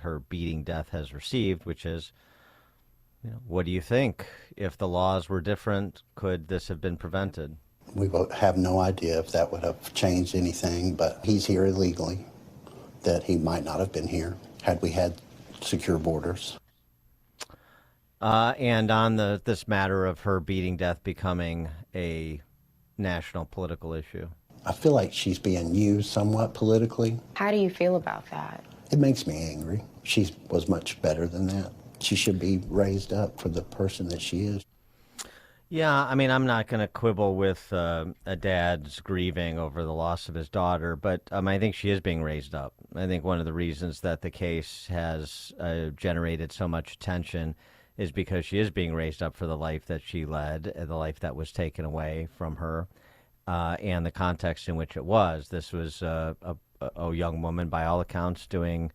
her beating death has received, which is, what do you think? If the laws were different, could this have been prevented? We will have no idea if that would have changed anything, but he's here illegally, that he might not have been here had we had secure borders. And on this matter of her beating death becoming a national political issue. I feel like she's being used somewhat politically. How do you feel about that? It makes me angry. She was much better than that. She should be raised up for the person that she is. Yeah, I mean, I'm not going to quibble with a dad's grieving over the loss of his daughter, but I think she is being raised up. I think one of the reasons that the case has generated so much attention is because she is being raised up for the life that she led, the life that was taken away from her, and the context in which it was. This was a young woman, by all accounts, doing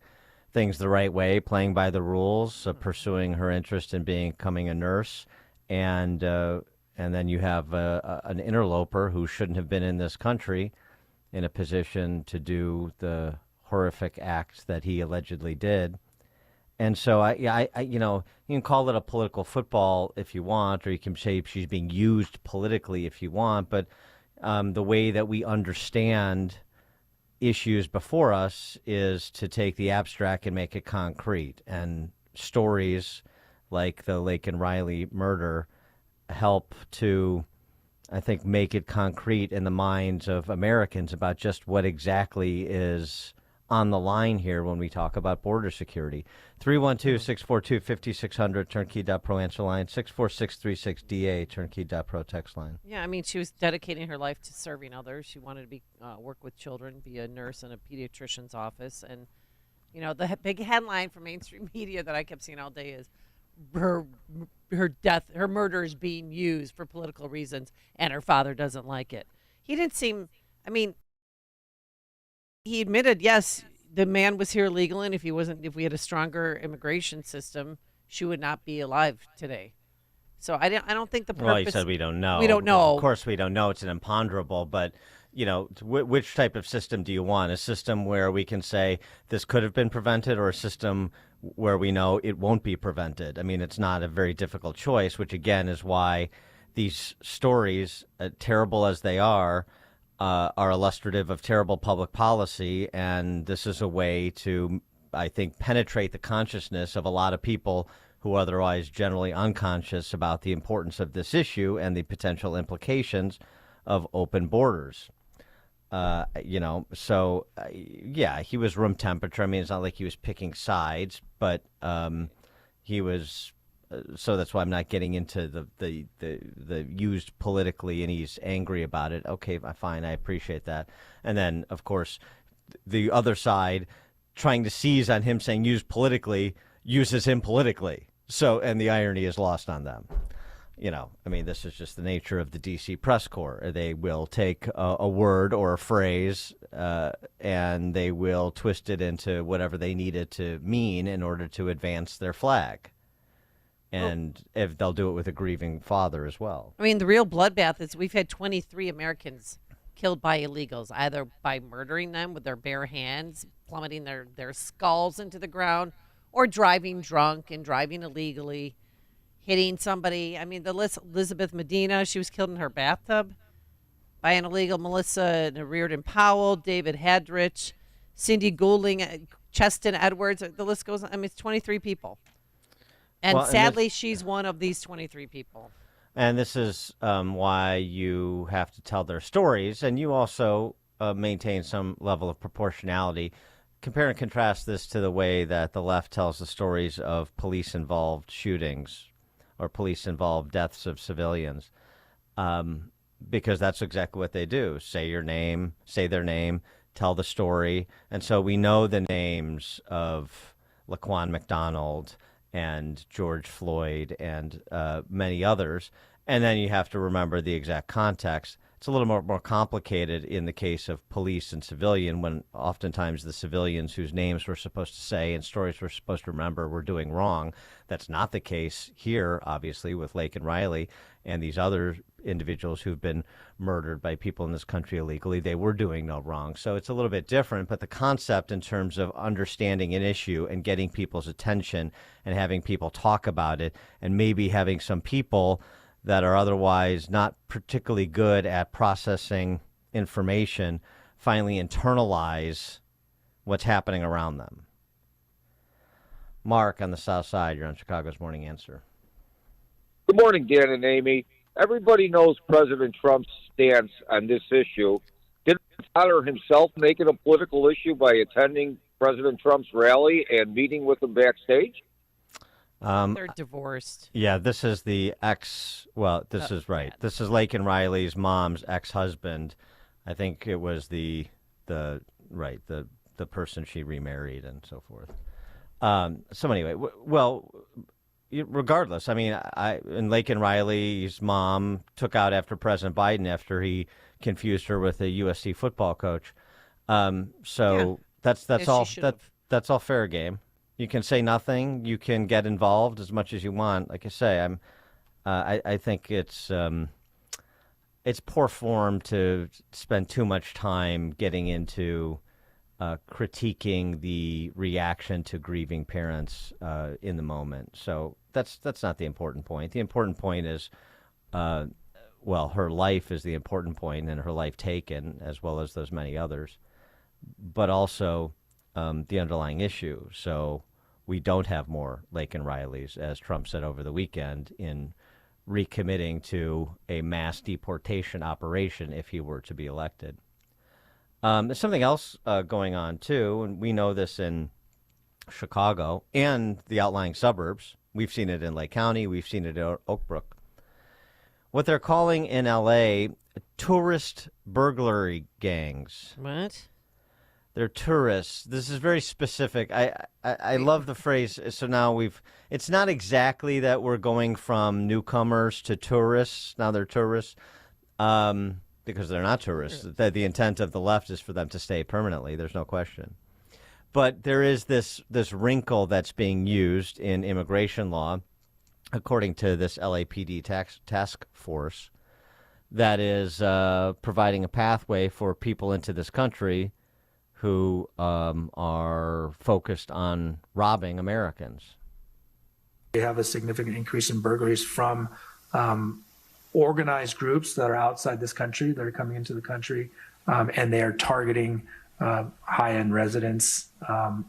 things the right way, playing by the rules, pursuing her interest in becoming a nurse, and then you have an interloper who shouldn't have been in this country in a position to do the horrific acts that he allegedly did. And so you can call it a political football if you want, or you can say she's being used politically if you want. But the way that we understand issues before us is to take the abstract and make it concrete. And stories like the Lake and Riley murder help to, I think, make it concrete in the minds of Americans about just what exactly is on the line here when we talk about border security. 312-642-5600, turnkey.pro answer line, 64636DA, turnkey.pro text line. Yeah, I mean, she was dedicating her life to serving others. She wanted to be work with children, be a nurse in a pediatrician's office. And, the big headline from mainstream media that I kept seeing all day is her murder is being used for political reasons, and her father doesn't like it. He didn't seem, he admitted, yes, the man was here legally, and if we had a stronger immigration system, she would not be alive today. So I don't think the purpose. Well, he said we don't know. We don't know. Of course, we don't know. It's an imponderable, but which type of system do you want? A system where we can say this could have been prevented, or a system where we know it won't be prevented? I mean, it's not a very difficult choice, which again is why these stories, terrible as they are illustrative of terrible public policy. And this is a way to, I think, penetrate the consciousness of a lot of people who are otherwise generally unconscious about the importance of this issue and the potential implications of open borders. Yeah, he was room temperature. I mean, it's not like he was picking sides, but he was. So that's why I'm not getting into the used politically, and he's angry about it. Okay, fine, I appreciate that. And then, of course, the other side trying to seize on him saying used politically uses him politically. So, and the irony is lost on them. This is just the nature of the D.C. press corps. They will take a word or a phrase and they will twist it into whatever they need it to mean in order to advance their flag. And if they'll do it with a grieving father as well. I mean, the real bloodbath is we've had 23 Americans killed by illegals, either by murdering them with their bare hands, plummeting their skulls into the ground, or driving drunk and driving illegally, hitting somebody. I mean, the list, Elizabeth Medina, she was killed in her bathtub by an illegal. Melissa Reardon Powell, David Hadrich, Cindy Goulding, Cheston Edwards. The list goes on. I mean, it's 23 people. And sadly, she's one of these 23 people. And this is why you have to tell their stories. And you also maintain some level of proportionality. Compare and contrast this to the way that the left tells the stories of police-involved shootings or police-involved deaths of civilians. Because that's exactly what they do. Say your name, say their name, tell the story. And so we know the names of Laquan McDonald and George Floyd and many others. And then you have to remember the exact context. it's a little more complicated in the case of police and civilian, when oftentimes the civilians whose names we're supposed to say and stories we're supposed to remember were doing wrong. That's not the case here, obviously, with Lake and Riley and these other individuals who've been murdered by people in this country illegally. They were doing no wrong. So it's a little bit different, but the concept in terms of understanding an issue and getting people's attention and having people talk about it, and maybe having some people that are otherwise not particularly good at processing information finally internalize what's happening around them. Mark on the South Side, you're on Chicago's Morning Answer. Good morning, Dan and Amy. Everybody knows President Trump's stance on this issue. Did Tyler himself make it a political issue by attending President Trump's rally and meeting with him backstage? They're divorced. Yeah, this is the this is right. This is Lake and Riley's mom's ex-husband. I think it was the person she remarried and so forth. So anyway, regardless, I mean, and Lake and Riley's mom took out after President Biden after he confused her with a USC football coach. So that's that's all fair game. You can say nothing. You can get involved as much as you want. Like I say, I think it's poor form to spend too much time getting into critiquing the reaction to grieving parents in the moment. So that's not the important point. The important point is, her life is the important point, and her life taken, as well as those many others, but also the underlying issue. So we don't have more Lake and Rileys, as Trump said over the weekend, in recommitting to a mass deportation operation if he were to be elected. There's something else going on, too, and we know this in Chicago and the outlying suburbs. We've seen it in Lake County. We've seen it in Oak Brook. What they're calling in L.A. tourist burglary gangs. What? They're tourists. This is very specific. I love the phrase. So now it's not exactly that we're going from newcomers to tourists. Now they're tourists because they're not tourists. The intent of the left is for them to stay permanently. There's no question. But there is this wrinkle that's being used in immigration law, according to this LAPD task force, that is providing a pathway for people into this country who are focused on robbing Americans. We have a significant increase in burglaries from organized groups that are outside this country, that are coming into the country, and they are targeting high-end residents.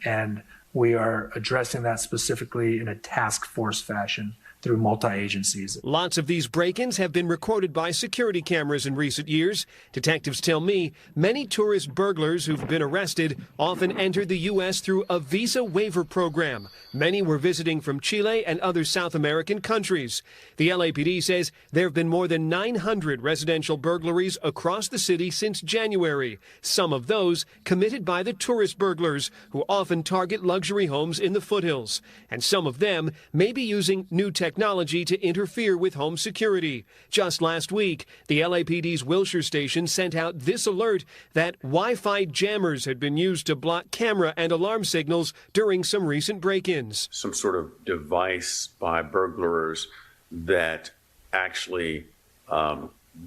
And we are addressing that specifically in a task force fashion through multi-agencies. Lots of these break-ins have been recorded by security cameras in recent years. Detectives tell me many tourist burglars who've been arrested often entered the U.S. through a visa waiver program. Many were visiting from Chile and other South American countries. The LAPD says there have been more than 900 residential burglaries across the city since January. Some of those committed by the tourist burglars, who often target luxury homes in the foothills. And some of them may be using new technology to interfere with home security. Just last week, the LAPD's Wilshire station sent out this alert that Wi-Fi jammers had been used to block camera and alarm signals during some recent break-ins. Some sort of device by burglars that actually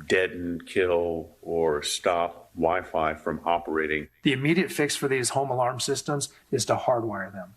deaden, kill, or stop Wi-Fi from operating. The immediate fix for these home alarm systems is to hardwire them.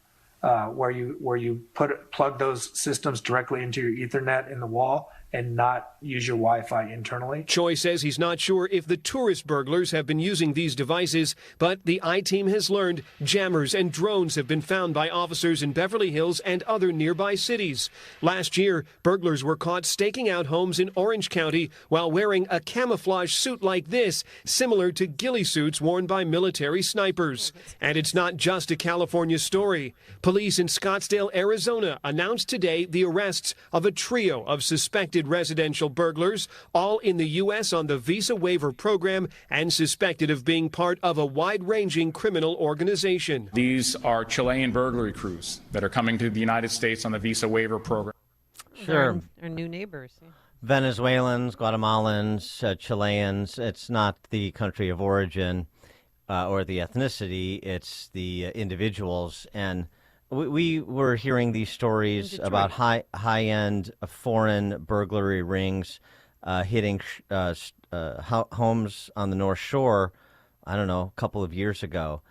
Where you plug those systems directly into your Ethernet in the wall and not use your Wi-Fi internally. Choi says he's not sure if the tourist burglars have been using these devices, but the I-Team has learned jammers and drones have been found by officers in Beverly Hills and other nearby cities. Last year, burglars were caught staking out homes in Orange County while wearing a camouflage suit like this, similar to ghillie suits worn by military snipers. And it's not just a California story. Police in Scottsdale, Arizona announced today the arrests of a trio of suspected residential burglars, all in the U.S. on the visa waiver program and suspected of being part of a wide-ranging criminal organization. These are Chilean burglary crews that are coming to the United States on the visa waiver program. Sure. Our new neighbors. Yeah. Venezuelans, Guatemalans, Chileans. It's not the country of origin or the ethnicity. It's the individuals. And we were hearing these stories about high-end foreign burglary rings hitting homes on the North Shore, I don't know, a couple of years ago.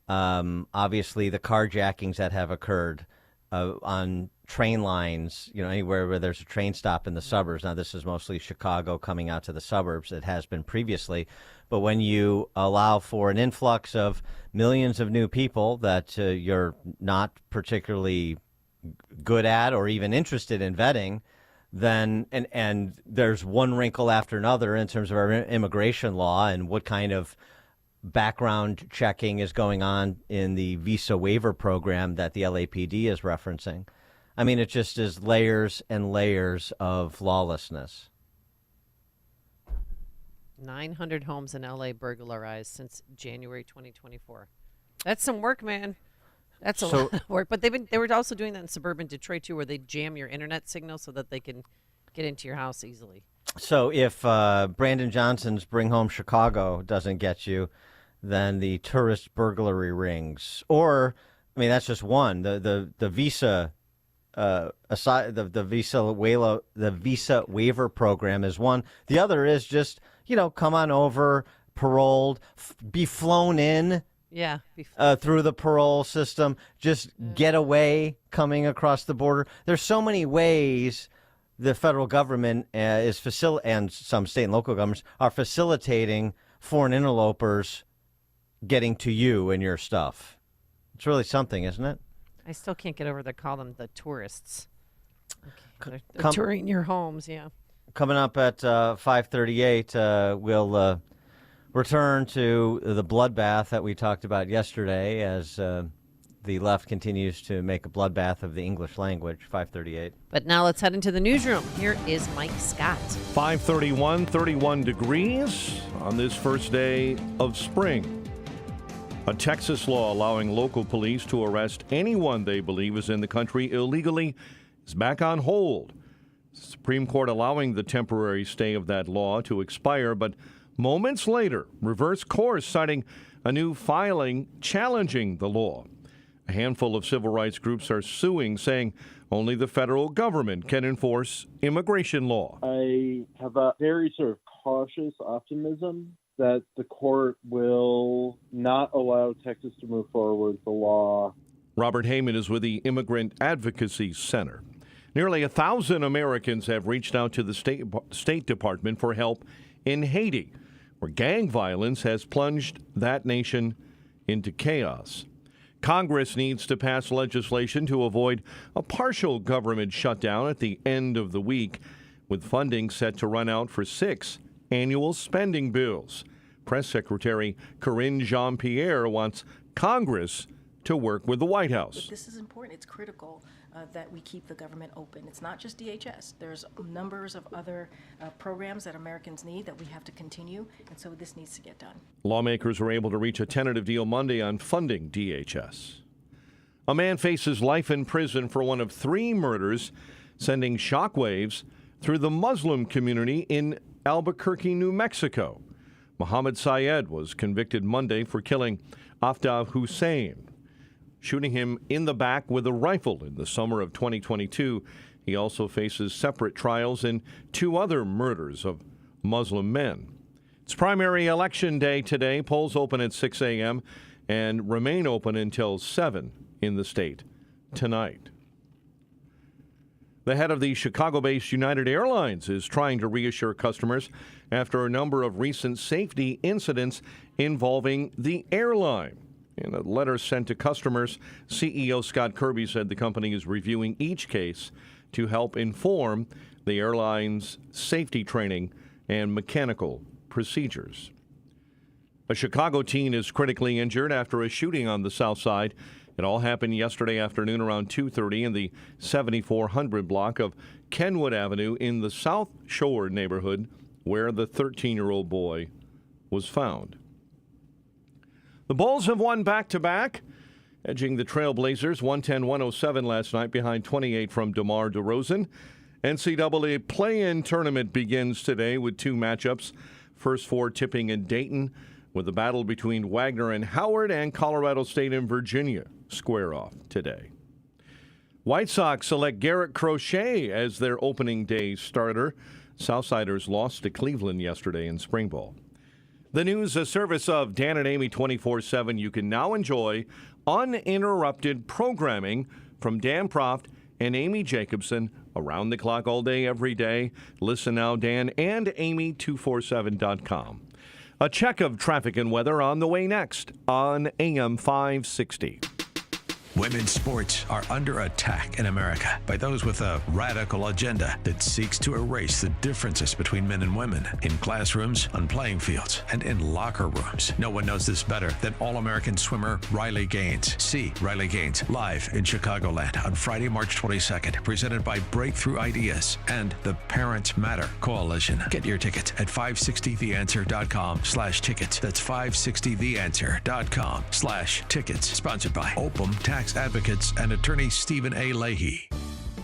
Obviously, the carjackings that have occurred on train lines, anywhere where there's a train stop in the suburbs. Now, this is mostly Chicago coming out to the suburbs. It has been previously. But when you allow for an influx of millions of new people that you're not particularly good at or even interested in vetting, then and there's one wrinkle after another in terms of our immigration law and what kind of background checking is going on in the visa waiver program that the LAPD is referencing. I mean, it just is layers and layers of lawlessness. 900 homes in LA burglarized since January 2024. That's some work, man. That's a lot of work. But they were also doing that in suburban Detroit too, where they jam your internet signal so that they can get into your house easily. So if Brandon Johnson's Bring Home Chicago doesn't get you, then the tourist burglary rings, or I mean, that's just one. The visa aside, the visa waiver program is one. The other is just come on over, paroled, be flown in. Yeah. Through the parole system, just get away coming across the border. There's so many ways the federal government and some state and local governments are facilitating foreign interlopers getting to you and your stuff. It's really something, isn't it? I still can't get over to call them the tourists. Okay. They're touring your homes, yeah. Coming up at 5:38, we'll return to the bloodbath that we talked about yesterday as the left continues to make a bloodbath of the English language. 5:38. But now let's head into the newsroom. Here is Mike Scott. 5:31, 31 degrees on this first day of spring. A Texas law allowing local police to arrest anyone they believe is in the country illegally is back on hold. The Supreme Court allowing the temporary stay of that law to expire, but moments later, reversed course, citing a new filing challenging the law. A handful of civil rights groups are suing, saying only the federal government can enforce immigration law. I have a very sort of cautious optimism that the court will not allow Texas to move forward with the law. Robert Heyman is with the Immigrant Advocacy Center. Nearly 1,000 Americans have reached out to the State Department for help in Haiti, where gang violence has plunged that nation into chaos. Congress needs to pass legislation to avoid a partial government shutdown at the end of the week, with funding set to run out for 6 annual spending bills. Press Secretary Karine Jean-Pierre wants Congress to work with the White House. This is important. It's critical that we keep the government open. It's not just DHS. There's numbers of other programs that Americans need that we have to continue, and so this needs to get done. Lawmakers were able to reach a tentative deal Monday on funding DHS. A man faces life in prison for one of 3 murders, sending shockwaves through the Muslim community in Albuquerque, New Mexico. Mohammed Syed was convicted Monday for killing Aftab Hussein, shooting him in the back with a rifle in the summer of 2022. He also faces separate trials in 2 other murders of Muslim men. It's primary election day today. Polls open at 6 a.m. and remain open until 7 in the state tonight. The head of the Chicago-based United Airlines is trying to reassure customers after a number of recent safety incidents involving the airline. In a letter sent to customers, CEO Scott Kirby said the company is reviewing each case to help inform the airline's safety training and mechanical procedures. A Chicago teen is critically injured after a shooting on the South Side. It all happened yesterday afternoon around 2:30 in the 7400 block of Kenwood Avenue in the South Shore neighborhood where the 13-year-old boy was found. The Bulls have won back-to-back, edging the Trailblazers 110-107 last night behind 28 from DeMar DeRozan NCAA play-in tournament begins today with 2 matchups. First 4 tipping in Dayton, with the battle between Wagner and Howard, and Colorado State and Virginia square off today. White Sox select Garrett Crochet as their opening day starter. Southsiders lost to Cleveland yesterday in spring ball. The news, a service of Dan and Amy 24/7. You can now enjoy uninterrupted programming from Dan Proft and Amy Jacobson around the clock all day, every day. Listen now, Dan and Amy247.com. A check of traffic and weather on the way next on AM 560. Women's sports are under attack in America by those with a radical agenda that seeks to erase the differences between men and women in classrooms, on playing fields, and in locker rooms. No one knows this better than All-American swimmer Riley Gaines. See Riley Gaines live in Chicagoland on Friday, March 22nd, presented by Breakthrough Ideas and the Parents Matter Coalition. Get your tickets at 560theanswer.com/tickets. That's 560theanswer.com/tickets. Sponsored by Opum Tax Advocates and attorney Stephen A. Leahy.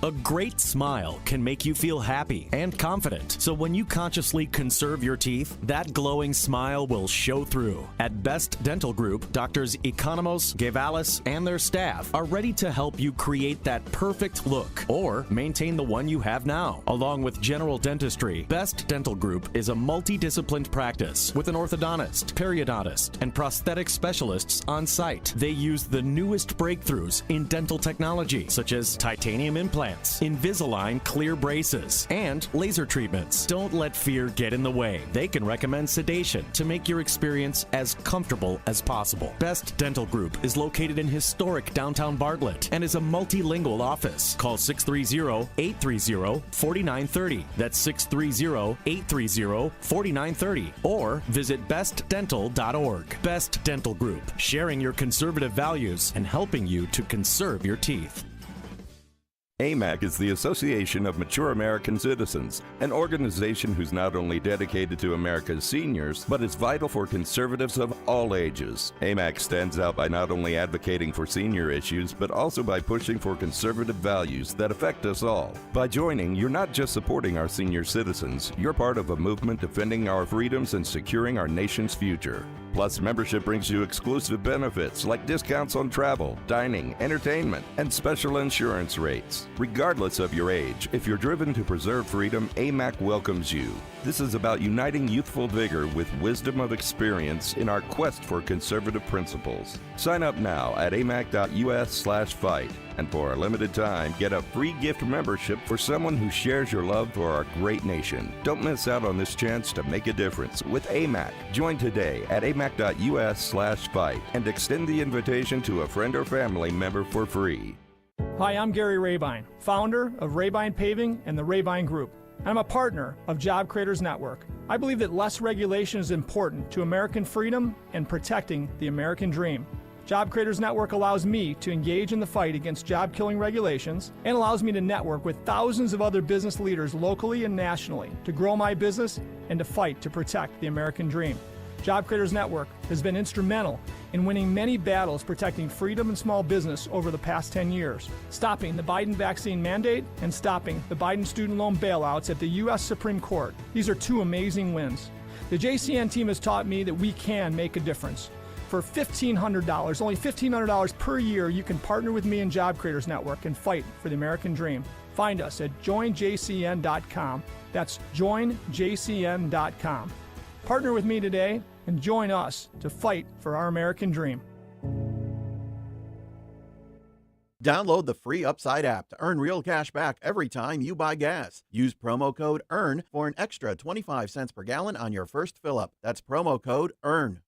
A great smile can make you feel happy and confident. So when you consciously conserve your teeth, that glowing smile will show through. At Best Dental Group, Doctors Economos, Gavalis, and their staff are ready to help you create that perfect look or maintain the one you have now. Along with general dentistry, Best Dental Group is a multidisciplined practice with an orthodontist, periodontist, and prosthetic specialists on site. They use the newest breakthroughs in dental technology, such as titanium implants, Invisalign clear braces, and laser treatments. Don't let fear get in the way. They can recommend sedation to make your experience as comfortable as possible. Best Dental Group is located in historic downtown Bartlett and is a multilingual office. Call 630-830-4930. That's 630-830-4930. Or visit bestdental.org. Best Dental Group, sharing your conservative values and helping you to conserve your teeth. AMAC is the Association of Mature American Citizens, an organization who's not only dedicated to America's seniors, but is vital for conservatives of all ages. AMAC stands out by not only advocating for senior issues, but also by pushing for conservative values that affect us all. By joining, you're not just supporting our senior citizens, you're part of a movement defending our freedoms and securing our nation's future. Plus, membership brings you exclusive benefits like discounts on travel, dining, entertainment, and special insurance rates. Regardless of your age, if you're driven to preserve freedom, AMAC welcomes you. This is about uniting youthful vigor with wisdom of experience in our quest for conservative principles. Sign up now at amac.us/fight. And for a limited time, get a free gift membership for someone who shares your love for our great nation. Don't miss out on this chance to make a difference with AMAC. Join today at amac.us/fight and extend the invitation to a friend or family member for free. Hi, I'm Gary Rabine, founder of Rabine Paving and the Rabine Group. I'm a partner of Job Creators Network. I believe that less regulation is important to American freedom and protecting the American dream. Job Creators Network allows me to engage in the fight against job-killing regulations and allows me to network with thousands of other business leaders locally and nationally to grow my business and to fight to protect the American dream. Job Creators Network has been instrumental in winning many battles protecting freedom and small business over the past 10 years, stopping the Biden vaccine mandate and stopping the Biden student loan bailouts at the U.S. Supreme Court. These are 2 amazing wins. The JCN team has taught me that we can make a difference. For $1,500, only $1,500 per year, you can partner with me in Job Creators Network and fight for the American dream. Find us at joinjcn.com. That's joinjcn.com. Partner with me today and join us to fight for our American dream. Download the free Upside app to earn real cash back every time you buy gas. Use promo code EARN for an extra 25 cents per gallon on your first fill-up. That's promo code EARN.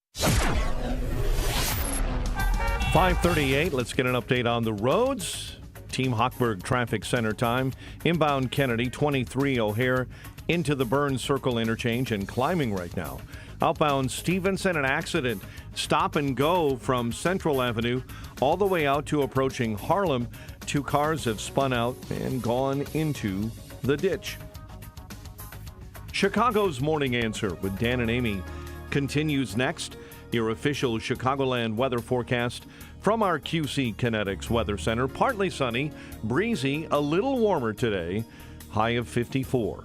5:38, let's get an update on the roads. Team Hochberg Traffic Center time. Inbound Kennedy, 23 O'Hare, into the Burns Circle interchange and climbing right now. Outbound Stevenson, an accident. Stop and go from Central Avenue all the way out to approaching Harlem. 2 cars have spun out and gone into the ditch. Chicago's Morning Answer with Dan and Amy continues next. Your official Chicagoland weather forecast from our QC Kinetics Weather Center. Partly sunny, breezy, a little warmer today. high of 54.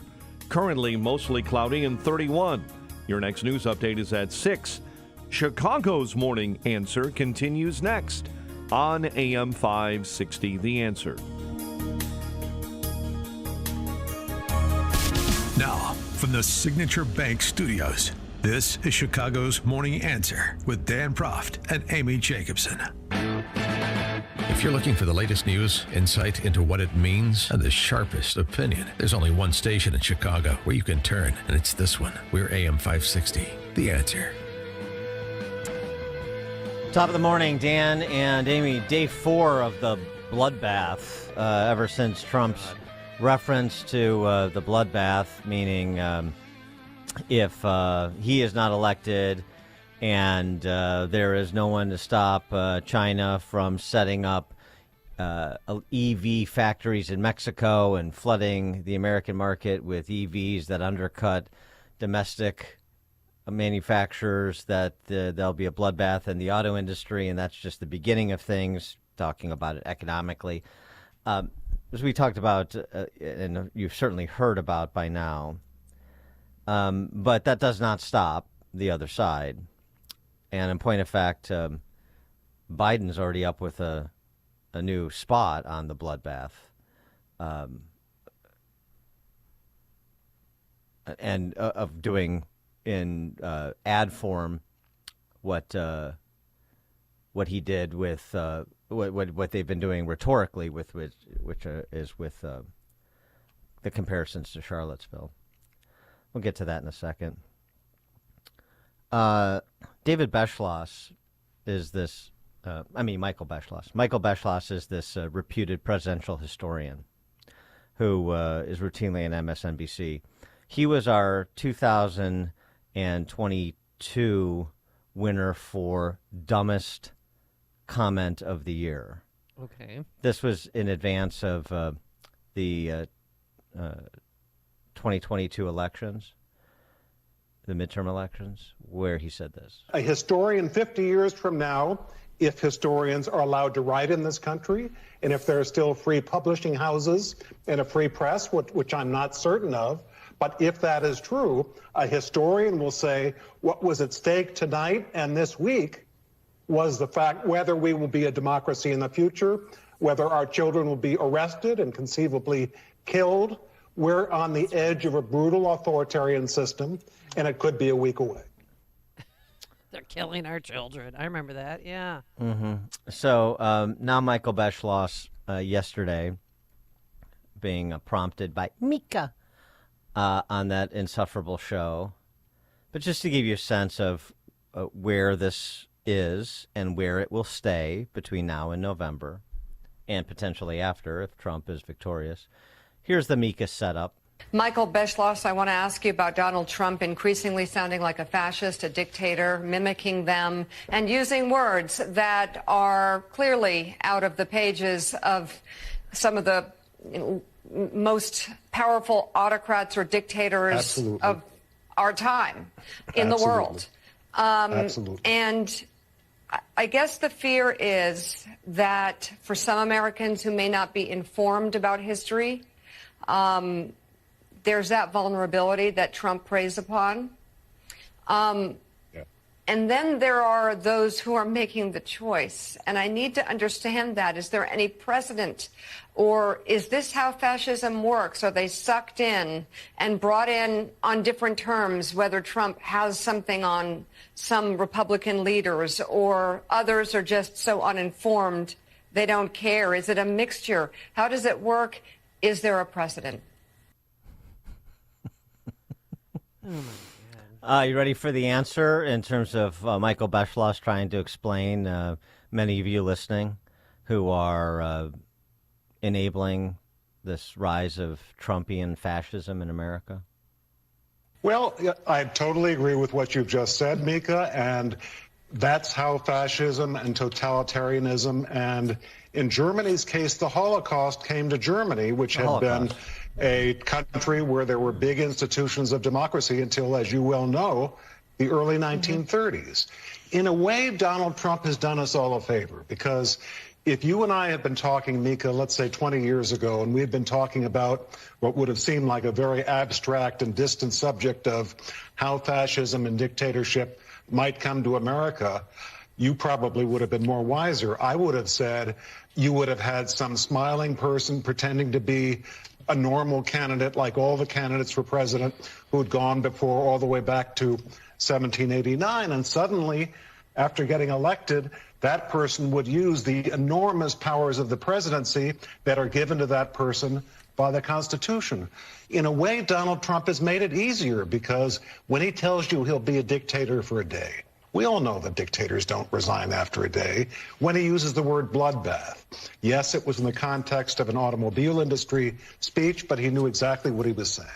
Currently mostly cloudy and 31. Your next news update is at 6. Chicago's Morning Answer continues next on AM 560, The Answer. Now, from the Signature Bank Studios, this is Chicago's Morning Answer with Dan Proft and Amy Jacobson. If you're looking for the latest news, insight into what it means, and the sharpest opinion, there's only one station in Chicago where you can turn, and it's this one. We're AM 560, The Answer. Top of the morning, Dan and Amy. Day 4 of the bloodbath. Ever since Trump's reference to the bloodbath, meaning if he is not elected and there is no one to stop China from setting up EV factories in Mexico and flooding the American market with EVs that undercut domestic manufacturers, that there'll be a bloodbath in the auto industry, and that's just the beginning of things, talking about it economically. As we talked about, and you've certainly heard about by now, but that does not stop the other side. And in point of fact, Biden's already up with a new spot on the bloodbath. And of doing in ad form what he did with what they've been doing rhetorically with which is with the comparisons to Charlottesville. We'll get to that in a second. David Beschloss is this. Michael Beschloss. Michael Beschloss is this reputed presidential historian who is routinely on MSNBC. He was our 2022 winner for dumbest comment of the year. Okay. This was in advance of the 2022 elections, the midterm elections, where he said this. A historian 50 years from now, if historians are allowed to write in this country, and if there are still free publishing houses and a free press, which I'm not certain of, but if that is true, a historian will say what was at stake tonight and this week was the fact whether we will be a democracy in the future, whether our children will be arrested and conceivably killed. We're on the edge of a brutal authoritarian system, and it could be a week away. They're killing our children. I remember that, yeah. Mm-hmm. So now Michael Beschloss, yesterday, being prompted by Mika on that insufferable show. But just to give you a sense of where this is and where it will stay between now and November, and potentially after if Trump is victorious, here's the Mika setup. Michael Beschloss, I want to ask you about Donald Trump increasingly sounding like a fascist, a dictator, mimicking them, and using words that are clearly out of the pages of some of the most powerful autocrats or dictators of our time in the world. Absolutely. And I guess the fear is that for some Americans who may not be informed about history, there's that vulnerability that Trump preys upon. And then there are those who are making the choice. And I need to understand that. Is there any precedent? Or is this how fascism works? Are they sucked in and brought in on different terms, whether Trump has something on some Republican leaders or others are just so uninformed they don't care? Is it a mixture? How does it work? Is there a precedent? You ready for the answer in terms of Michael Beschloss trying to explain, many of you listening who are enabling this rise of Trumpian fascism in America? Well, I totally agree with what you've just said, Mika, and that's how fascism and totalitarianism, and in Germany's case, the Holocaust came to Germany, which had been a country where there were big institutions of democracy until, as you well know, the early 1930s. In a way, Donald Trump has done us all a favor because If you and I had been talking, Mika, let's say 20 years ago, and we had been talking about what would have seemed like a very abstract and distant subject of how fascism and dictatorship might come to America, you probably would have been more wiser. I would have said you would have had some smiling person pretending to be a normal candidate like all the candidates for president who had gone before all the way back to 1789. And suddenly, after getting elected, that person would use the enormous powers of the presidency that are given to that person by the Constitution. In a way, Donald Trump has made it easier because when he tells you he'll be a dictator for a day, we all know that dictators don't resign after a day. When he uses the word bloodbath, yes, it was in the context of an automobile industry speech, but he knew exactly what he was saying.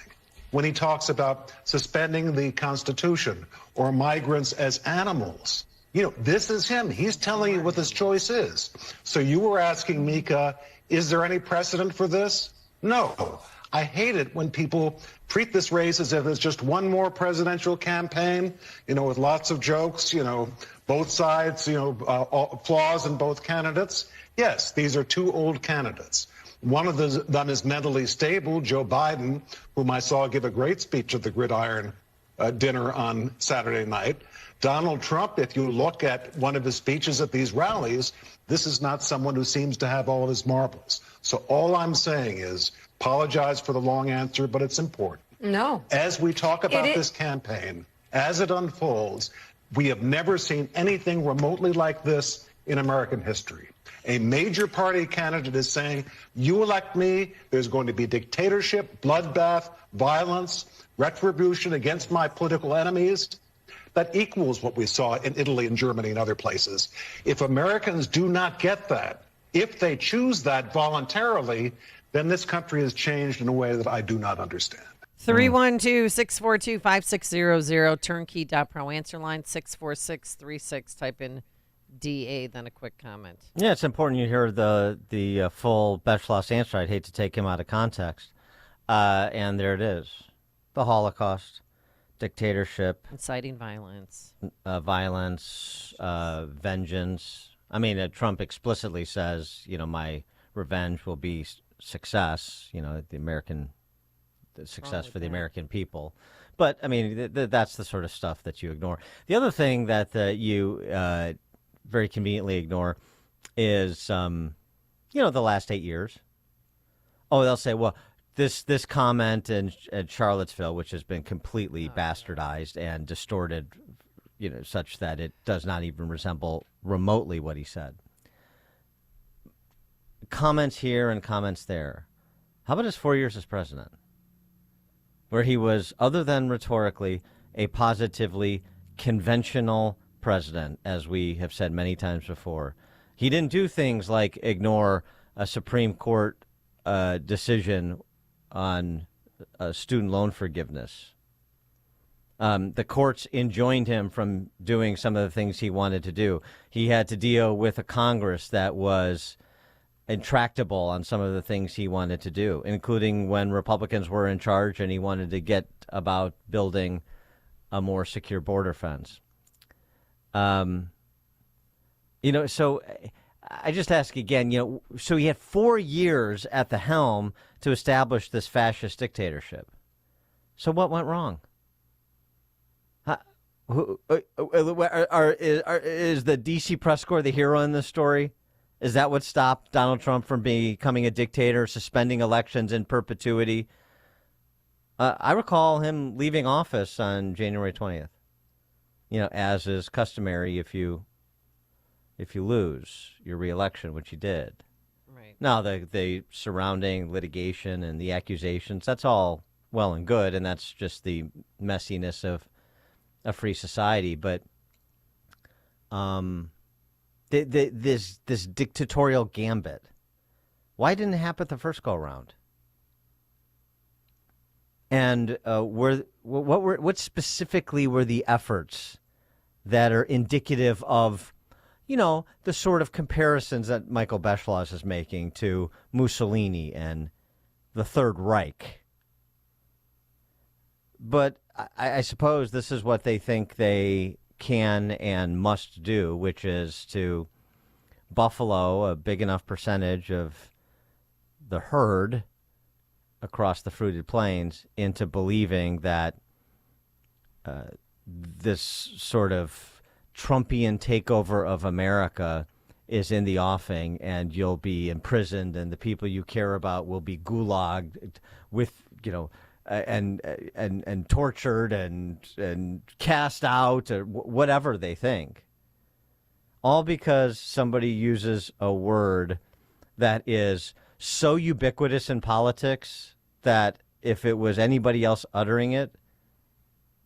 When he talks about suspending the Constitution or migrants as animals, you know, this is him. He's telling you what this choice is. So you were asking, Mika, is there any precedent for this? No. I hate it when people treat this race as if it's just one more presidential campaign, you know, with lots of jokes, you know, both sides, you know, flaws in both candidates. Yes, these are two old candidates. One of them is mentally stable, Joe Biden, whom I saw give a great speech at the Gridiron dinner on Saturday night. Donald Trump, if you look at one of his speeches at these rallies, this is not someone who seems to have all of his marbles. So all I'm saying is, apologize for the long answer, but it's important. No. As we talk about this campaign, as it unfolds, we have never seen anything remotely like this in American history. A major party candidate is saying, you elect me, there's going to be dictatorship, bloodbath, violence, retribution against my political enemies. That equals what we saw in Italy and Germany and other places. If Americans do not get that, if they choose that voluntarily, then this country has changed in a way that I do not understand. 312-642-5600, turnkey.pro, answer line 64636, type in DA, then a quick comment. Yeah, it's important you hear the full Beschloss answer. I'd hate to take him out of context. And there it is. The Holocaust, dictatorship. Inciting violence. Violence, vengeance. I mean, Trump explicitly says, you know, my revenge will be success, you know, the success for the American people. But, I mean, that's the sort of stuff that you ignore. The other thing that you very conveniently ignore is, you know, the last 8 years. Oh, they'll say, well, this comment in Charlottesville, which has been completely bastardized and distorted, you know, such that it does not even resemble remotely what he said. Comments here and comments there. How about his 4 years as president, where he was, other than rhetorically, a positively conventional president, as we have said many times before. He didn't do things like ignore a Supreme Court decision on student loan forgiveness. The courts enjoined him from doing some of the things he wanted to do. He had to deal with a Congress that was intractable on some of the things he wanted to do, including when Republicans were in charge and he wanted to get about building a more secure border fence. You know, so I just ask again, you know, so he had 4 years at the helm to establish this fascist dictatorship. So what went wrong? Is the D.C. press corps the hero in this story? Is that what stopped Donald Trump from becoming a dictator, suspending elections in perpetuity? I recall him leaving office on January 20th. You know, as is customary, if you lose your reelection, which he did. Right. Now, the surrounding litigation and the accusations, that's all well and good, and that's just the messiness of a free society. But this dictatorial gambit, why didn't it happen the first go around? And what specifically were the efforts that are indicative of, you know, the sort of comparisons that Michael Beschloss is making to Mussolini and the Third Reich? But I suppose this is what they think they can and must do, which is to buffalo a big enough percentage of the herd across the fruited plains into believing that this sort of Trumpian takeover of America is in the offing, and you'll be imprisoned, and the people you care about will be gulagged with, and tortured and cast out, or whatever they think. All because somebody uses a word that is so ubiquitous in politics that if it was anybody else uttering it,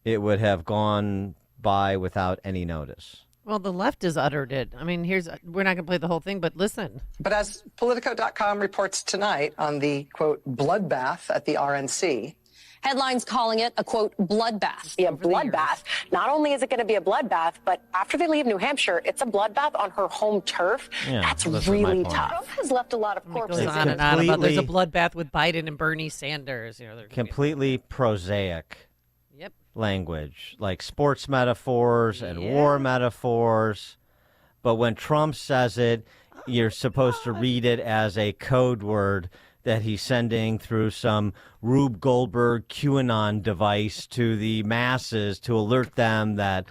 it would have gone by without any notice. Well, the left has uttered it. I mean, we're not going to play the whole thing, but listen. But as Politico.com reports tonight on the, quote, bloodbath at the RNC. Headlines calling it a, quote, bloodbath. Be a bloodbath. Not only is it going to be a bloodbath, but after they leave New Hampshire, it's a bloodbath on her home turf. Yeah, that's that's really my point. tough. Trump has left a lot of corpses. Goes on and on about there's a bloodbath with Biden and Bernie Sanders. They're Completely prosaic Yep. language, like sports metaphors and war metaphors. But when Trump says it, you're supposed to read it as a code word that he's sending through some Rube Goldberg QAnon device to the masses to alert them that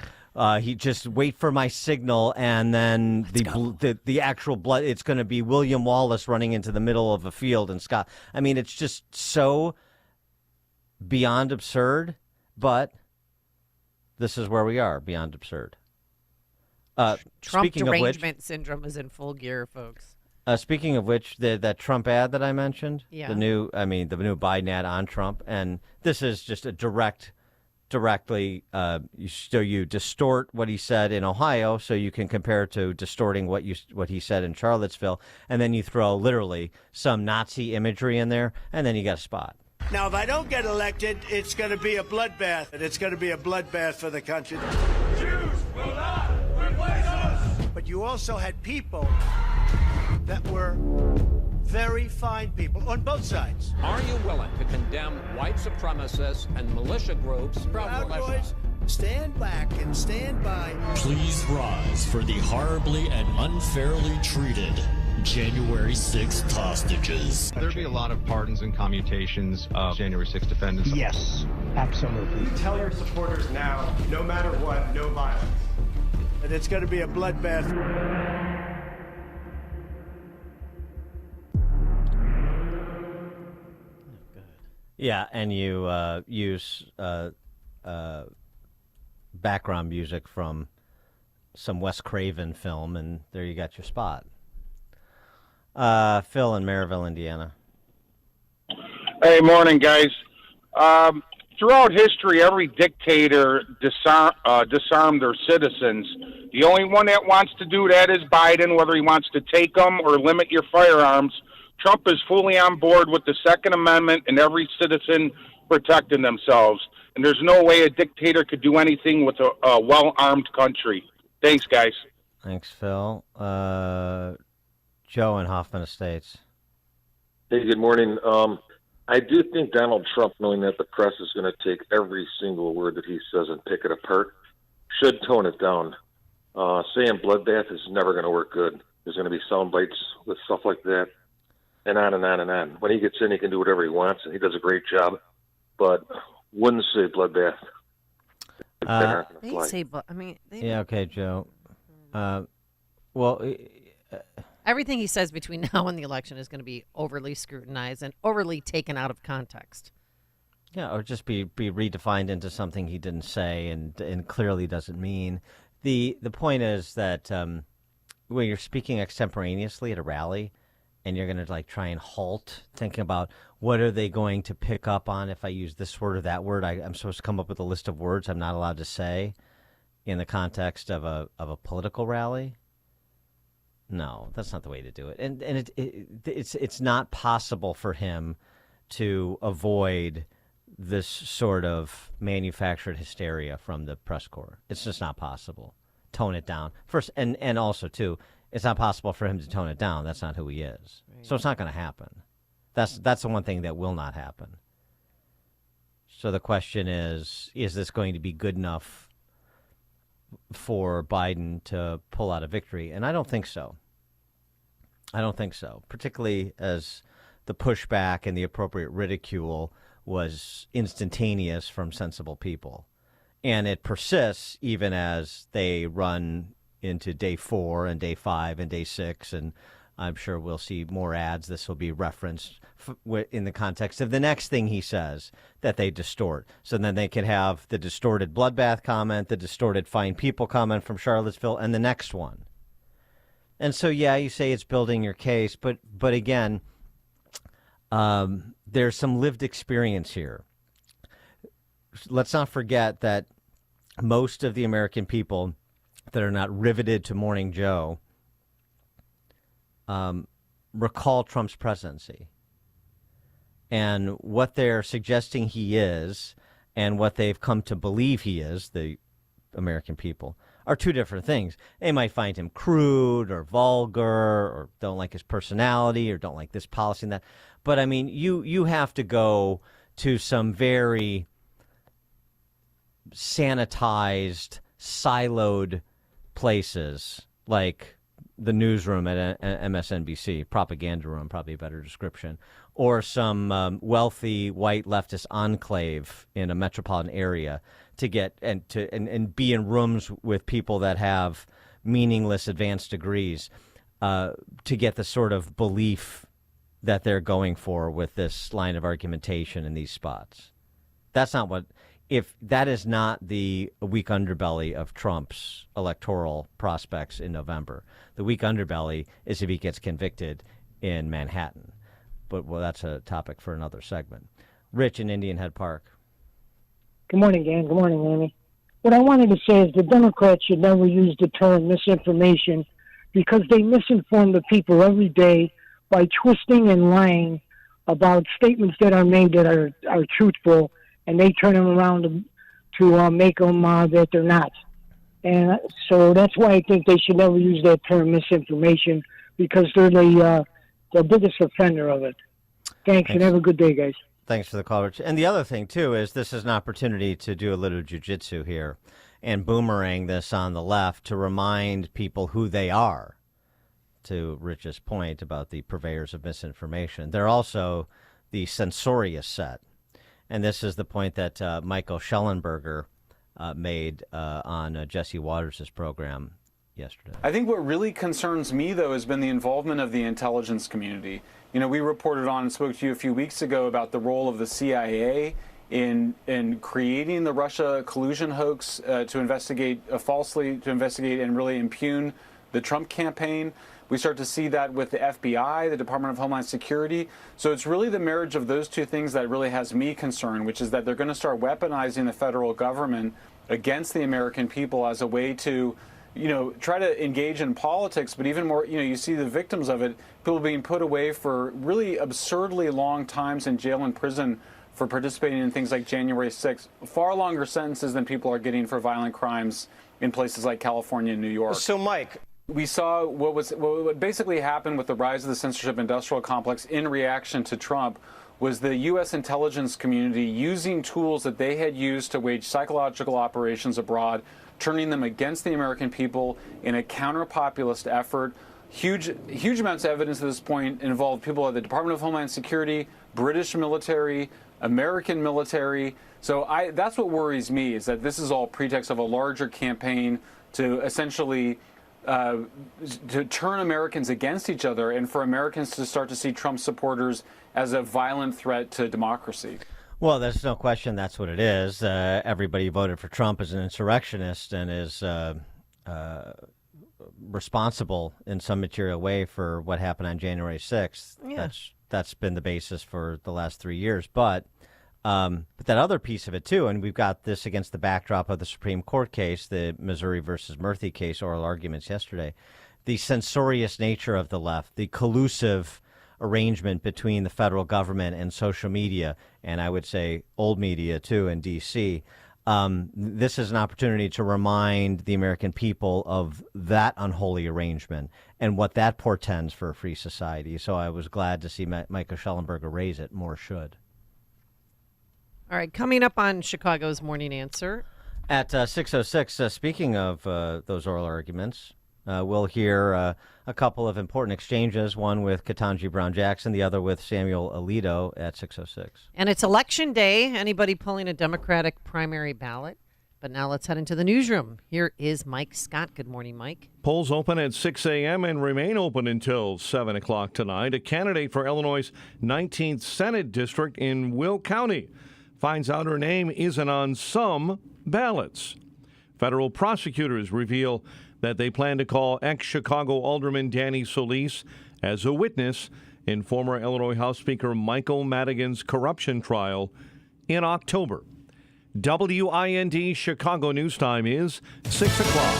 he just wait for my signal, and then the actual blood, it's going to be William Wallace running into the middle of a field in Scott. I mean, it's just so beyond absurd, but this is where we are, beyond absurd. Trump Speaking of which, derangement syndrome is in full gear, folks. Speaking of which, that Trump ad that I mentioned, Yeah. the new Biden ad on Trump, and this is just a directly, you distort what he said in Ohio, so you can compare it to distorting what he said in Charlottesville, and then you throw literally some Nazi imagery in there, and then you got a spot. Now, if I don't get elected, it's going to be a bloodbath, and it's going to be a bloodbath for the country. Jews will not replace us! But you also had people that were very fine people on both sides. Are you willing to condemn white supremacists and militia groups? Proud boys, stand back and stand by. Please rise for the horribly and unfairly treated January 6th hostages. There'll be a lot of pardons and commutations of January 6th defendants. Yes, absolutely. Tell your supporters now, no matter what, no violence. And it's going to be a bloodbath. Yeah, and you use background music from some Wes Craven film, and there you got your spot. Phil in Maryville, Indiana. Hey, morning, guys. Throughout history, every dictator disarmed their citizens. The only one that wants to do that is Biden, whether he wants to take them or limit your firearms. Trump is fully on board with the Second Amendment and every citizen protecting themselves. And there's no way a dictator could do anything with a well-armed country. Thanks, guys. Thanks, Phil. Joe in Hoffman Estates. Hey, good morning. I do think Donald Trump, knowing that the press is going to take every single word that he says and pick it apart, should tone it down. Saying bloodbath is never going to work good. There's going to be sound bites with stuff like that, and on and on and on. When he gets in, he can do whatever he wants, and he does a great job. But wouldn't say bloodbath. They say, I mean, yeah, okay, Joe. Everything he says between now and the election is going to be overly scrutinized and overly taken out of context. Yeah, or just be redefined into something he didn't say and clearly doesn't mean. The point is that when you're speaking extemporaneously at a rally, and you're going to try and halt, thinking about what are they going to pick up on if I use this word or that word. I'm supposed to come up with a list of words I'm not allowed to say in the context of a political rally. No, that's not the way to do it. And it's not possible for him to avoid this sort of manufactured hysteria from the press corps. It's just not possible. Tone it down. First, and also, too, it's not possible for him to tone it down. That's not who he is. Right. So it's not going to happen. That's the one thing that will not happen. So the question is this going to be good enough for Biden to pull out a victory? And I don't think so. I don't think so, particularly as the pushback and the appropriate ridicule was instantaneous from sensible people. And it persists even as they run into day 4 and day 5 and day 6. And I'm sure we'll see more ads. This will be referenced in the context of the next thing he says that they distort. So then they can have the distorted bloodbath comment, the distorted fine people comment from Charlottesville, and the next one. And so, yeah, you say it's building your case, but again, there's some lived experience here. Let's not forget that most of the American people that are not riveted to Morning Joe recall Trump's presidency. And what they're suggesting he is and what they've come to believe he is, the American people, are two different things. They might find him crude or vulgar or don't like his personality or don't like this policy and that. But, I mean, you have to go to some very sanitized, siloed places like the newsroom at MSNBC, propaganda room, probably a better description, or some wealthy white leftist enclave in a metropolitan area to get and be in rooms with people that have meaningless advanced degrees to get the sort of belief that they're going for with this line of argumentation in these spots. That's not what. If that is not the weak underbelly of Trump's electoral prospects in November, the weak underbelly is if he gets convicted in Manhattan. But, well, that's a topic for another segment. Rich in Indian Head Park. Good morning, Dan. Good morning, Amy. What I wanted to say is the Democrats should never use the term misinformation because they misinform the people every day by twisting and lying about statements that are made that are truthful, and they turn them around to make them that they're not. And so that's why I think they should never use that term misinformation because they're the biggest offender of it. Thanks, and have a good day, guys. Thanks for the call, Rich. And the other thing, too, is this is an opportunity to do a little jujitsu here and boomerang this on the left to remind people who they are, to Rich's point about the purveyors of misinformation. They're also the censorious set. And this is the point that Michael Schellenberger made on Jesse Waters' program yesterday. I think what really concerns me, though, has been the involvement of the intelligence community. You know, we reported on and spoke to you a few weeks ago about the role of the CIA in creating the Russia collusion hoax to investigate and really impugn the Trump campaign. We start to see that with the FBI, the Department of Homeland Security. So it's really the marriage of those two things that really has me concerned, which is that they're going to start weaponizing the federal government against the American people as a way to, you know, try to engage in politics. But even more, you know, you see the victims of it, people being put away for really absurdly long times in jail and prison for participating in things like January 6th, far longer sentences than people are getting for violent crimes in places like California and New York. So, Mike, we saw what basically happened with the rise of the censorship industrial complex in reaction to Trump was the U.S. intelligence community using tools that they had used to wage psychological operations abroad, turning them against the American people in a counter-populist effort. Huge amounts of evidence at this point involved people at the Department of Homeland Security, British military, American military. So that's what worries me, is that this is all pretext of a larger campaign to essentially to turn Americans against each other and for Americans to start to see Trump supporters as a violent threat to democracy. Well, there's no question that's what it is. Everybody voted for Trump as an insurrectionist and is responsible in some material way for what happened on January 6th. Yeah. That's been the basis for the last 3 years. But that other piece of it, too, and we've got this against the backdrop of the Supreme Court case, the Missouri versus Murphy case, oral arguments yesterday, the censorious nature of the left, the collusive arrangement between the federal government and social media, and I would say old media, too, in D.C., this is an opportunity to remind the American people of that unholy arrangement and what that portends for a free society. So I was glad to see Michael Schellenberger raise it. More should. All right, coming up on Chicago's Morning Answer. At 6:06, speaking of those oral arguments, We'll hear a couple of important exchanges, one with Ketanji Brown Jackson, the other with Samuel Alito at 6:06. And it's election day. Anybody pulling a Democratic primary ballot? But now let's head into the newsroom. Here is Mike Scott. Good morning, Mike. Polls open at 6 a.m. and remain open until 7 o'clock tonight. A candidate for Illinois' 19th Senate District in Will County finds out her name isn't on some ballots. Federal prosecutors reveal that they plan to call ex-Chicago Alderman Danny Solis as a witness in former Illinois House Speaker Michael Madigan's corruption trial in October. WIND Chicago News Time is 6 o'clock.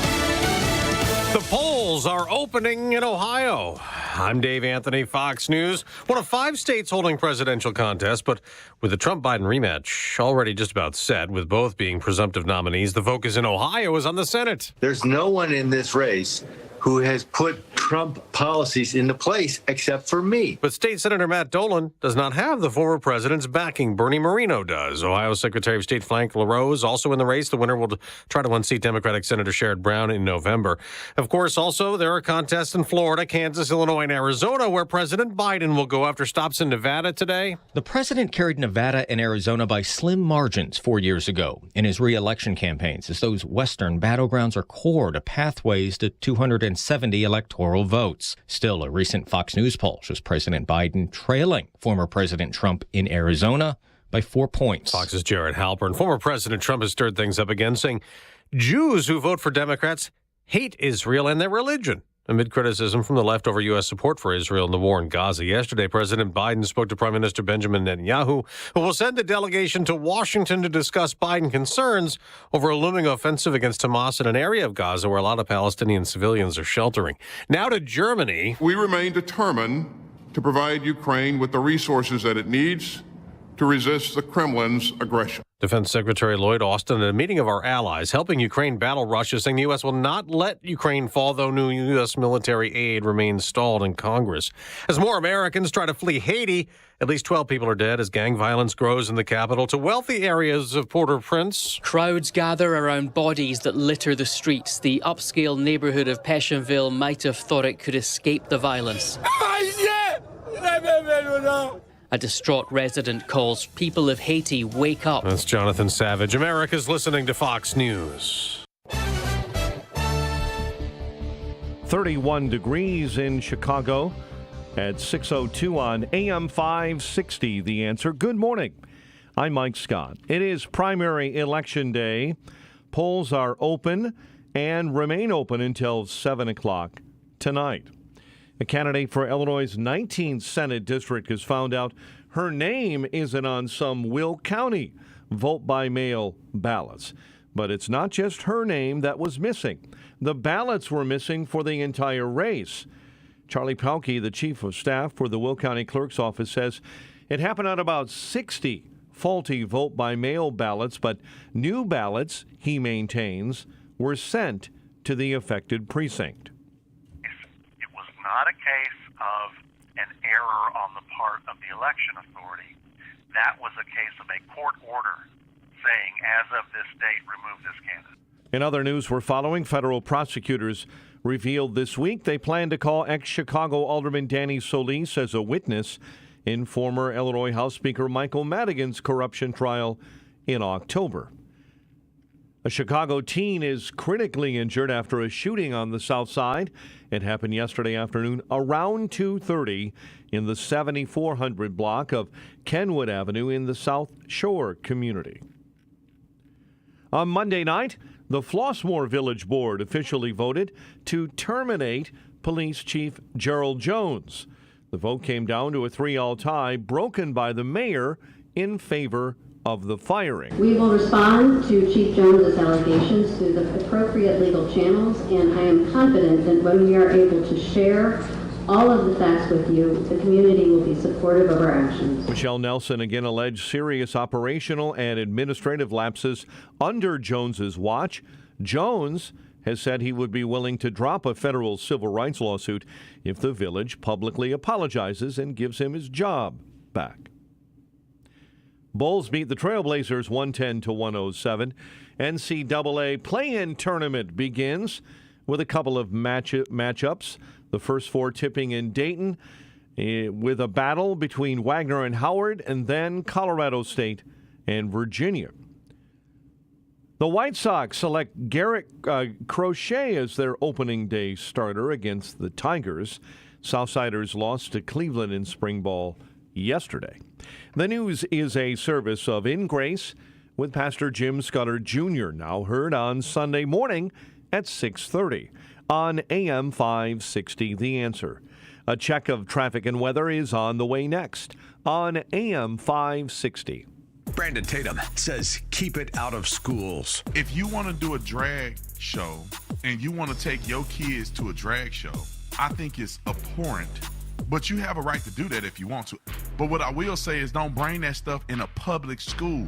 The polls are opening in Ohio. I'm Dave Anthony, Fox News. One of 5 states holding presidential contests, but with the Trump-Biden rematch already just about set, with both being presumptive nominees, the focus in Ohio is on the Senate. There's no one in this race who has put Trump policies into place except for me. But State Senator Matt Dolan does not have the former president's backing. Bernie Moreno does. Ohio Secretary of State Frank LaRose also in the race. The winner will try to unseat Democratic Senator Sherrod Brown in November. Of course, also there are contests in Florida, Kansas, Illinois, and Arizona where President Biden will go after stops in Nevada today. The president carried Nevada and Arizona by slim margins 4 years ago in his re-election campaigns, as those western battlegrounds are core to pathways to 270 electoral votes. Still, a recent Fox News poll shows President Biden trailing former President Trump in Arizona by 4 points. Fox's Jared Halpern. Former President Trump has stirred things up again, saying Jews who vote for Democrats hate Israel and their religion, amid criticism from the left over U.S. support for Israel in the war in Gaza. Yesterday, President Biden spoke to Prime Minister Benjamin Netanyahu, who will send a delegation to Washington to discuss Biden concerns over a looming offensive against Hamas in an area of Gaza where a lot of Palestinian civilians are sheltering. Now to Germany. We remain determined to provide Ukraine with the resources that it needs to resist the Kremlin's aggression. Defense Secretary Lloyd Austin at a meeting of our allies helping Ukraine battle Russia, saying the U.S. will not let Ukraine fall, though new U.S. military aid remains stalled in Congress. As more Americans try to flee Haiti, at least 12 people are dead as gang violence grows in the capital to wealthy areas of Port-au-Prince. Crowds gather around bodies that litter the streets. The upscale neighborhood of Pétionville might have thought it could escape the violence. A distraught resident calls people of Haiti wake up. That's Jonathan Savage. America's listening to Fox News. 31 degrees in Chicago at 6:02 on AM 560. The Answer. Good morning. I'm Mike Scott. It is primary election day. Polls are open and remain open until 7 o'clock tonight. A candidate for Illinois' 19th Senate District has found out her name isn't on some Will County vote-by-mail ballots. But it's not just her name that was missing. The ballots were missing for the entire race. Charlie Pauke, the chief of staff for the Will County Clerk's Office, says it happened on about 60 faulty vote-by-mail ballots, but new ballots, he maintains, were sent to the affected precinct. Not a case of an error on the part of the election authority. That was a case of a court order saying, as of this date, remove this candidate. In other news we're following, federal prosecutors revealed this week they plan to call ex-Chicago Alderman Danny Solis as a witness in former Illinois House Speaker Michael Madigan's corruption trial in October. A Chicago teen is critically injured after a shooting on the South Side. It happened yesterday afternoon around 2:30 in the 7400 block of Kenwood Avenue in the South Shore community. On Monday night, the Flossmoor Village Board officially voted to terminate Police Chief Gerald Jones. The vote came down to a 3-all tie, broken by the mayor in favor of the firing. We will respond to Chief Jones's allegations through the appropriate legal channels, and I am confident that when we are able to share all of the facts with you, the community will be supportive of our actions. Michelle Nelson again alleged serious operational and administrative lapses under Jones's watch. Jones has said he would be willing to drop a federal civil rights lawsuit if the village publicly apologizes and gives him his job back. Bulls beat the Trailblazers 110-107. NCAA play-in tournament begins with a couple of matchups. The first 4 tipping in Dayton with a battle between Wagner and Howard, and then Colorado State and Virginia. The White Sox select Garrett Crochet as their opening day starter against the Tigers. Southsiders lost to Cleveland in spring ball yesterday. The News is a service of In Grace with Pastor Jim Scudder Jr., now heard on Sunday morning at 6:30 on AM 560 The Answer. A check of traffic and weather is on the way next on AM 560. Brandon Tatum says keep it out of schools. If you want to do a drag show and you want to take your kids to a drag show, I think it's abhorrent. But you have a right to do that if you want to. But what I will say is don't bring that stuff in a public school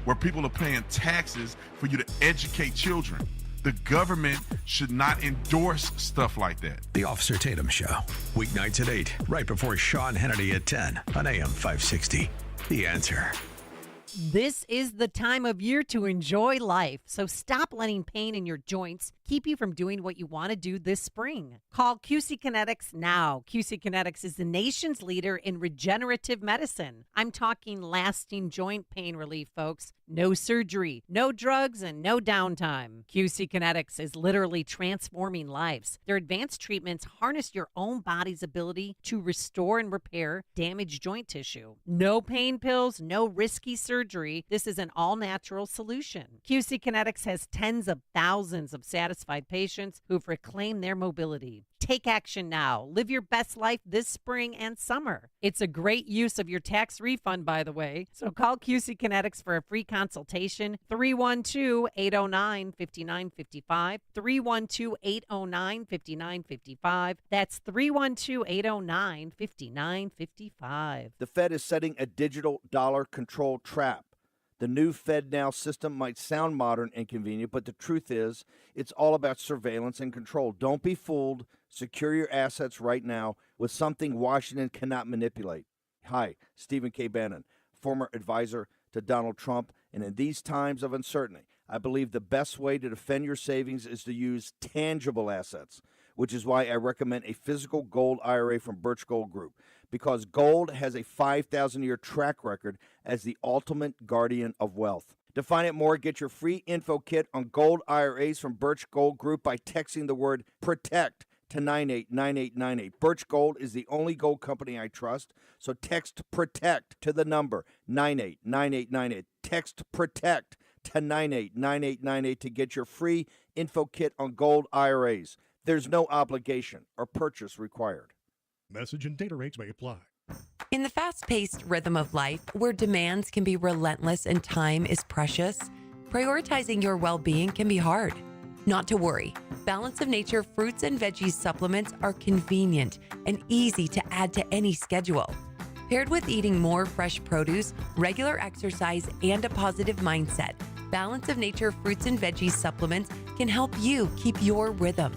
where people are paying taxes for you to educate children. The government should not endorse stuff like that. The Officer Tatum Show, weeknights at 8, right before Sean Hannity at 10 on AM 560. The Answer. This is the time of year to enjoy life, so stop letting pain in your joints keep you from doing what you want to do this spring. Call QC Kinetics now. QC Kinetics is the nation's leader in regenerative medicine. I'm talking lasting joint pain relief, folks. No surgery, no drugs, and no downtime. QC Kinetics is literally transforming lives. Their advanced treatments harness your own body's ability to restore and repair damaged joint tissue. No pain pills, no risky surgery. This is an all-natural solution. QC Kinetics has tens of thousands of satisfied patients who've reclaimed their mobility. Take action now. Live your best life this spring and summer. It's a great use of your tax refund, by the way. So call QC Kinetics for a free consultation. 312-809-5955. 312-809-5955. That's 312-809-5955. The Fed is setting a digital dollar control trap. The new FedNow system might sound modern and convenient, but the truth is it's all about surveillance and control. Don't be fooled. Secure your assets right now with something Washington cannot manipulate. Hi, Stephen K. Bannon, former advisor to Donald Trump. And in these times of uncertainty, I believe the best way to defend your savings is to use tangible assets, which is why I recommend a physical gold IRA from Birch Gold Group, because gold has a 5,000-year track record as the ultimate guardian of wealth. To find out more, get your free info kit on gold IRAs from Birch Gold Group by texting the word PROTECT to 989898. Birch Gold is the only gold company I trust, so text PROTECT to the number 989898. Text PROTECT to 989898 to get your free info kit on gold IRAs. There's no obligation or purchase required. Message and data rates may apply. In the fast-paced rhythm of life, where demands can be relentless and time is precious, prioritizing your well-being can be hard. Not to worry. Balance of Nature fruits and veggies supplements are convenient and easy to add to any schedule. Paired with eating more fresh produce, regular exercise, and a positive mindset, Balance of Nature fruits and veggies supplements can help you keep your rhythm.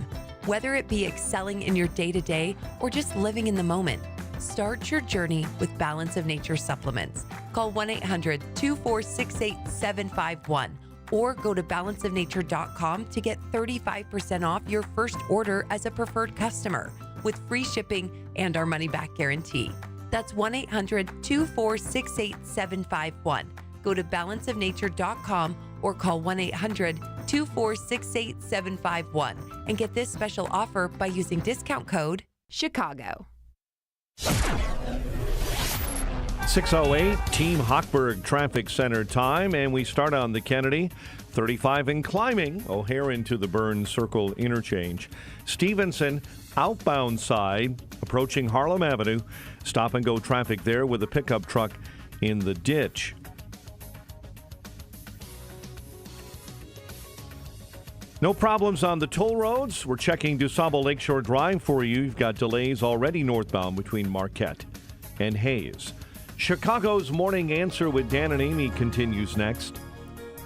Whether it be excelling in your day-to-day or just living in the moment, start your journey with Balance of Nature supplements. Call 1-800-246-8751 or go to balanceofnature.com to get 35% off your first order as a preferred customer with free shipping and our money-back guarantee. That's 1-800-246-8751. Go to balanceofnature.com or call 1-800-246-8751 and get this special offer by using discount code CHICAGO. 6:08, Team Hochberg Traffic Center time, and we start on the Kennedy, 35 and climbing, O'Hare into the Burn Circle interchange. Stevenson, outbound side, approaching Harlem Avenue. Stop-and-go traffic there with a pickup truck in the ditch. No problems on the toll roads. We're checking DuSable Lakeshore Drive for you. You've got delays already northbound between Marquette and Hayes. Chicago's Morning Answer with Dan and Amy continues next.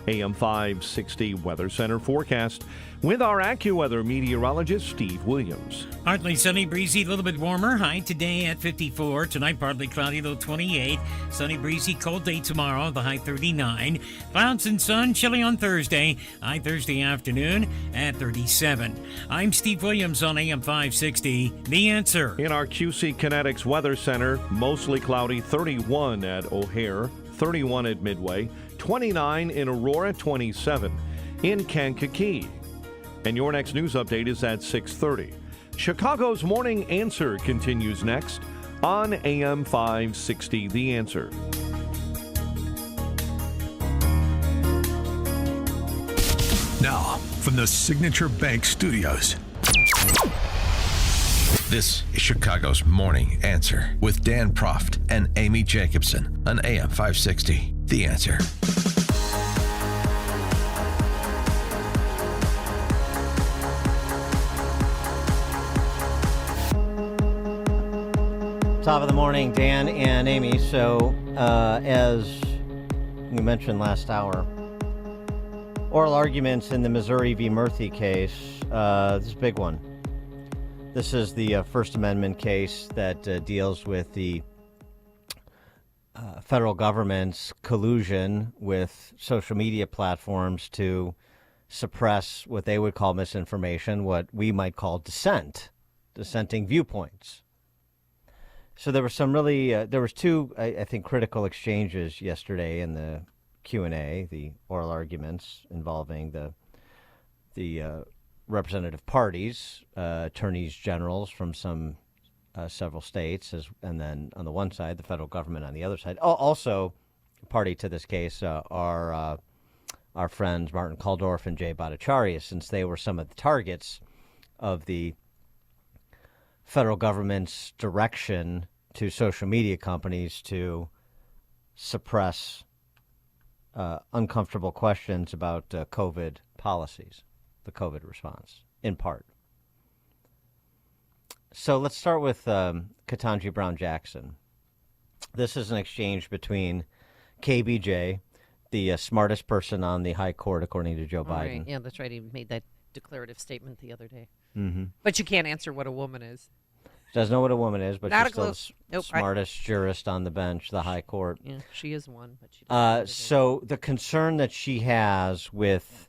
AM 560 Weather Center forecast with our AccuWeather meteorologist, Steve Williams. Partly sunny, breezy, a little bit warmer. High today at 54. Tonight, partly cloudy, low 28. Sunny, breezy, cold day tomorrow, the high 39. Clouds and sun, chilly on Thursday. High Thursday afternoon at 37. I'm Steve Williams on AM 560. The Answer. In our QC Kinetics Weather Center, mostly cloudy, 31 at O'Hare, 31 at Midway, 29 in Aurora, 27 in Kankakee. And your next news update is at 6:30. Chicago's Morning Answer continues next on AM 560, The Answer. Now, from the Signature Bank Studios, this is Chicago's Morning Answer with Dan Proft and Amy Jacobson on AM 560, The Answer. Top of the morning, Dan and Amy. So, as we mentioned last hour, oral arguments in the Missouri v. Murthy case. This is a big one. This is the First Amendment case that deals with the federal government's collusion with social media platforms to suppress what they would call misinformation, what we might call dissenting viewpoints. So there were some really, there was two, I think, critical exchanges yesterday in the Q&A, the oral arguments involving the representative parties, attorneys generals from several states, and then on the one side, the federal government on the other side. Also, party to this case are our friends Martin Kulldorff and Jay Bhattacharya, since they were some of the targets of the federal government's direction to social media companies to suppress uncomfortable questions about COVID policies, the COVID response, in part. So let's start with Ketanji Brown Jackson. This is an exchange between KBJ, the smartest person on the high court, according to Joe Biden. Right. Yeah, that's right. He made that declarative statement the other day. Mm-hmm. But you can't answer what a woman is. Doesn't know what a woman is, but Not she's still the smartest jurist on the bench, the high court. Yeah, she is one, but she doesn't so the concern that she has with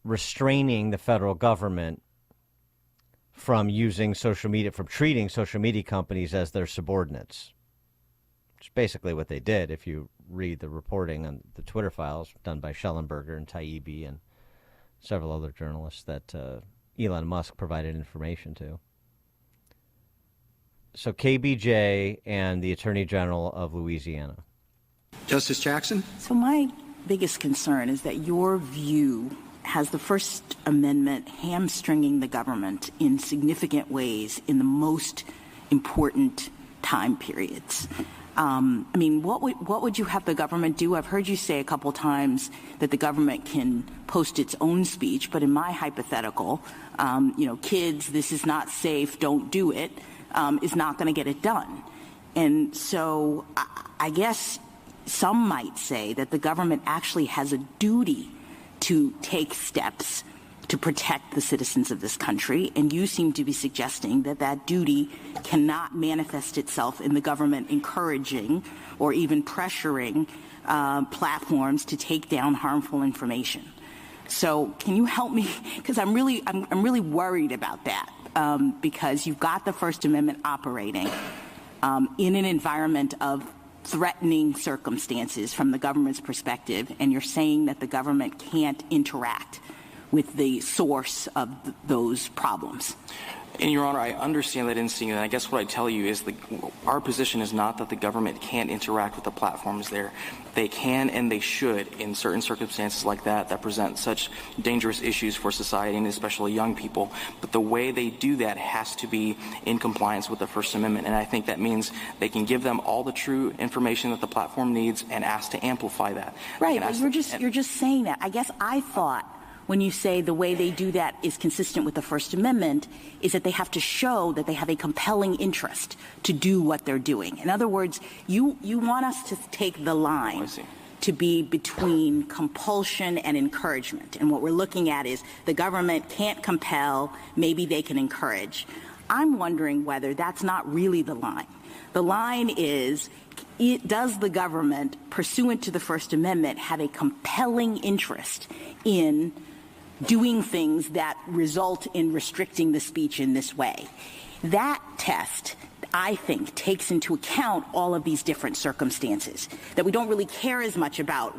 restraining the federal government from using social media, from treating social media companies as their subordinates, which is basically what they did if you read the reporting on the Twitter files done by Schellenberger and Taibbi and several other journalists that Elon Musk provided information to. So KBJ and the Attorney General of Louisiana. Justice Jackson? So my biggest concern is that your view has the First Amendment hamstringing the government in significant ways in the most important time periods. I mean, what would you have the government do? I've heard you say a couple times that the government can post its own speech, but in my hypothetical, kids, this is not safe, don't do it, is not going to get it done. And so I guess some might say that the government actually has a duty to take steps to protect the citizens of this country, and you seem to be suggesting that that duty cannot manifest itself in the government encouraging or even pressuring platforms to take down harmful information. So can you help me? Because I'm really worried about that, because you've got the First Amendment operating in an environment of threatening circumstances from the government's perspective, and you're saying that the government can't interact with the source of those problems. And, Your Honor, I understand that instinct, and I guess what I tell you is our position is not that the government can't interact with the platforms there. They can and they should in certain circumstances like that present such dangerous issues for society and especially young people. But the way they do that has to be in compliance with the First Amendment, and I think that means they can give them all the true information that the platform needs and ask to amplify that. Right, but you're just saying that. I guess I thought when you say the way they do that is consistent with the First Amendment is that they have to show that they have a compelling interest to do what they're doing. In other words, you want us to take the line to be between compulsion and encouragement. And what we're looking at is the government can't compel, maybe they can encourage. I'm wondering whether that's not really the line. The line is, does the government, pursuant to the First Amendment, have a compelling interest in doing things that result in restricting the speech in this way? That test, I think, takes into account all of these different circumstances, that we don't really care as much about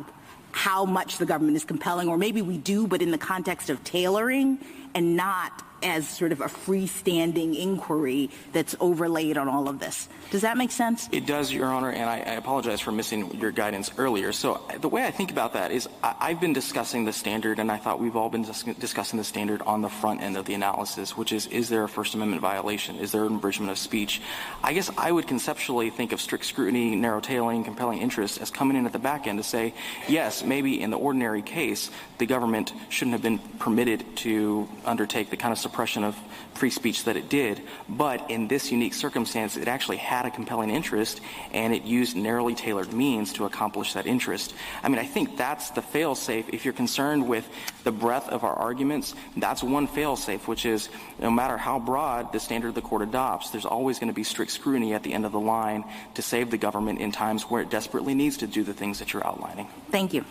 how much the government is compelling, or maybe we do, but in the context of tailoring and not as sort of a freestanding inquiry that's overlaid on all of this. Does that make sense? It does, Your Honor, and I apologize for missing your guidance earlier. So the way I think about that is I've been discussing the standard, and I thought we've all been discussing the standard on the front end of the analysis, which is there a First Amendment violation? Is there an abridgment of speech? I guess I would conceptually think of strict scrutiny, narrow tailing, compelling interest as coming in at the back end to say, yes, maybe in the ordinary case, the government shouldn't have been permitted to undertake the kind of suppression of free speech that it did, but in this unique circumstance, it actually had a compelling interest, and it used narrowly tailored means to accomplish that interest. I mean, I think that's the fail-safe. If you're concerned with the breadth of our arguments, that's one fail-safe, which is no matter how broad the standard the court adopts, there's always going to be strict scrutiny at the end of the line to save the government in times where it desperately needs to do the things that you're outlining. Thank you.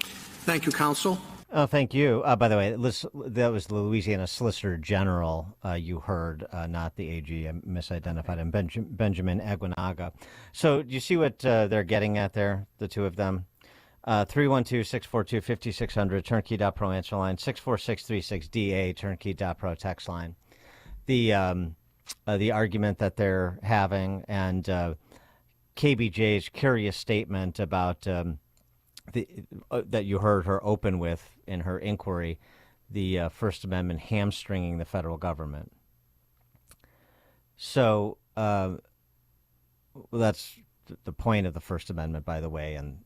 Thank you, counsel. Oh, thank you. By the way, that was the Louisiana Solicitor General you heard, not the AG. I misidentified him, Benjamin Aguinaga. So do you see what they're getting at there, the two of them? 312-642-5600, turnkey.pro answer line, 64636-DA, turnkey.pro text line. The argument that they're having, and KBJ's curious statement about that you heard her open with in her inquiry, the First Amendment hamstringing the federal government. So that's the point of the First Amendment, by the way, and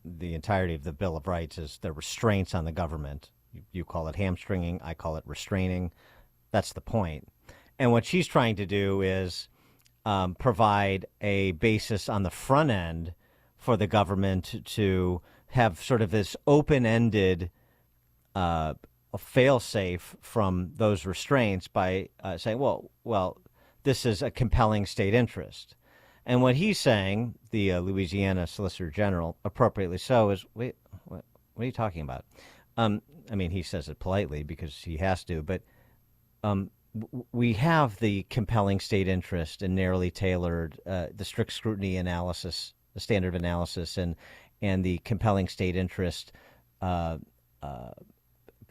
the entirety of the Bill of Rights is the restraints on the government. You call it hamstringing, I call it restraining. That's the point. And what she's trying to do is provide a basis on the front end for the government to have sort of this open-ended fail-safe from those restraints by saying, well, this is a compelling state interest. And what he's saying, the Louisiana Solicitor General, appropriately so, is, wait, what are you talking about? I mean, he says it politely because he has to, but we have the compelling state interest and narrowly tailored, the strict scrutiny analysis, the standard of analysis, and the compelling state interest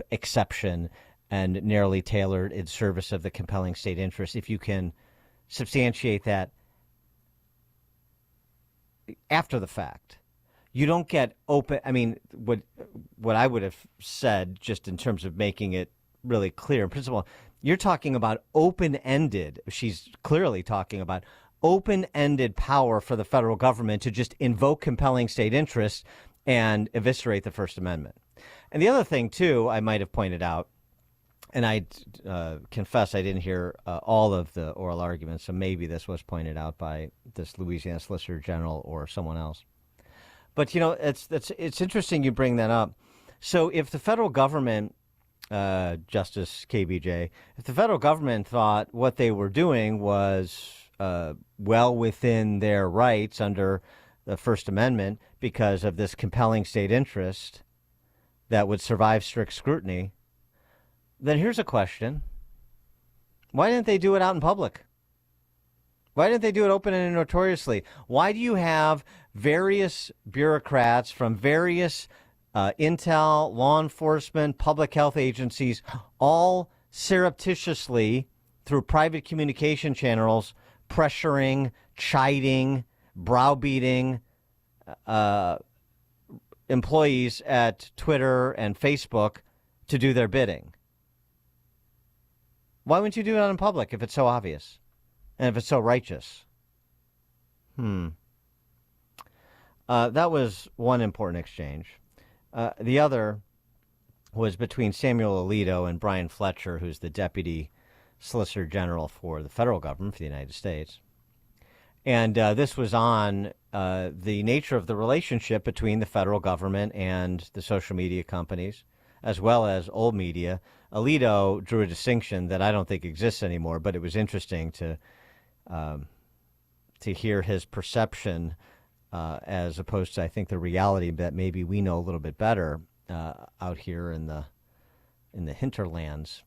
exception and narrowly tailored in service of the compelling state interest. If you can substantiate that after the fact, you don't get open. I mean, what I would have said, just in terms of making it really clear in principle, you're talking about open-ended. She's clearly talking about open-ended power for the federal government to just invoke compelling state interests and eviscerate the First Amendment. And the other thing, too, I might have pointed out, and I confess I didn't hear all of the oral arguments, so maybe this was pointed out by this Louisiana Solicitor General or someone else. But, it's interesting you bring that up. So if the federal government, Justice KBJ, if the federal government thought what they were doing was well within their rights under the First Amendment because of this compelling state interest that would survive strict scrutiny, then here's a question. Why didn't they do it out in public? Why didn't they do it open and notoriously? Why do you have various bureaucrats from various intel, law enforcement, public health agencies all surreptitiously through private communication channels pressuring, chiding, browbeating employees at Twitter and Facebook to do their bidding? Why wouldn't you do it out in public if it's so obvious and if it's so righteous? That was one important exchange. The other was between Samuel Alito and Brian Fletcher, who's the Deputy Solicitor General for the federal government for the United States. And this was on the nature of the relationship between the federal government and the social media companies, as well as old media. Alito drew a distinction that I don't think exists anymore, but it was interesting to hear his perception as opposed to, I think, the reality that maybe we know a little bit better out here in the hinterlands.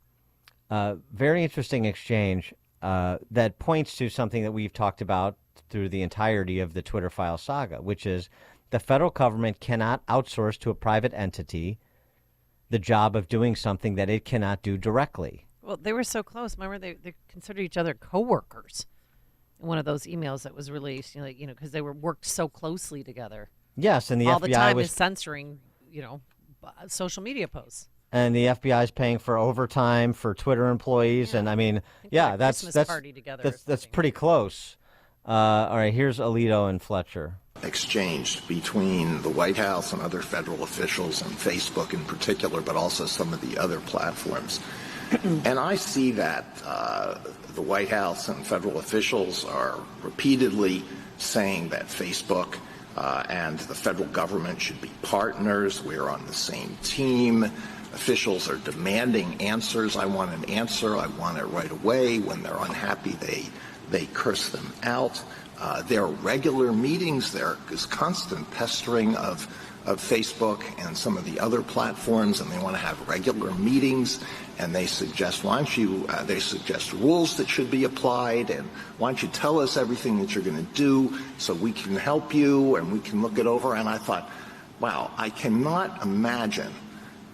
Very interesting exchange that points to something that we've talked about through the entirety of the Twitter file saga, which is the federal government cannot outsource to a private entity the job of doing something that it cannot do directly. Well, they were so close. Remember, they considered each other coworkers in one of those emails that was released, because they worked so closely together. Yes, and the all FBI the time was is censoring, social media posts. And the FBI is paying for overtime for Twitter employees, and I mean, yeah, that's party together that's pretty close. All right, here's Alito and Fletcher. Exchanged between the White House and other federal officials and Facebook in particular, but also some of the other platforms. And I see that the White House and federal officials are repeatedly saying that Facebook and the federal government should be partners. We're on the same team. Officials are demanding answers. I want an answer. I want it right away. When they're unhappy, they curse them out. There are regular meetings. There is constant pestering of Facebook and some of the other platforms, and they want to have regular meetings. And they suggest, they suggest rules that should be applied, and why don't you tell us everything that you're going to do so we can help you and we can look it over. And I thought, wow, I cannot imagine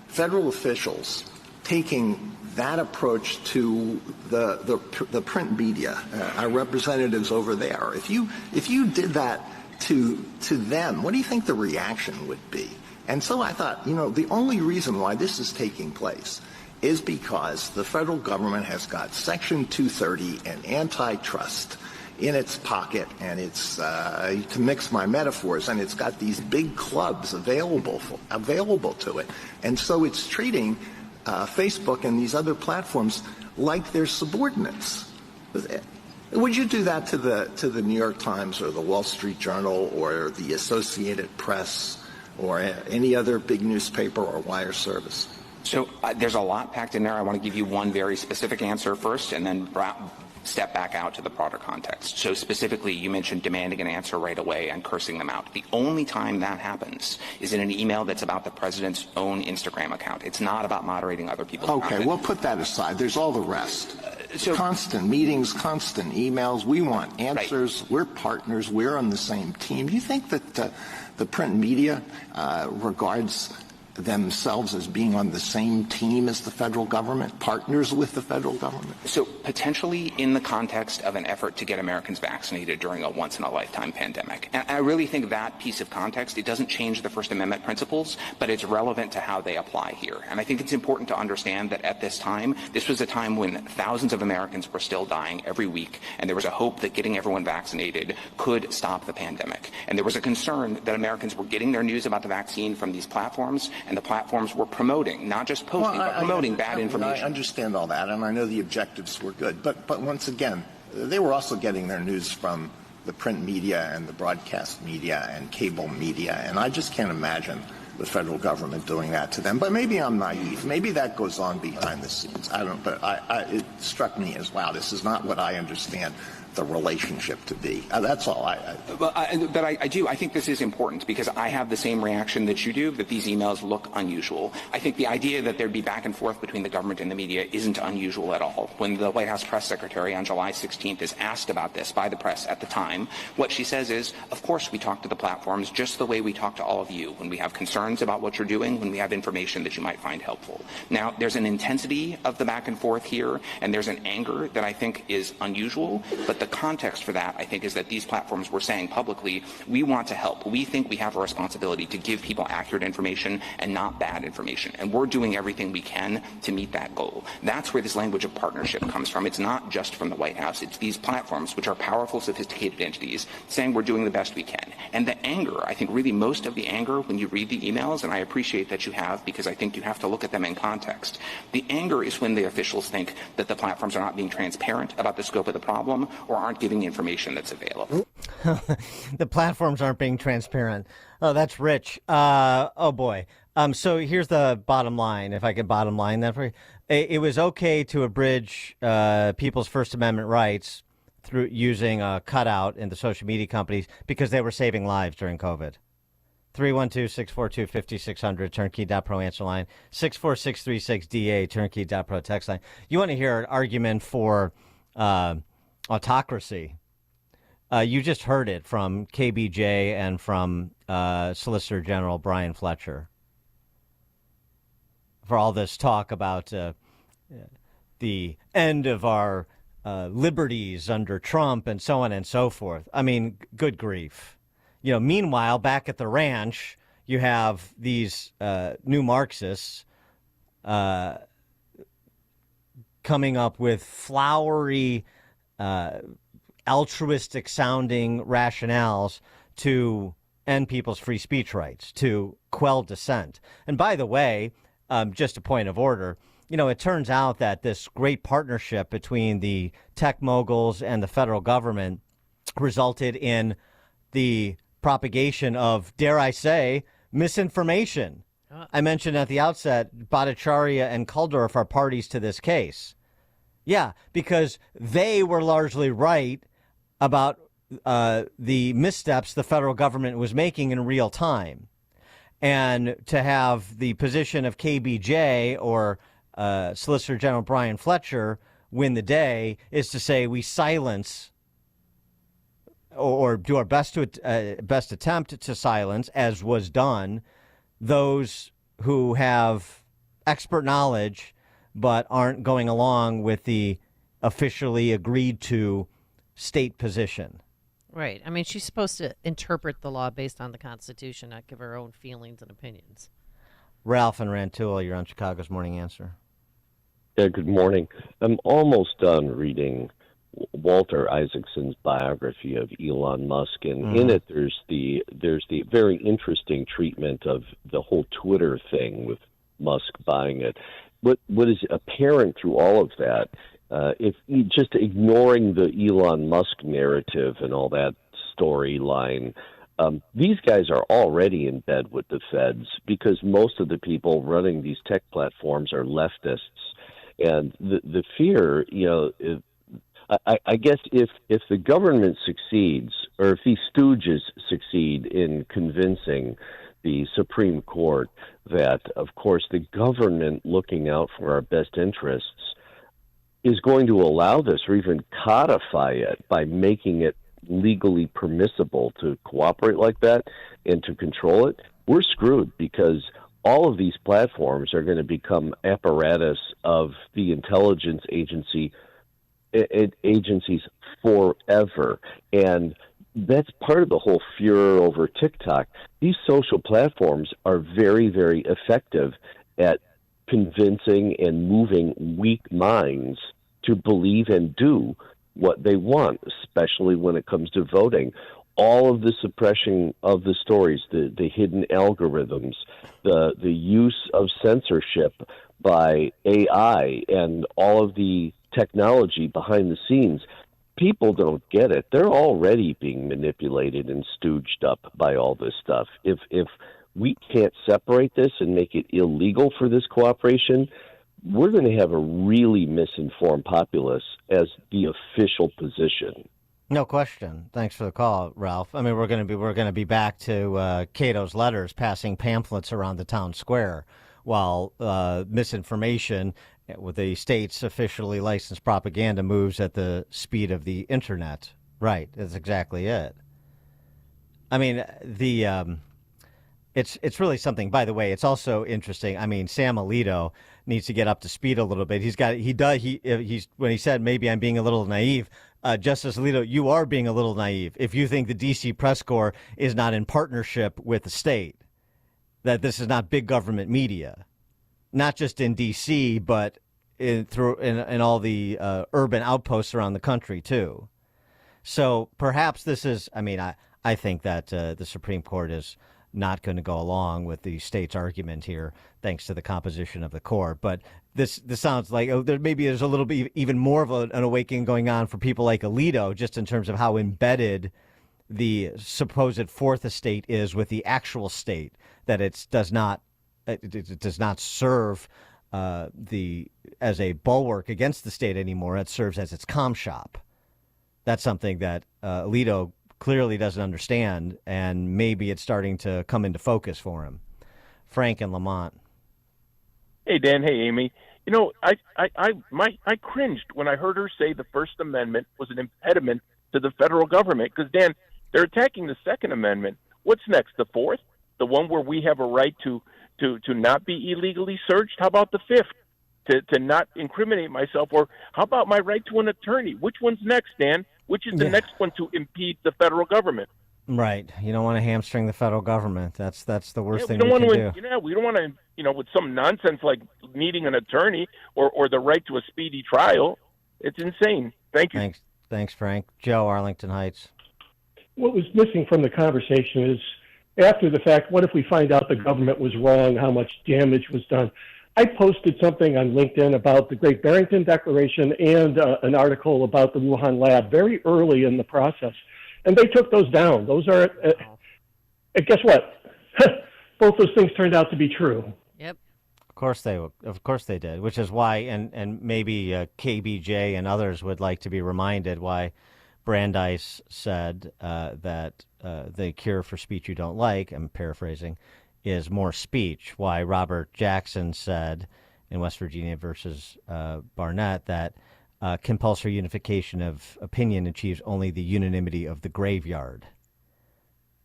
federal officials taking that approach to the print media, our representatives over there. If you did that to them, what do you think the reaction would be? And so I thought, the only reason why this is taking place is because the federal government has got Section 230 and antitrust in its pocket, and it's to mix my metaphors, and it's got these big clubs available to it, and so it's treating Facebook and these other platforms like they're subordinates. Would you do that to the New York Times or the Wall Street Journal or the Associated Press or any other big newspaper or wire service? So there's a lot packed in there. I want to give you one very specific answer first, and then step back out to the broader context. So specifically, you mentioned demanding an answer right away and cursing them out. The only time that happens is in an email that's about the president's own Instagram account. It's not about moderating other people's content. Okay, well, put that aside. There's all the rest. Constant meetings, constant emails. We want answers. Right. We're partners. We're on the same team. Do you think that the print media regards themselves as being on the same team as the federal government, partners with the federal government? So potentially in the context of an effort to get Americans vaccinated during a once-in-a-lifetime pandemic. And I really think that piece of context, it doesn't change the First Amendment principles, but it's relevant to how they apply here. And I think it's important to understand that at this time, this was a time when thousands of Americans were still dying every week, and there was a hope that getting everyone vaccinated could stop the pandemic. And there was a concern that Americans were getting their news about the vaccine from these platforms, and the platforms were promoting, not just posting, but promoting bad information. I understand all that, and I know the objectives were good. But once again, they were also getting their news from the print media and the broadcast media and cable media, and I just can't imagine the federal government doing that to them. But maybe I'm naive. Maybe that goes on behind the scenes. I don't. But it struck me as, wow, this is not what I understand the relationship to be. That's all. But I do. I think this is important because I have the same reaction that you do, that these emails look unusual. I think the idea that there'd be back and forth between the government and the media isn't unusual at all. When the White House press secretary on July 16th is asked about this by the press at the time, what she says is, of course we talk to the platforms just the way we talk to all of you when we have concerns about what you're doing, when we have information that you might find helpful. Now, there's an intensity of the back and forth here, and there's an anger that I think is unusual, but the context for that, I think, is that these platforms were saying publicly, we want to help. We think we have a responsibility to give people accurate information and not bad information. And we're doing everything we can to meet that goal. That's where this language of partnership comes from. It's not just from the White House. It's these platforms, which are powerful, sophisticated entities, saying we're doing the best we can. And the anger, I think really most of the anger when you read the emails, and I appreciate that you have, because I think you have to look at them in context. The anger is when the officials think that the platforms are not being transparent about the scope of the problem, or aren't giving information that's available. The platforms aren't being transparent. Oh, that's rich. Oh boy. So here's the bottom line. If I could bottom line that for you, it was okay to abridge people's First Amendment rights through using a cutout in the social media companies because they were saving lives during COVID. 312-642-5600, turnkey.pro answer line, 64636-DA, turnkey.pro text line. You want to hear an argument for autocracy. You just heard it from KBJ and from Solicitor General Brian Fletcher. For all this talk about the end of our liberties under Trump and so on and so forth. I mean, good grief. You know, meanwhile, back at the ranch, you have these new Marxists coming up with flowery, altruistic-sounding rationales to end people's free speech rights, to quell dissent. And by the way, just a point of order, you know, it turns out that this great partnership between the tech moguls and the federal government resulted in the propagation of, dare I say, misinformation. I mentioned at the outset, Bhattacharya and Kuldorf are parties to this case. Yeah, because they were largely right about the missteps the federal government was making in real time. And to have the position of KBJ or Solicitor General Brian Fletcher win the day is to say we silence or do our best attempt to silence, as was done, those who have expert knowledge but aren't going along with the officially agreed to state position. Right. I mean, she's supposed to interpret the law based on the Constitution, not give her own feelings and opinions. Ralph and Rantoul, you're on Chicago's Morning Answer. Yeah, good morning. I'm almost done reading Walter Isaacson's biography of Elon Musk, and in it there's the very interesting treatment of the whole Twitter thing with Musk buying it. What is apparent through all of that, if just ignoring the Elon Musk narrative and all that storyline, these guys are already in bed with the feds because most of the people running these tech platforms are leftists, and the fear, you know. I guess if the government succeeds, or if these stooges succeed in convincing the Supreme Court that, of course, the government looking out for our best interests is going to allow this or even codify it by making it legally permissible to cooperate like that and to control it, we're screwed because all of these platforms are going to become apparatus of the intelligence agencies forever. And that's part of the whole furor over TikTok. These social platforms are very, very effective at convincing and moving weak minds to believe and do what they want, especially when it comes to voting. All of the suppression of the stories, the hidden algorithms, the use of censorship by AI, and all of the technology behind the scenes, people don't get it. They're already being manipulated and stooged up by all this stuff. If we can't separate this and make it illegal for this cooperation, we're going to have a really misinformed populace as the official position. No question. Thanks for the call, Ralph. I mean, we're going to be back to Cato's letters, passing pamphlets around the town square, while misinformation with the state's officially licensed propaganda moves at the speed of the internet. Right. That's exactly it. I mean, it's really something. By the way, it's also interesting. I mean, Sam Alito needs to get up to speed a little bit. He's when he said maybe I'm being a little naive. Justice Alito, you are being a little naive if you think the D.C. press corps is not in partnership with the state, that this is not big government media, not just in D.C., but in all the urban outposts around the country, too. So perhaps this is, I mean, I think that the Supreme Court is not going to go along with the state's argument here, thanks to the composition of the court. But this sounds like there's a little bit even more of an awakening going on for people like Alito, just in terms of how embedded the supposed fourth estate is with the actual state, that it does not serve as a bulwark against the state anymore. It serves as its comm shop. That's something that Alito clearly doesn't understand, and maybe it's starting to come into focus for him. Frank and Lamont. Hey, Dan. Hey, Amy. You know, I cringed when I heard her say the First Amendment was an impediment to the federal government, because, Dan, they're attacking the Second Amendment. What's next, the Fourth? The one where we have a right to not be illegally searched? How about the Fifth? To not incriminate myself? Or how about my right to an attorney? Which one's next, Dan? Which is the next one to impede the federal government? Right. You don't want to hamstring the federal government. That's the worst thing we we don't can want do. to. We don't want to. With some nonsense like needing an attorney or the right to a speedy trial. It's insane. Thank you. Thanks, Frank. Joe, Arlington Heights. What was missing from the conversation is, after the fact, what if we find out the government was wrong, how much damage was done? I posted something on LinkedIn about the Great Barrington Declaration and an article about the Wuhan lab very early in the process, and they took those down. Those are, and guess what? Both those things turned out to be true. Yep. Of course they did, which is why, and maybe KBJ and others would like to be reminded why Brandeis said that the cure for speech you don't like, I'm paraphrasing, is more speech. Why Robert Jackson said in West Virginia versus Barnett that compulsory unification of opinion achieves only the unanimity of the graveyard.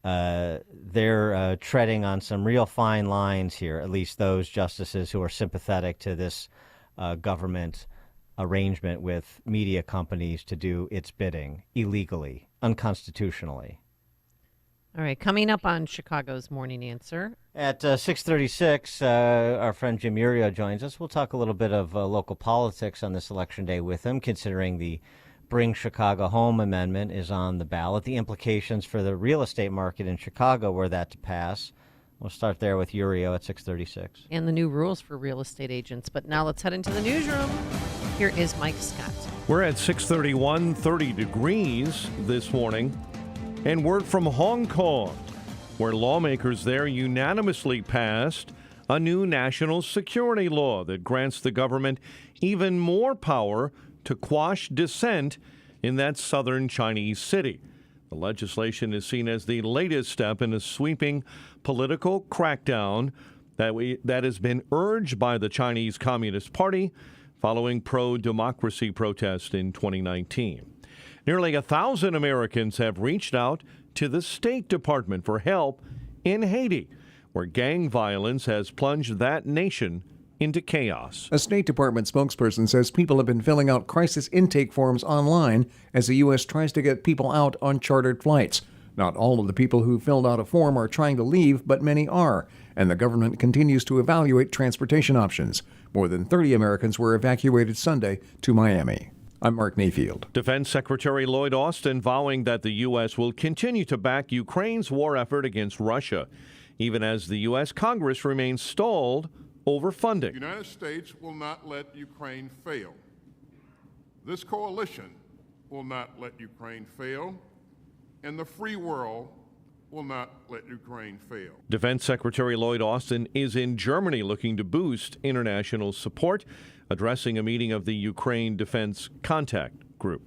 They're treading on some real fine lines here, at least those justices who are sympathetic to this government arrangement with media companies to do its bidding illegally, unconstitutionally. All right, coming up on Chicago's Morning Answer. At 6:36, our friend Jim Urio joins us. We'll talk a little bit of local politics on this election day with him, considering the Bring Chicago Home amendment is on the ballot, the implications for the real estate market in Chicago were that to pass. We'll start there with Urio at 6:36. And the new rules for real estate agents. But now let's head into the newsroom. Here is Mike Scott. We're at 6:31, 30 degrees this morning. And word from Hong Kong, where lawmakers there unanimously passed a new national security law that grants the government even more power to quash dissent in that southern Chinese city. The legislation is seen as the latest step in a sweeping political crackdown that has been urged by the Chinese Communist Party following pro-democracy protests in 2019. Nearly 1,000 Americans have reached out to the State Department for help in Haiti, where gang violence has plunged that nation into chaos. A State Department spokesperson says people have been filling out crisis intake forms online as the U.S. tries to get people out on chartered flights. Not all of the people who filled out a form are trying to leave, but many are, and the government continues to evaluate transportation options. More than 30 Americans were evacuated Sunday to Miami. I'm Mark Mayfield. Defense Secretary Lloyd Austin vowing that the U.S. will continue to back Ukraine's war effort against Russia, even as the U.S. Congress remains stalled over funding. The United States will not let Ukraine fail. This coalition will not let Ukraine fail, and the free world will not let Ukraine fail. Defense Secretary Lloyd Austin is in Germany looking to boost international support, addressing a meeting of the Ukraine Defense Contact Group.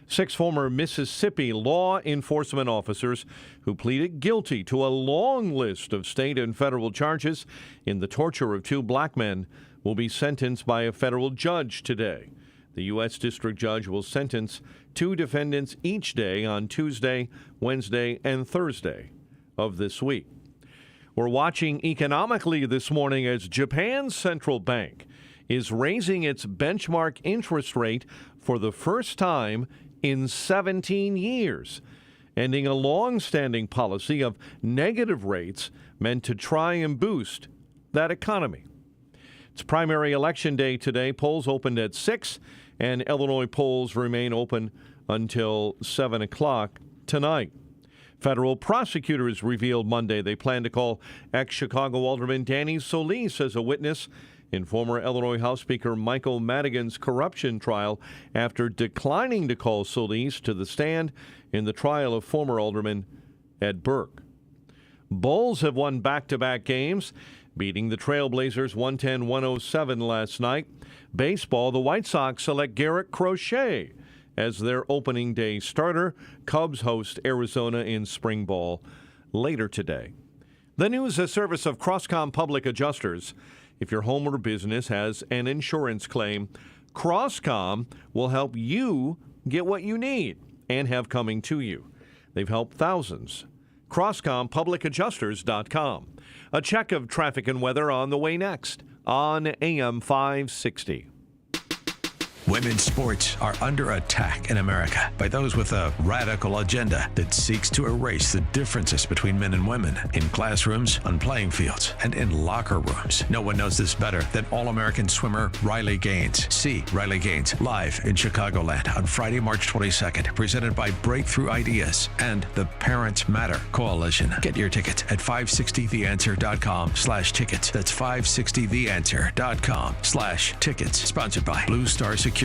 6 former Mississippi law enforcement officers who pleaded guilty to a long list of state and federal charges in the torture of 2 black men will be sentenced by a federal judge today. The U.S. District Judge will sentence 2 defendants each day on Tuesday, Wednesday, and Thursday of this week. We're watching economically this morning as Japan's central bank is raising its benchmark interest rate for the first time in 17 years, ending a long-standing policy of negative rates meant to try and boost that economy. It's primary election day today. Polls opened at 6, and Illinois polls remain open until 7 o'clock tonight. Federal prosecutors revealed Monday they plan to call ex-Chicago Alderman Danny Solis as a witness in former Illinois House Speaker Michael Madigan's corruption trial after declining to call Solis to the stand in the trial of former Alderman Ed Burke. Bulls have won back-to-back games, beating the Trailblazers 110-107 last night. Baseball, the White Sox select Garrett Crochet as their opening day starter. Cubs host Arizona in spring ball later today. The news a service of Crosscom Public Adjusters. If your home or business has an insurance claim, Crosscom will help you get what you need and have coming to you. They've helped thousands. CrosscomPublicAdjusters.com. A check of traffic and weather on the way next on AM 560. Women's sports are under attack in America by those with a radical agenda that seeks to erase the differences between men and women in classrooms, on playing fields, and in locker rooms. No one knows this better than All-American swimmer Riley Gaines. See Riley Gaines live in Chicagoland on Friday, March 22nd, presented by Breakthrough Ideas and the Parents Matter Coalition. Get your tickets at 560theanswer.com/tickets. That's 560theanswer.com/tickets. Sponsored by Blue Star Security.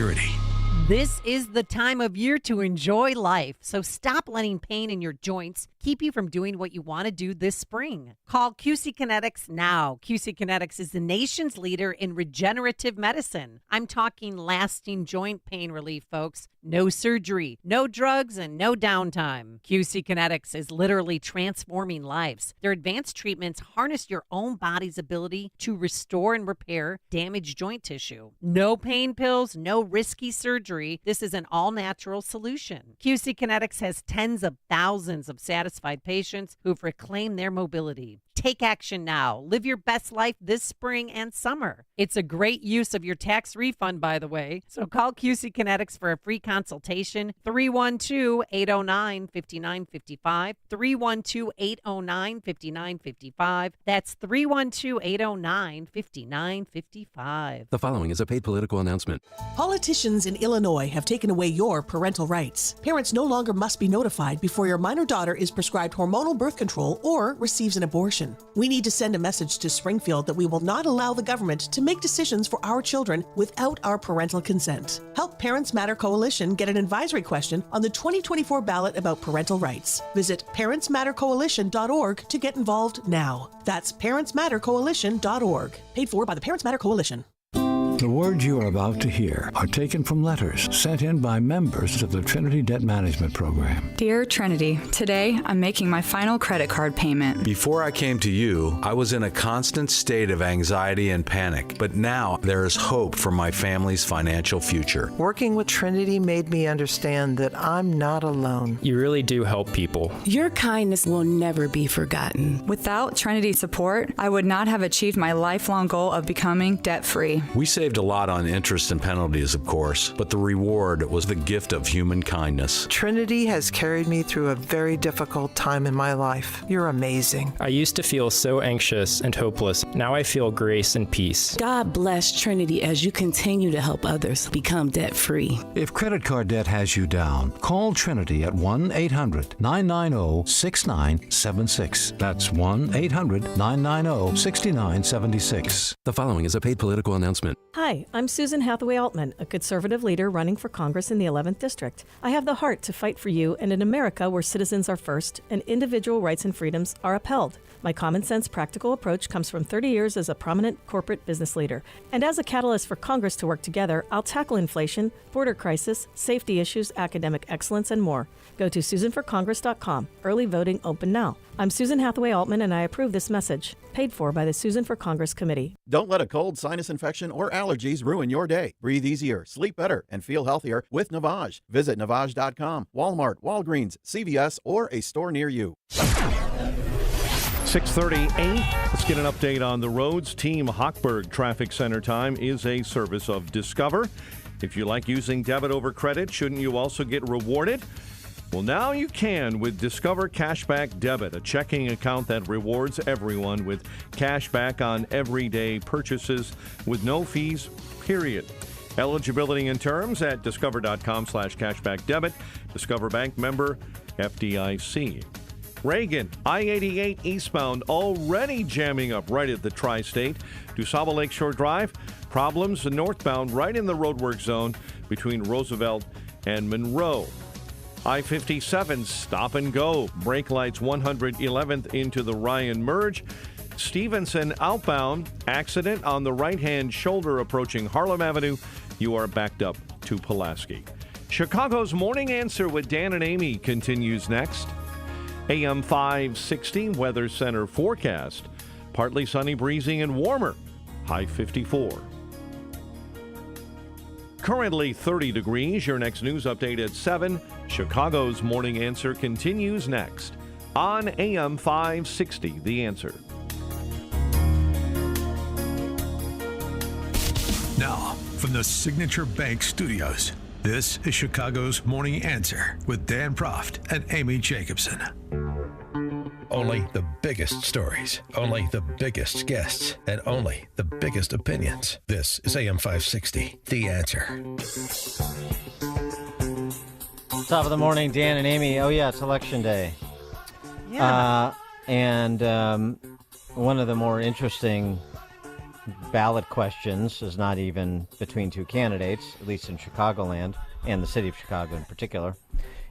This is the time of year to enjoy life, so stop letting pain in your joints keep you from doing what you want to do this spring. Call QC Kinetics now. QC Kinetics is the nation's leader in regenerative medicine. I'm talking lasting joint pain relief, folks. No surgery, no drugs, and no downtime. QC Kinetics is literally transforming lives. Their advanced treatments harness your own body's ability to restore and repair damaged joint tissue. No pain pills, no risky surgery. This is an all-natural solution. QC Kinetics has tens of thousands of satisfied patients who've reclaimed their mobility. Take action now. Live your best life this spring and summer. It's a great use of your tax refund, by the way. So call QC Kinetics for a free consultation. 312-809-5955. 312-809-5955. That's 312-809-5955. The following is a paid political announcement. Politicians in Illinois have taken away your parental rights. Parents no longer must be notified before your minor daughter is prescribed hormonal birth control or receives an abortion. We need to send a message to Springfield that we will not allow the government to make decisions for our children without our parental consent. Help Parents Matter Coalition get an advisory question on the 2024 ballot about parental rights. Visit parentsmattercoalition.org to get involved now. That's parentsmattercoalition.org. Paid for by the Parents Matter Coalition. The words you are about to hear are taken from letters sent in by members of the Trinity Debt Management Program. Dear Trinity, today I'm making my final credit card payment. Before I came to you, I was in a constant state of anxiety and panic, but now there is hope for my family's financial future. Working with Trinity made me understand that I'm not alone. You really do help people. Your kindness will never be forgotten. Without Trinity's support, I would not have achieved my lifelong goal of becoming debt-free. We saved a lot on interest and penalties, of course, but the reward was the gift of human kindness. Trinity has carried me through a very difficult time in my life. You're amazing. I used to feel so anxious and hopeless. Now I feel grace and peace. God bless Trinity as you continue to help others become debt-free. If credit card debt has you down, call Trinity at 1-800-990-6976. That's 1-800-990-6976. The following is a paid political announcement. Hi, I'm Susan Hathaway Altman, a conservative leader running for Congress in the 11th District. I have the heart to fight for you and in America where citizens are first and individual rights and freedoms are upheld. My common sense, practical approach comes from 30 years as a prominent corporate business leader. And as a catalyst for Congress to work together, I'll tackle inflation, border crisis, safety issues, academic excellence, and more. Go to SusanForCongress.com. Early voting open now. I'm Susan Hathaway Altman, and I approve this message. Paid for by the Susan for Congress Committee. Don't let a cold, sinus infection, or allergies ruin your day. Breathe easier, sleep better, and feel healthier with Navage. Visit Navage.com, Walmart, Walgreens, CVS, or a store near you. 6:38. Let's get an update on the roads. Team Hochberg Traffic Center time is a service of Discover. If you like using debit over credit, shouldn't you also get rewarded? Well, now you can with Discover Cashback Debit, a checking account that rewards everyone with cash back on everyday purchases with no fees, period. Eligibility and terms at discover.com/cashbackdebit. Discover Bank member FDIC. Reagan, I-88 eastbound already jamming up right at the Tri-State. DuSable Lakeshore Drive, problems northbound right in the roadwork zone between Roosevelt and Monroe. I-57 stop and go. Brake lights 111th into the Ryan merge. Stevenson outbound, accident on the right-hand shoulder approaching Harlem Avenue. You are backed up to Pulaski. Chicago's Morning Answer with Dan and Amy continues next. AM 560 Weather Center forecast. Partly sunny, breezy, and warmer. High 54. Currently 30 degrees. Your next news update at 7. Chicago's Morning Answer continues next on AM 560. The Answer. Now, from the Signature Bank Studios, this is Chicago's Morning Answer with Dan Proft and Amy Jacobson. Only the biggest stories, only the biggest guests, and only the biggest opinions. This is AM 560, The Answer. Top of the morning, Dan and Amy. Oh, yeah, it's Election Day. Yeah. And one of the more interesting ballot questions is not even between two candidates, at least in Chicagoland and the city of Chicago in particular.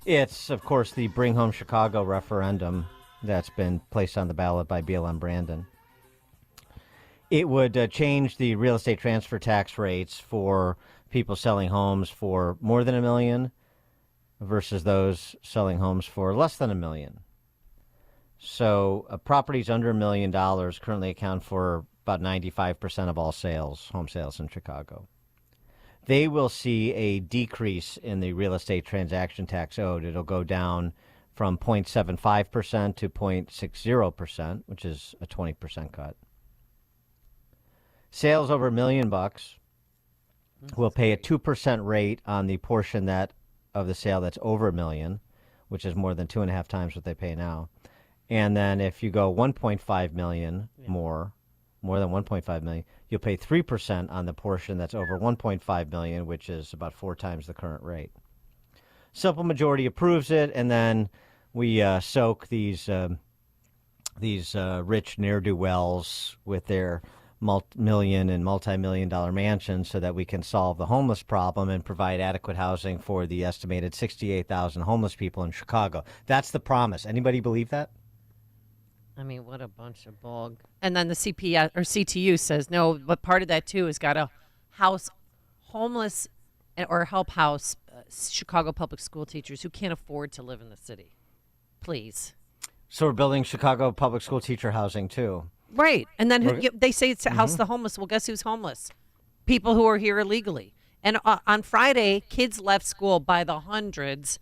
It's, of course, the Bring Home Chicago referendum that's been placed on the ballot by BLM Brandon. It would change the real estate transfer tax rates for people selling homes for more than $1 million versus those selling homes for less than $1 million. So properties under $1 million currently account for about 95% of all sales, home sales in Chicago. They will see a decrease in the real estate transaction tax owed. It'll go down from 0.75% to 0.60%, which is a 20% cut. Sales over $1 million will pay a 2% rate on the portion that of the sale that's over $1 million, which is more than 2.5 times what they pay now. And then if you go 1.5 million more than 1.5 million, you'll pay 3% on the portion that's over 1.5 million, which is about 4 times the current rate. Simple majority approves it, and then we soak these rich ne'er-do-wells with their million and multi-million-dollar mansions so that we can solve the homeless problem and provide adequate housing for the estimated 68,000 homeless people in Chicago. That's the promise. Anybody believe that? I mean, what a bunch of bog. And then the CPS or CTU says no, but part of that too is got to house homeless or help house Chicago public school teachers who can't afford to live in the city. Please. So we're building Chicago public school teacher housing too. Right. And then they say it's to house the homeless. Well, guess who's homeless? People who are here illegally. And on Friday, kids left school by the hundreds.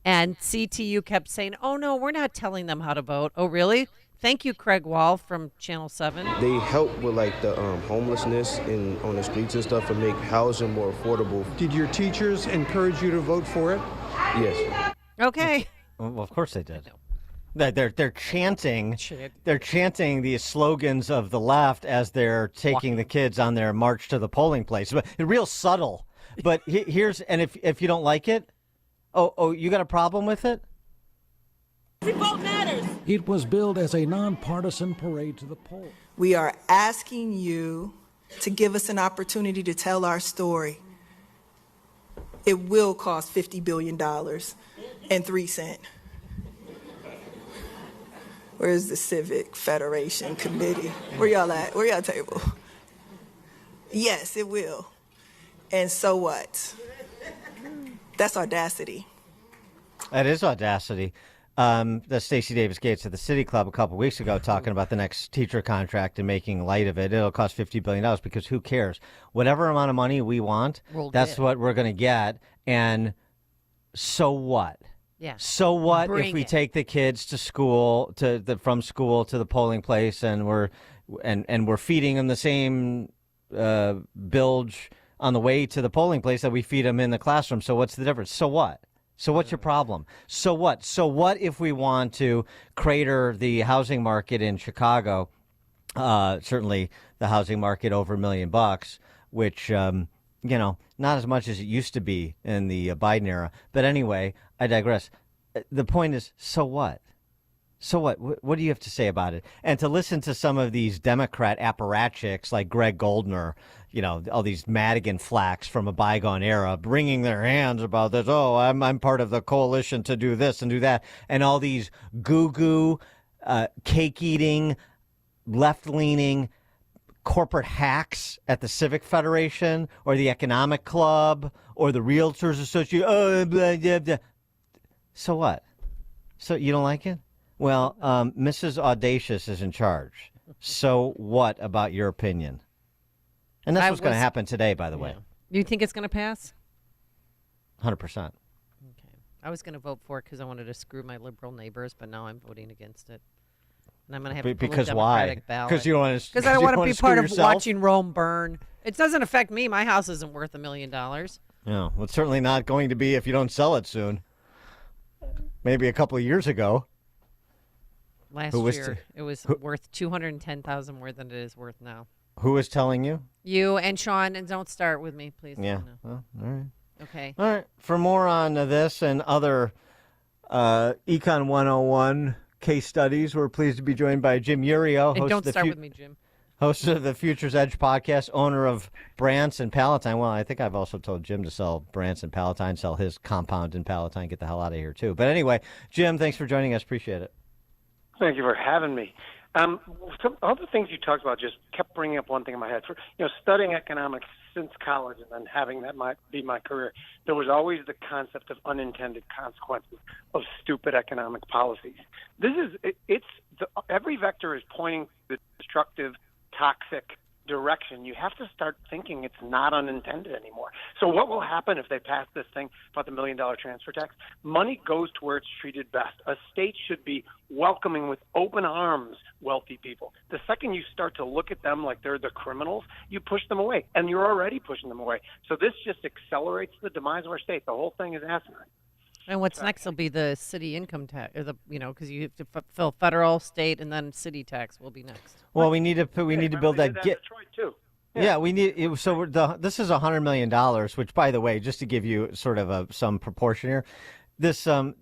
And CTU kept saying, oh, no, we're not telling them how to vote. Oh, really? Thank you, Craig Wall from Channel 7. They help with like the homelessness on the streets and stuff and make housing more affordable. Did your teachers encourage you to vote for it? Yes. Okay. Well, of course they did. They're chanting the slogans of the left as they're taking the kids on their march to the polling place. But real subtle. But here's, and if you don't like it, oh, you got a problem with it? Every vote matters. It was billed as a nonpartisan parade to the polls. We are asking you to give us an opportunity to tell our story. It will cost $50 billion and 3 cents. Where's the Civic Federation Committee? Where y'all at? Where y'all table? Yes, it will. And so what? That's audacity. That is audacity. That's Stacey Davis Gates at the City Club a couple weeks ago talking about the next teacher contract and making light of it. It'll cost $50 billion because who cares? Whatever amount of money we want, that's what we're going to get. And so what? Yeah. So what if we take the kids to school, from school to the polling place, and we're feeding them the same bilge on the way to the polling place that we feed them in the classroom? So what's the difference? So what? So what's your problem? So what? So what if we want to crater the housing market in Chicago? Certainly the housing market over $1 million, which not as much as it used to be in the Biden era. But anyway, I digress. The point is, so what? So what? What do you have to say about it? And to listen to some of these Democrat apparatchiks like Greg Goldner, all these Madigan flacks from a bygone era, bringing their hands about this. Oh, I'm part of the coalition to do this and do that, and all these goo-goo, cake-eating, left-leaning corporate hacks at the Civic Federation or the Economic Club or the Realtors Association. Oh, blah, blah, blah. So what? So you don't like it? Well, Mrs. Audacious is in charge. So what about your opinion? And that's what's going to happen today, by the way. Do you think it's going to pass? 100%. Okay. I was going to vote for it because I wanted to screw my liberal neighbors, but now I'm voting against it. And I'm going to have a because Democratic why? ballot. Because you don't want to. Because I don't want to be part of yourself? watching Rome burn. It doesn't affect me. My house isn't worth $1 million. No, well, it's certainly not going to be if you don't sell it soon. Maybe a couple of years ago. Last year, it was worth $210,000 more than it is worth now. Who was telling you? You and Sean, and don't start with me, please. Yeah. No. Well, all right. Okay. All right. For more on this and other Econ 101 case studies, we're pleased to be joined by Jim Urio. And don't start with me, Jim. Host of the Future's Edge podcast, owner of Branson Palatine. Well, I think I've also told Jim to sell Branson Palatine, sell his compound in Palatine, get the hell out of here, too. But anyway, Jim, thanks for joining us. Appreciate it. Thank you for having me. Some other things you talked about just kept bringing up one thing in my head. Studying economics since college and then having that be my career, there was always the concept of unintended consequences of stupid economic policies. Every vector is pointing the destructive, toxic direction. You have to start thinking it's not unintended anymore. So what will happen if they pass this thing about the $1 million transfer tax? Money goes to where it's treated best. A state should be welcoming with open arms wealthy people. The second you start to look at them like they're the criminals, you push them away, and you're already pushing them away. So this just accelerates the demise of our state. The whole thing is asinine. And what's next will be the city income tax, or because you have to fill federal, state, and then city tax will be next. Well, we need to build that. Detroit too. Yeah, we need. This is $100 million, which, by the way, just to give you sort of some proportion here, this what's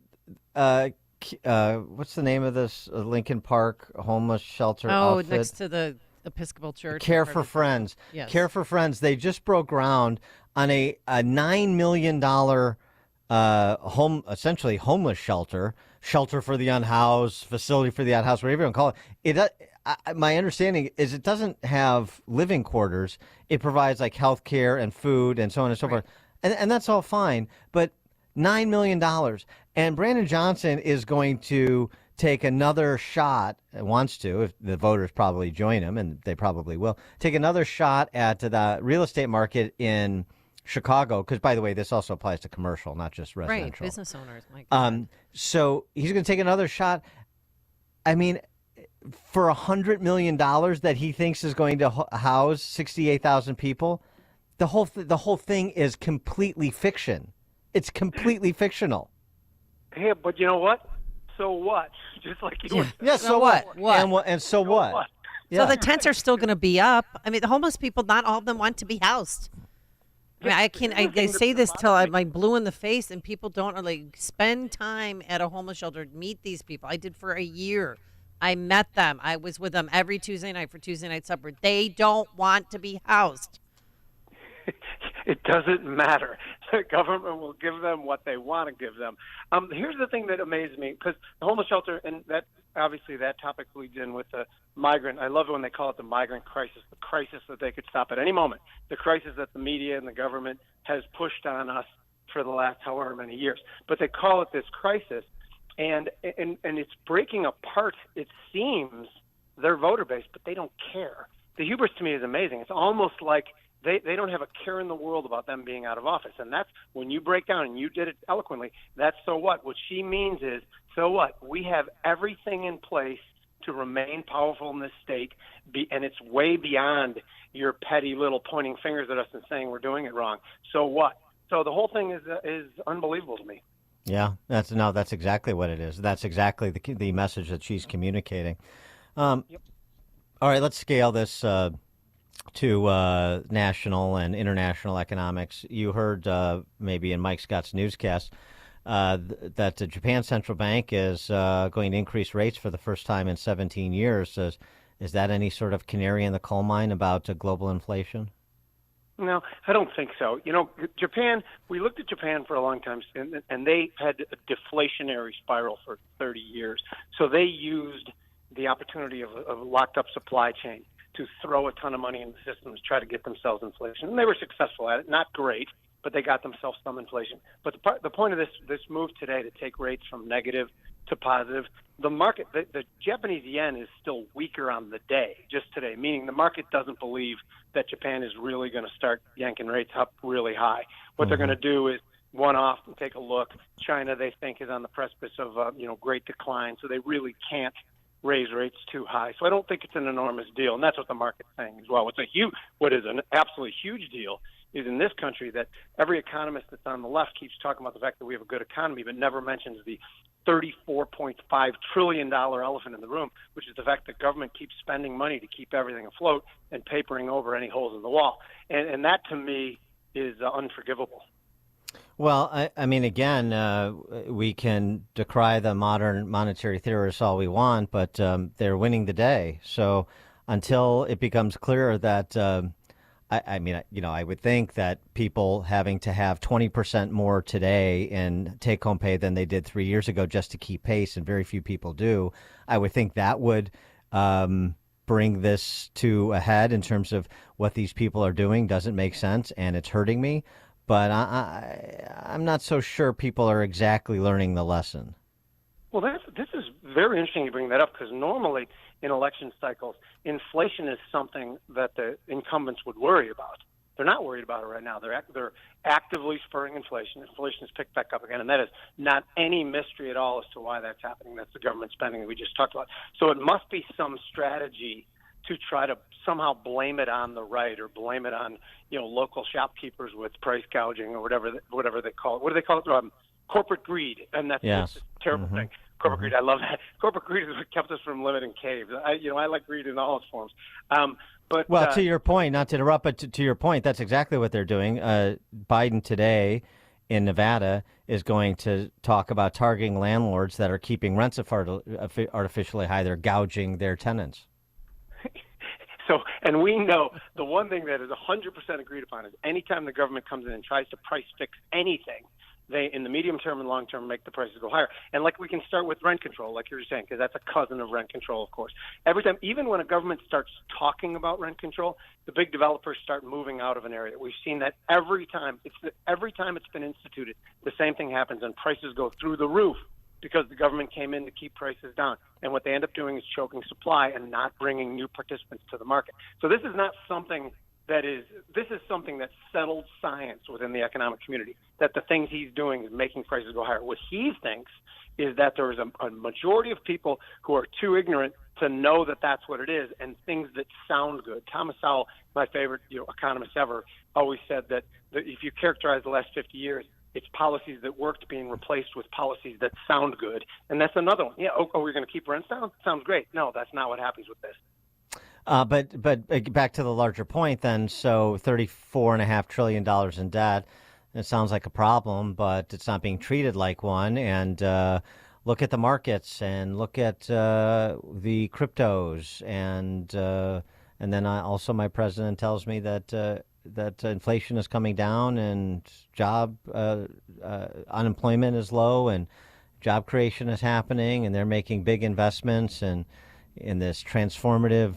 the name of this Lincoln Park homeless shelter? outfit? Next to the Episcopal Church. Care for Friends. Yes. Care for Friends. They just broke ground on a $9 million essentially homeless shelter for the unhoused, facility for the unhoused, whatever you want to call it. My understanding is it doesn't have living quarters. It provides like health care and food and so on and so forth. And that's all fine. But $9 million. And Brandon Johnson is going to take another shot, wants to, if the voters probably join him, and they probably will, take another shot at the real estate market in Chicago, because, by the way, this also applies to commercial, not just residential. Right, business owners. My God. So he's going to take another shot. I mean, for $100 million that he thinks is going to house 68,000 people, the whole thing is completely fiction. It's completely fictional. Yeah, but you know what? So what? Just like you were saying. Yeah, so what? And so what? So the tents are still going to be up. I mean, the homeless people, not all of them want to be housed. I mean, I say this till I'm like blue in the face, and people don't spend time at a homeless shelter, meet these people. I did for a year. I met them. I was with them every Tuesday night for Tuesday night supper. They don't want to be housed. It doesn't matter. The government will give them what they want to give them. Here's the thing that amazed me, because the homeless shelter, and that obviously that topic leads in with the migrant. I love it when they call it the migrant crisis, the crisis that they could stop at any moment, the crisis that the media and the government has pushed on us for the last however many years. But they call it this crisis, and it's breaking apart, it seems, their voter base, but they don't care. The hubris to me is amazing. It's almost like they don't have a care in the world about them being out of office. And that's when you break down, and you did it eloquently, that's so what. What she means is, so what? We have everything in place to remain powerful in this state, and it's way beyond your petty little pointing fingers at us and saying we're doing it wrong. So what? So the whole thing is unbelievable to me. Yeah, that's exactly what it is. That's exactly the message that she's communicating. Yep. All right, let's scale this to national and international economics. You heard maybe in Mike Scott's newscast that the Japan Central Bank is going to increase rates for the first time in 17 years. Is that any sort of canary in the coal mine about global inflation? No, I don't think so. Japan, we looked at Japan for a long time, and they had a deflationary spiral for 30 years. So they used the opportunity of a locked-up supply chain to throw a ton of money in the system to try to get themselves inflation. And they were successful at it. Not great, but they got themselves some inflation. But the point of this move today to take rates from negative to positive, the market, the Japanese yen is still weaker on the day, just today, meaning the market doesn't believe that Japan is really going to start yanking rates up really high. What they're going to do is one off and take a look. China, they think, is on the precipice of great decline, so they really can't raise rates too high. So I don't think it's an enormous deal, and that's what the market's saying as well. What is an absolutely huge deal is in this country that every economist that's on the left keeps talking about the fact that we have a good economy, but never mentions the $34.5 trillion elephant in the room, which is the fact that government keeps spending money to keep everything afloat and papering over any holes in the wall. And that, to me, is unforgivable. Well, I mean, again, we can decry the modern monetary theorists all we want, but they're winning the day. So until it becomes clear that I would think that people having to have 20% more today in take-home pay than they did 3 years ago just to keep pace, and very few people do, I would think that would bring this to a head in terms of what these people are doing doesn't make sense, and it's hurting me. But I'm not so sure people are exactly learning the lesson. Well, this is very interesting you bring that up, because normally in election cycles, inflation is something that the incumbents would worry about. They're not worried about it right now. They're actively spurring inflation. Inflation has picked back up again, and that is not any mystery at all as to why that's happening. That's the government spending that we just talked about. So it must be some strategy to try to somehow blame it on the right, or blame it on local shopkeepers with price gouging, or whatever they call it. What do they call it? Corporate greed, and that's a terrible thing. Corporate greed, I love that. Corporate greed is what kept us from living in caves. I like greed in all its forms. But to your point, not to interrupt, but to your point, that's exactly what they're doing. Biden today in Nevada is going to talk about targeting landlords that are keeping rents artificially high. They're gouging their tenants. So, and we know the one thing that is 100% agreed upon is anytime the government comes in and tries to price fix anything, they, in the medium term and long term, make the prices go higher. And we can start with rent control, like you were saying, because that's a cousin of rent control, of course. Every time, even when a government starts talking about rent control, the big developers start moving out of an area. We've seen that every time. Every time it's been instituted, the same thing happens, and prices go through the roof because the government came in to keep prices down. And what they end up doing is choking supply and not bringing new participants to the market. So this is not something this is something that's settled science within the economic community, that the things he's doing is making prices go higher. What he thinks is that there is a majority of people who are too ignorant to know that that's what it is, and things that sound good. Thomas Sowell, my favorite economist ever, always said that if you characterize the last 50 years, it's policies that worked being replaced with policies that sound good. And that's another one. Yeah, we're going to keep rents down? Sounds great. No, that's not what happens with this. But back to the larger point then, so $34.5 trillion in debt, it sounds like a problem, but it's not being treated like one. And look at the markets, and look at the cryptos. And then also my president tells me that inflation is coming down, and unemployment is low, and job creation is happening, and they're making big investments in this transformative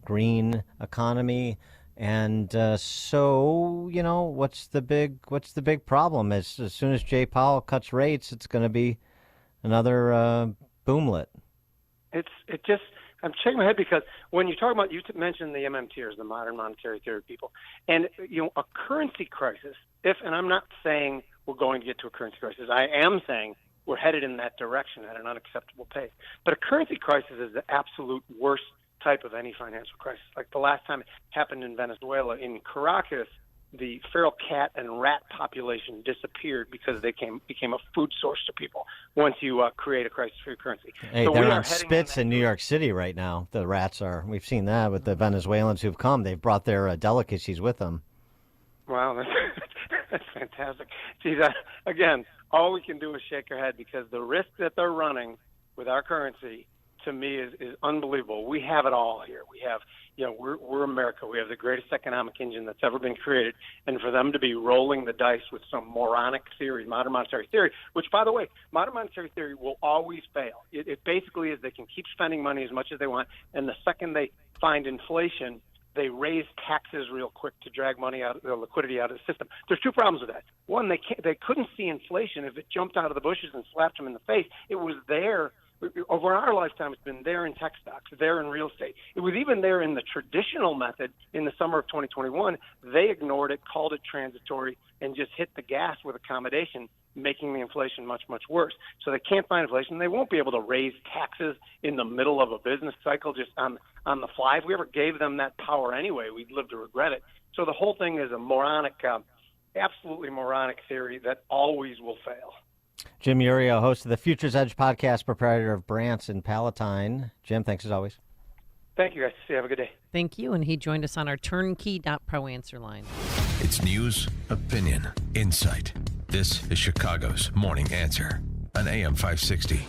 green economy. And so what's the big problem? As soon as Jay Powell cuts rates, it's going to be another boomlet. I'm shaking my head, because when you talk about, you mentioned the MMTers, the modern monetary theory people, and a currency crisis. And I'm not saying we're going to get to a currency crisis. I am saying we're headed in that direction at an unacceptable pace. But a currency crisis is the absolute worst type of any financial crisis. Like the last time it happened in Venezuela, in Caracas, the feral cat and rat population disappeared because they became a food source to people once you create a crisis for your currency. Hey, so they're on spits in New York City right now. The rats are. We've seen that with the Venezuelans who've come. They've brought their delicacies with them. Wow, that's fantastic. See, again, all we can do is shake our head, because the risk that they're running with our currency, to me, is unbelievable. We have it all here. We have, we're America. We have the greatest economic engine that's ever been created. And for them to be rolling the dice with some moronic theory, modern monetary theory, which, by the way, modern monetary theory will always fail. It basically is they can keep spending money as much as they want, and the second they find inflation, they raise taxes real quick to drag money out, the liquidity out of the system. There's two problems with that. One, they couldn't see inflation if it jumped out of the bushes and slapped them in the face. It was there. Over our lifetime, it's been there in tech stocks, there in real estate. It was even there in the traditional method in the summer of 2021. They ignored it, called it transitory, and just hit the gas with accommodation, making the inflation much, much worse. So they can't find inflation. They won't be able to raise taxes in the middle of a business cycle just on the fly. If we ever gave them that power anyway, we'd live to regret it. So the whole thing is a moronic, absolutely moronic theory that always will fail. Jim Urio, host of the Future's Edge podcast, proprietor of Brant's in Palatine. Jim, thanks as always. Thank you, guys. Have a good day. Thank you. And he joined us on our turnkey.pro answer line. It's news, opinion, insight. This is Chicago's Morning Answer on AM 560.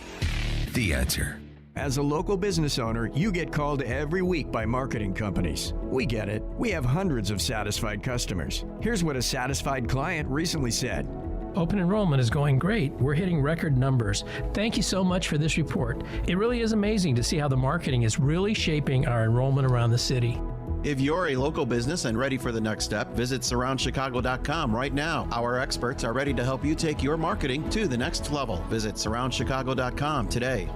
The Answer. As a local business owner, you get called every week by marketing companies. We get it. We have hundreds of satisfied customers. Here's what a satisfied client recently said. Open enrollment is going great. We're hitting record numbers. Thank you so much for this report. It really is amazing to see how the marketing is really shaping our enrollment around the city. If you're a local business and ready for the next step, visit surroundchicago.com right now. Our experts are ready to help you take your marketing to the next level. Visit surroundchicago.com today.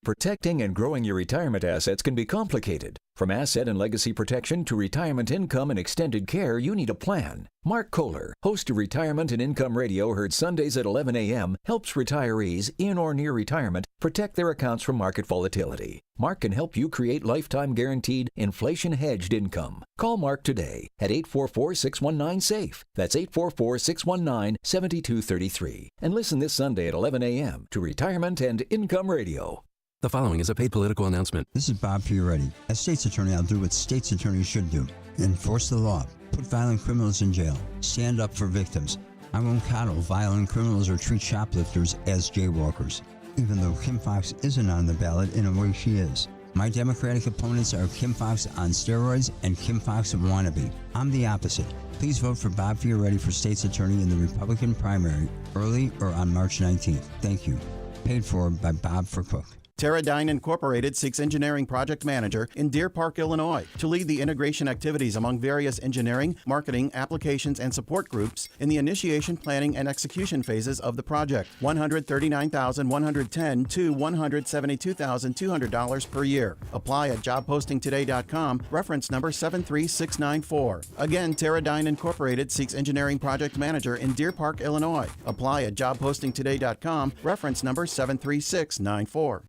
Protecting and growing your retirement assets can be complicated. From asset and legacy protection to retirement income and extended care, you need a plan. Mark Kohler, host of Retirement and Income Radio, heard Sundays at 11 a.m., helps retirees in or near retirement protect their accounts from market volatility. Mark can help you create lifetime guaranteed, inflation-hedged income. Call Mark today at 844-619-SAFE. That's 844-619-7233. And listen this Sunday at 11 a.m. to Retirement and Income Radio. The following is a paid political announcement. This is Bob Fioretti. As state's attorney, I'll do what state's attorneys should do. Enforce the law. Put violent criminals in jail. Stand up for victims. I won't coddle violent criminals or treat shoplifters as jaywalkers, even though Kim Foxx isn't on the ballot in a way she is. My Democratic opponents are Kim Foxx on steroids and Kim Foxx wannabe. I'm the opposite. Please vote for Bob Fioretti for state's attorney in the Republican primary, early or on March 19th. Thank you. Paid for by Bob for Cook. Teradyne Incorporated seeks engineering project manager in Deer Park, Illinois, to lead the integration activities among various engineering, marketing, applications, and support groups in the initiation, planning, and execution phases of the project. $139,110 to $172,200 per year. Apply at jobpostingtoday.com, reference number 73694. Again, Teradyne Incorporated seeks engineering project manager in Deer Park, Illinois. Apply at jobpostingtoday.com, reference number 73694.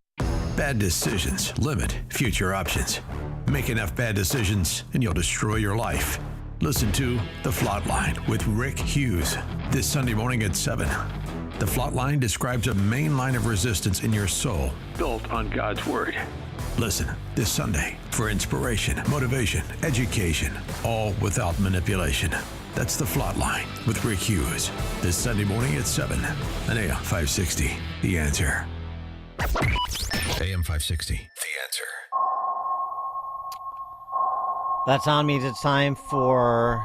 Bad decisions limit future options. Make enough bad decisions and you'll destroy your life. Listen to The Flatline with Rick Hughes this Sunday morning at 7. The Flatline describes a main line of resistance in your soul built on God's Word. Listen this Sunday for inspiration, motivation, education, all without manipulation. That's The Flatline with Rick Hughes this Sunday morning at 7 on AM 560. The Answer. AM 560. The Answer. That sound means it's time for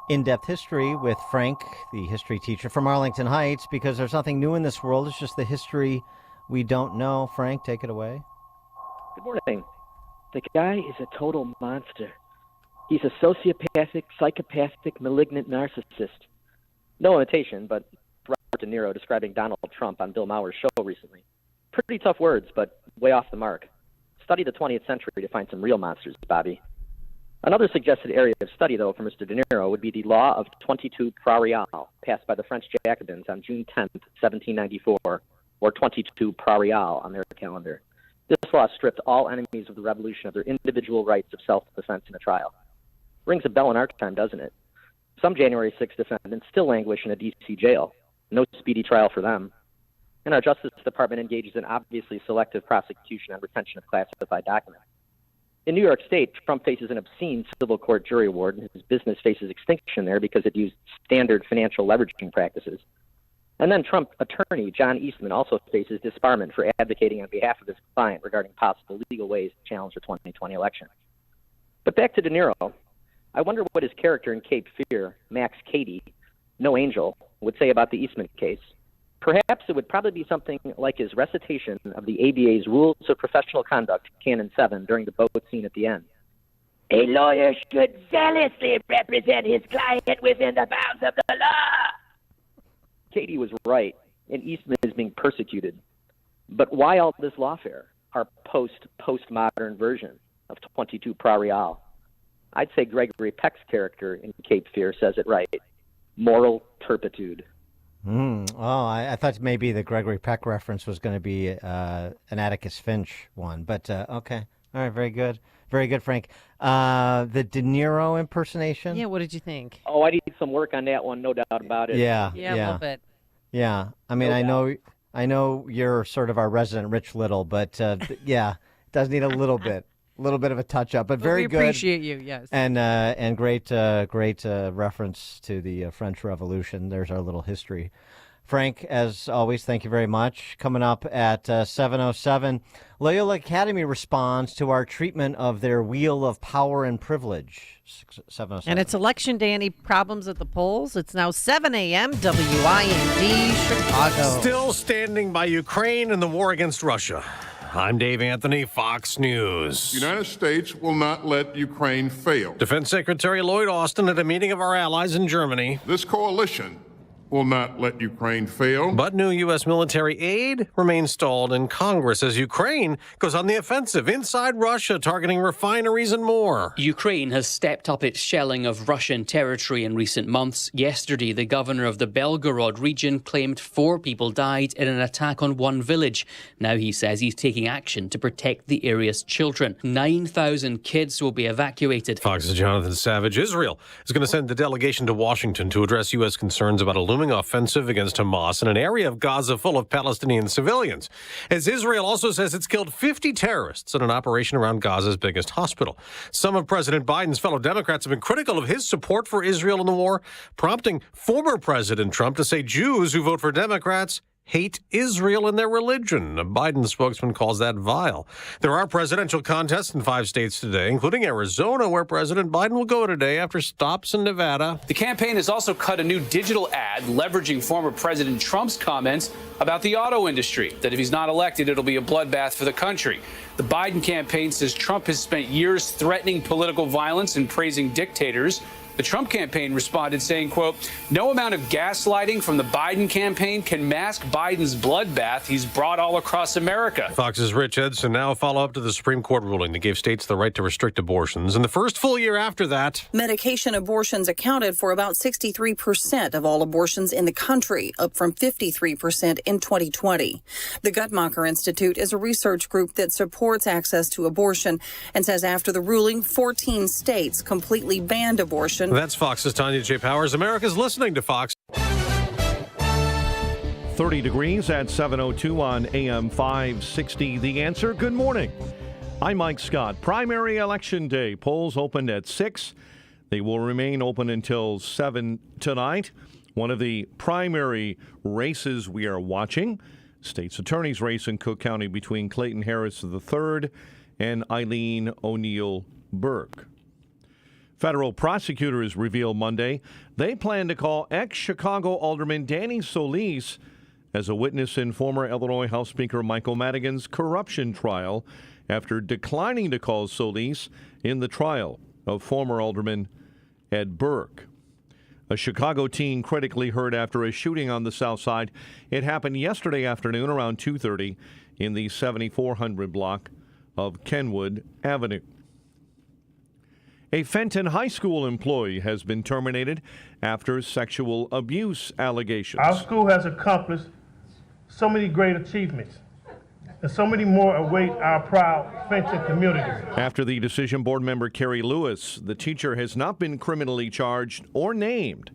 In-Depth History with Frank, the history teacher from Arlington Heights, because there's nothing new in this world. It's just the history we don't know. Frank, take it away. Good morning. The guy is a total monster. He's a sociopathic, psychopathic, malignant narcissist. No imitation, but Robert De Niro describing Donald Trump on Bill Maher's show recently. Pretty tough words, but way off the mark. Study the 20th century to find some real monsters, Bobby. Another suggested area of study, though, for Mr. De Niro would be the Law of 22 Prairial, passed by the French Jacobins on June 10, 1794, or 22 Prairial on their calendar. This law stripped all enemies of the revolution of their individual rights of self-defense in a trial. Rings a bell in our time, doesn't it? Some January 6 defendants still languish in a D.C. jail. No speedy trial for them. And our Justice Department engages in obviously selective prosecution and retention of classified documents. In New York State, Trump faces an obscene civil court jury award, and his business faces extinction there because it used standard financial leveraging practices. And then Trump attorney John Eastman also faces disbarment for advocating on behalf of his client regarding possible legal ways to challenge the 2020 election. But back to De Niro, I wonder what his character in Cape Fear, Max Cady, no angel, would say about the Eastman case. Perhaps it would probably be something like his recitation of the ABA's Rules of Professional Conduct, Canon 7, during the boat scene at the end. A lawyer should zealously represent his client within the bounds of the law. Cady was right, and Eastman is being persecuted. But why all this lawfare, our postmodern version of 22 Pra Real? I'd say Gregory Peck's character in Cape Fear says it right. Moral turpitude. Oh, I thought maybe the Gregory Peck reference was going to be an Atticus Finch one, but okay. All right, very good. Very good, Frank. The De Niro impersonation? Yeah, what did you think? Oh, I need some work on that one, no doubt about it. Yeah, a little bit. Yeah, I mean, I know you're sort of our resident Rich Little, but yeah, it does need a little bit of a touch up, but very good. We appreciate you, yes. And great reference to the French Revolution. There's our little history. Frank, as always, thank you very much. Coming up at 7:07, Loyola Academy responds to our treatment of their wheel of power and privilege. 7:07. And it's election day. Any problems at the polls? It's now 7 a.m. WIND Chicago. Still standing by Ukraine and the war against Russia. I'm Dave Anthony, Fox News. The United States will not let Ukraine fail. Defense Secretary Lloyd Austin at a meeting of our allies in Germany. This coalition will not let Ukraine fail. But new U.S. military aid remains stalled in Congress as Ukraine goes on the offensive inside Russia, targeting refineries and more. Ukraine has stepped up its shelling of Russian territory in recent months. Yesterday, the governor of the Belgorod region claimed 4 people died in an attack on one village. Now he says he's taking action to protect the area's children. 9,000 kids will be evacuated. Fox's Jonathan Savage. Israel is going to send a delegation to Washington to address U.S. concerns about a looming offensive against Hamas in an area of Gaza full of Palestinian civilians, as Israel also says it's killed 50 terrorists in an operation around Gaza's biggest hospital. Some of President Biden's fellow Democrats have been critical of his support for Israel in the war, prompting former President Trump to say Jews who vote for Democrats hate Israel and their religion. A Biden spokesman calls that vile. There are presidential contests in 5 states today, including Arizona, where President Biden will go today after stops in Nevada. The campaign has also cut a new digital ad leveraging former President Trump's comments about the auto industry, that if he's not elected, it'll be a bloodbath for the country. The Biden campaign says Trump has spent years threatening political violence and praising dictators. The Trump campaign responded saying, quote, "No amount of gaslighting from the Biden campaign can mask Biden's bloodbath he's brought all across America." Fox's Rich Edson now follow up to the Supreme Court ruling that gave states the right to restrict abortions. In the first full year after that, medication abortions accounted for about 63% of all abortions in the country, up from 53% in 2020. The Guttmacher Institute is a research group that supports access to abortion and says after the ruling, 14 states completely banned abortion. That's Fox's Tanya J. Powers. America's listening to Fox. 30 degrees at 7:02 on AM 560. The Answer. Good morning. I'm Mike Scott. Primary election day. Polls opened at 6. They will remain open until 7 tonight. One of the primary races we are watching, state's attorney's race in Cook County between Clayton Harris III and Eileen O'Neill Burke. Federal prosecutors revealed Monday they plan to call ex-Chicago Alderman Danny Solis as a witness in former Illinois House Speaker Michael Madigan's corruption trial after declining to call Solis in the trial of former Alderman Ed Burke. A Chicago teen critically hurt after a shooting on the South Side. It happened yesterday afternoon around 2:30 in the 7400 block of Kenwood Avenue. A Fenton High School employee has been terminated after sexual abuse allegations. Our school has accomplished so many great achievements, and so many more await our proud Fenton community. After the decision board member Carrie Lewis, the teacher has not been criminally charged or named,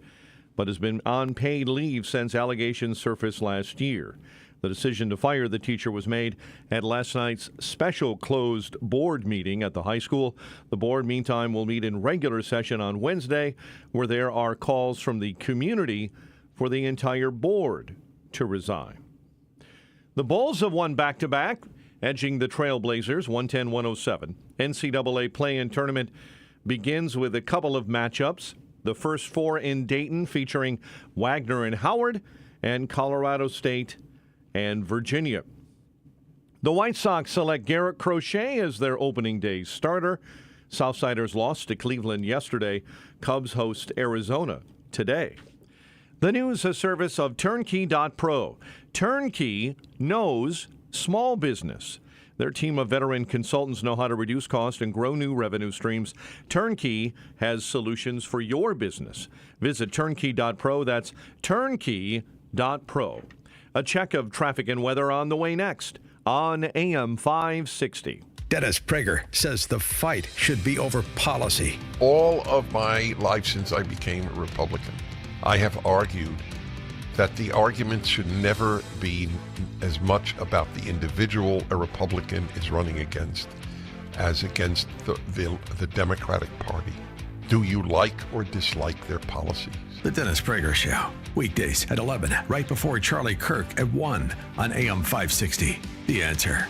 but has been on paid leave since allegations surfaced last year. The decision to fire the teacher was made at last night's special closed board meeting at the high school. The board, meantime, will meet in regular session on Wednesday, where there are calls from the community for the entire board to resign. The Bulls have won back-to-back, edging the Trailblazers 110-107. NCAA play-in tournament begins with a couple of matchups. The first four in Dayton featuring Wagner and Howard, and Colorado State and Virginia. The White Sox select Garrett Crochet as their opening day starter. Southsiders lost to Cleveland yesterday. Cubs host Arizona today. The news a service of Turnkey.pro. Turnkey knows small business. Their team of veteran consultants know how to reduce cost and grow new revenue streams. Turnkey has solutions for your business. Visit Turnkey.pro. That's Turnkey.pro. A check of traffic and weather on the way next on AM 560. Dennis Prager says the fight should be over policy. All of my life since I became a Republican, I have argued that the argument should never be as much about the individual a Republican is running against as against the Democratic Party. Do you like or dislike their policies? The Dennis Prager Show. Weekdays at 11, right before Charlie Kirk at 1 on AM 560. The Answer.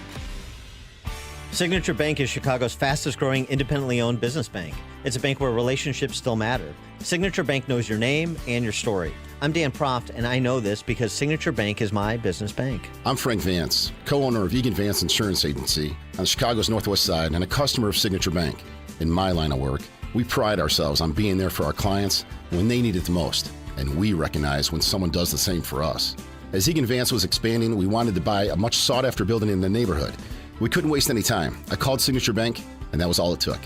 Signature Bank is Chicago's fastest growing independently owned business bank. It's a bank where relationships still matter. Signature Bank knows your name and your story. I'm Dan Proft, and I know this because Signature Bank is my business bank. I'm Frank Vance, co-owner of Egan Vance Insurance Agency on Chicago's Northwest Side and a customer of Signature Bank. In my line of work, we pride ourselves on being there for our clients when they need it the most, and we recognize when someone does the same for us. As Egan Vance was expanding, we wanted to buy a much sought-after building in the neighborhood. We couldn't waste any time. I called Signature Bank, and that was all it took.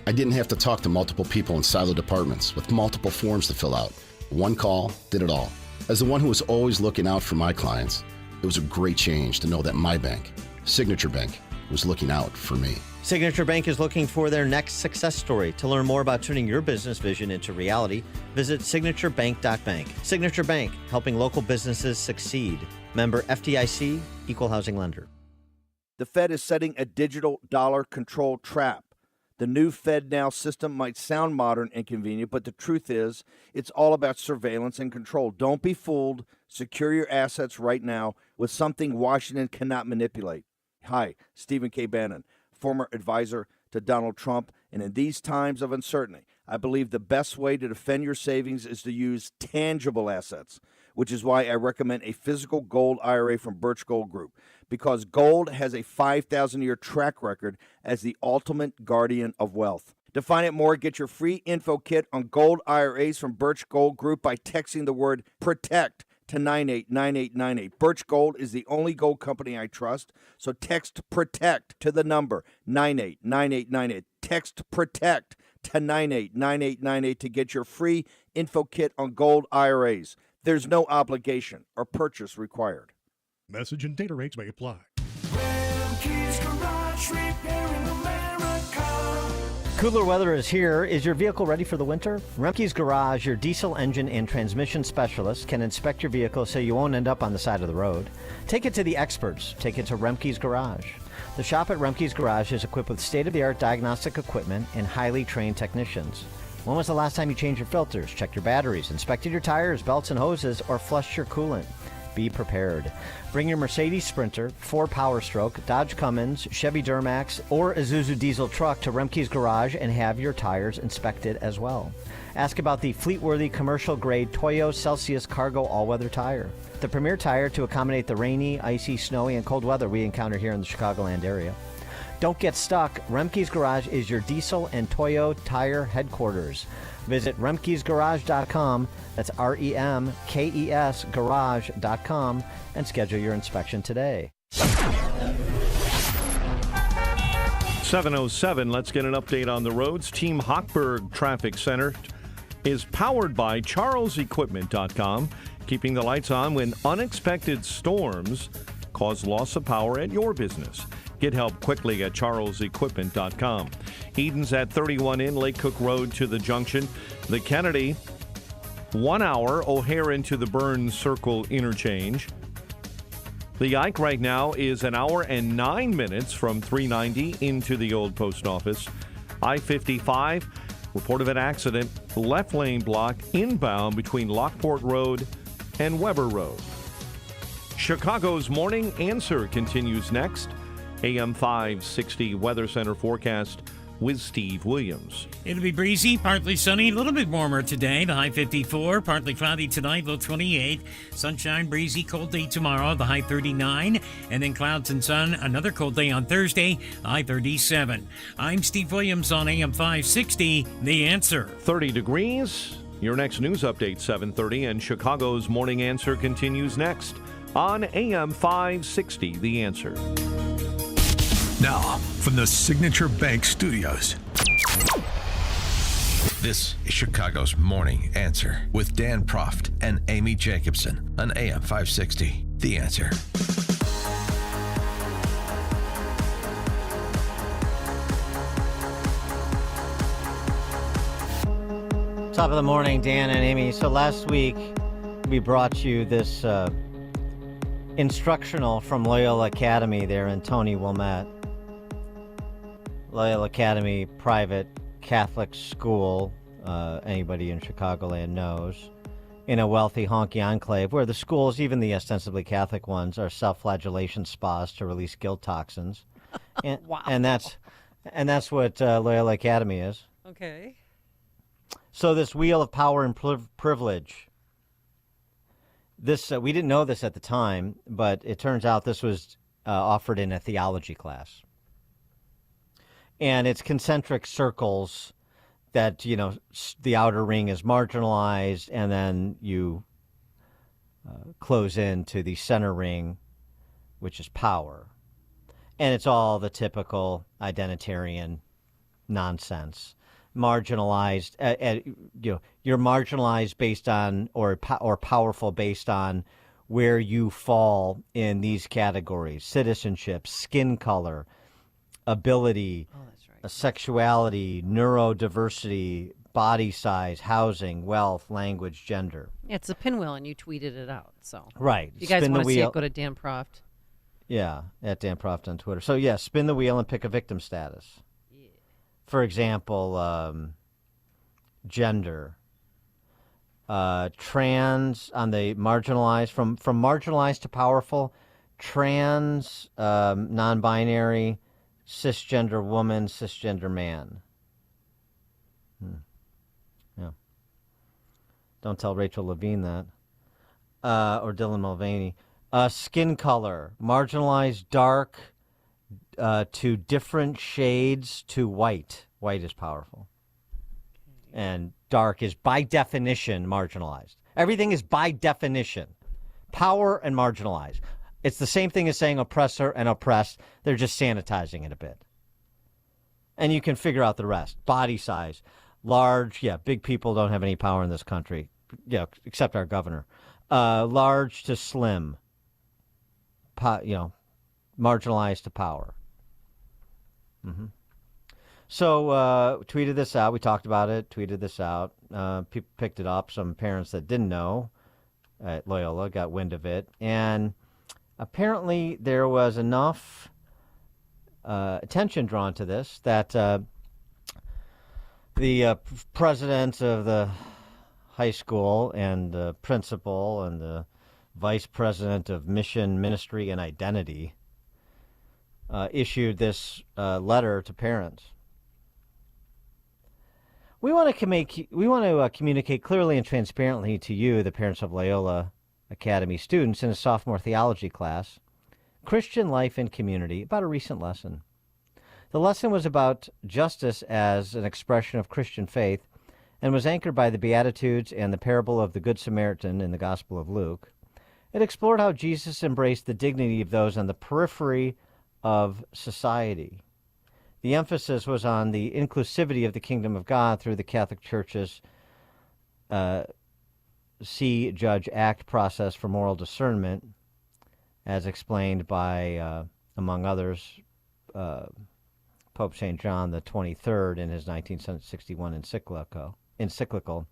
I didn't have to talk to multiple people in siloed departments with multiple forms to fill out. One call did it all. As the one who was always looking out for my clients, it was a great change to know that my bank, Signature Bank, was looking out for me. Signature Bank is looking for their next success story. To learn more about turning your business vision into reality, visit signaturebank.bank. Signature Bank, helping local businesses succeed. Member FDIC, Equal Housing Lender. The Fed is setting a digital dollar control trap. The new FedNow system might sound modern and convenient, but the truth is it's all about surveillance and control. Don't be fooled. Secure your assets right now with something Washington cannot manipulate. Hi, Stephen K. Bannon, former advisor to Donald Trump. And in these times of uncertainty, I believe the best way to defend your savings is to use tangible assets, which is why I recommend a physical gold IRA from Birch Gold Group, because gold has a 5,000-year track record as the ultimate guardian of wealth. To find out more, get your free info kit on gold IRAs from Birch Gold Group by texting the word PROTECT to 989898. Birch Gold is the only gold company I trust, so text PROTECT to the number 989898. Text PROTECT to 989898 to get your free info kit on gold IRAs. There's no obligation or purchase required. Message and data rates may apply. Cooler weather is here. Is your vehicle ready for the winter? Remke's Garage, your diesel engine and transmission specialist, can inspect your vehicle so you won't end up on the side of the road. Take it to the experts. Take it to Remke's Garage. The shop at Remke's Garage is equipped with state-of-the-art diagnostic equipment and highly trained technicians. When was the last time you changed your filters, checked your batteries, inspected your tires, belts and hoses, or flushed your coolant? Be prepared. Bring your Mercedes Sprinter, Ford Power Stroke, Dodge Cummins, Chevy Duramax, or Isuzu diesel truck to Remke's Garage and have your tires inspected as well. Ask about the fleet-worthy commercial-grade Toyo Celsius Cargo all-weather tire. The premier tire to accommodate the rainy, icy, snowy, and cold weather we encounter here in the Chicagoland area. Don't get stuck. Remke's Garage is your diesel and Toyo tire headquarters. Visit remkesgarage.com, that's REMKES garage.com, and schedule your inspection today. 7:07, let's get an update on the roads. Team Hochberg Traffic Center is powered by charlesequipment.com, keeping the lights on when unexpected storms cause loss of power at your business. Get help quickly at charlesequipment.com. Eden's at 31 in Lake Cook Road to the junction. The Kennedy, 1 hour, O'Hare into the Burns Circle interchange. The Ike right now is 1 hour and 9 minutes from 390 into the old post office. I-55, report of an accident, left lane block inbound between Lockport Road and Weber Road. Chicago's Morning Answer continues next. AM 560 Weather Center forecast with Steve Williams. It'll be breezy, partly sunny, a little bit warmer today. The high 54, partly cloudy tonight, low 28. Sunshine, breezy, cold day tomorrow, the high 39. And then clouds and sun, another cold day on Thursday, high 37. I'm Steve Williams on AM 560, The Answer. 30 degrees. Your next news update, 7:30, and Chicago's Morning Answer continues next on AM 560, The Answer. Now, from the Signature Bank Studios, this is Chicago's Morning Answer with Dan Proft and Amy Jacobson on AM 560, The Answer. Top of the morning, Dan and Amy. So last week, we brought you this instructional from Loyola Academy there in Tony Wilmette. Loyola Academy, private Catholic school, anybody in Chicagoland knows, in a wealthy honky enclave where the schools, even the ostensibly Catholic ones, are self-flagellation spas to release guilt toxins. And, Wow. and that's what Loyola Academy is. Okay. So this wheel of power and privilege, this we didn't know this at the time, but it turns out this was offered in a theology class. And it's concentric circles that, you know, the outer ring is marginalized, and then you close into the center ring, which is power. And it's all the typical identitarian nonsense. Marginalized, you know, you're marginalized based on, or powerful based on where you fall in these categories: citizenship, skin color, ability, sexuality, neurodiversity, body size, housing, wealth, language, gender. Yeah, it's a pinwheel, and you tweeted it out. So right. If you guys Spin want the to see wheel. it, go to Dan Proft. Yeah, at Dan Proft on Twitter. So yeah, spin the wheel and pick a victim status. For example, gender, trans on the marginalized, from marginalized to powerful, trans, non-binary, cisgender woman, cisgender man. Yeah. Don't tell Rachel Levine that. Or Dylan Mulvaney. Skin color, marginalized dark to different shades to white. White is powerful. And dark is by definition marginalized. Everything is by definition power and marginalized. It's the same thing as saying oppressor and oppressed. They're just sanitizing it a bit. And you can figure out the rest. Body size, large, yeah, big people don't have any power in this country, yeah, except our governor. Large to slim, you know, marginalized to power. Mm-hmm. So tweeted this out. We talked about it, tweeted this out. People picked it up. Some parents that didn't know at Loyola got wind of it. And apparently there was enough attention drawn to this that the president of the high school and the principal and the vice president of mission, ministry, and identity issued this letter to parents. We want to communicate clearly and transparently to you, the parents of Loyola Academy students, in a sophomore theology class, Christian life and community, about a recent lesson. The lesson was about justice as an expression of Christian faith and was anchored by the Beatitudes and the parable of the Good Samaritan in the Gospel of Luke. It explored how Jesus embraced the dignity of those on the periphery of society. The emphasis was on the inclusivity of the kingdom of God through the Catholic Church's See, Judge, Act process for moral discernment, as explained by, among others, Pope St. John the 23rd in his 1961 encyclical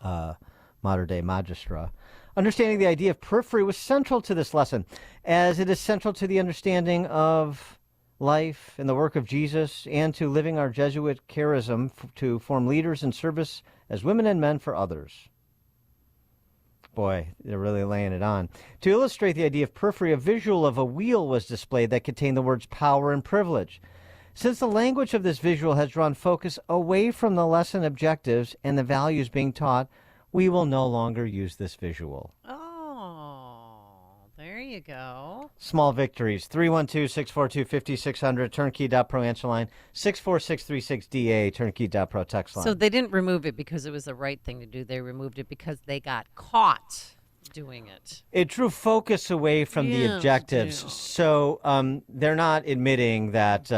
Mater Dei Magistra. Understanding the idea of periphery was central to this lesson, as it is central to the understanding of life and the work of Jesus, and to living our Jesuit charism to form leaders in service as women and men for others. Boy, they're really laying it on. To illustrate the idea of periphery, a visual of a wheel was displayed that contained the words power and privilege. Since the language of this visual has drawn focus away from the lesson objectives and the values being taught, we will no longer use this visual. Oh, there you go. Small victories. 312-642-5600, turnkey.pro answer line, 64636DA, turnkey.pro text line. So they didn't remove it because it was the right thing to do. They removed it because they got caught doing it. It drew focus away from the objectives. Yeah. So they're not admitting that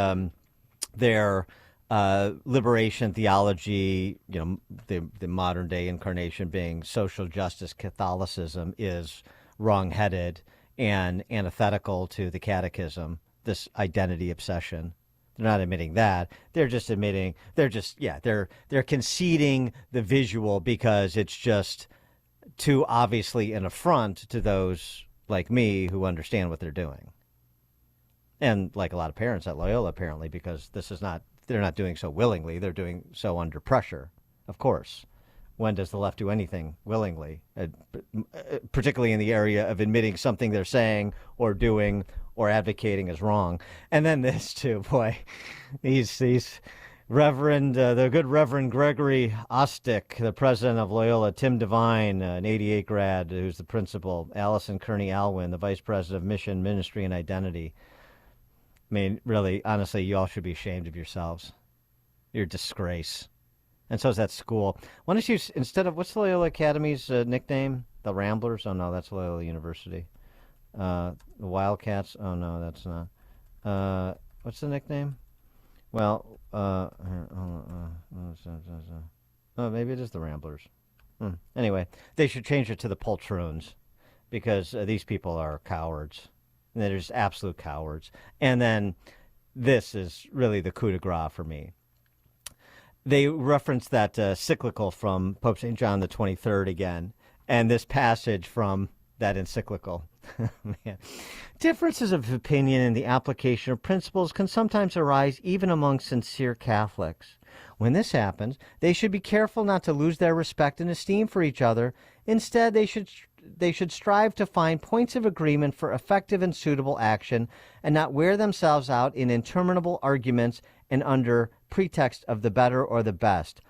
their liberation theology, the modern day incarnation being social justice Catholicism, is wrong-headed and antithetical to the catechism, this identity obsession. They're not admitting that. They're just admitting, they're conceding the visual because it's just too obviously an affront to those like me who understand what they're doing. And like a lot of parents at Loyola, apparently, because they're not doing so willingly. They're doing so under pressure, of course. When does the left do anything willingly, particularly in the area of admitting something they're saying or doing or advocating is wrong? And then this too, boy, these Reverend, the good Reverend Gregory Ostick, the president of Loyola, Tim Devine, an 88 grad, who's the principal, Allison Kearney Alwyn, the vice president of Mission, Ministry, and Identity. I mean, really, honestly, you all should be ashamed of yourselves. You're a disgrace. And so is that school. Why don't you, instead of, what's Loyola Academy's nickname? The Ramblers? Oh, no, that's Loyola University. The Wildcats? Oh, no, that's not. What's the nickname? Well, maybe it is the Ramblers. Anyway, they should change it to the Poltroons because these people are cowards. They're just absolute cowards. And then this is really the coup de grace for me. They reference that cyclical from Pope St. John the 23rd again, and this passage from that encyclical. Man. Differences of opinion in the application of principles can sometimes arise even among sincere Catholics. When this happens, they should be careful not to lose their respect and esteem for each other. Instead, they should strive to find points of agreement for effective and suitable action and not wear themselves out in interminable arguments and under pretext of the better or the best.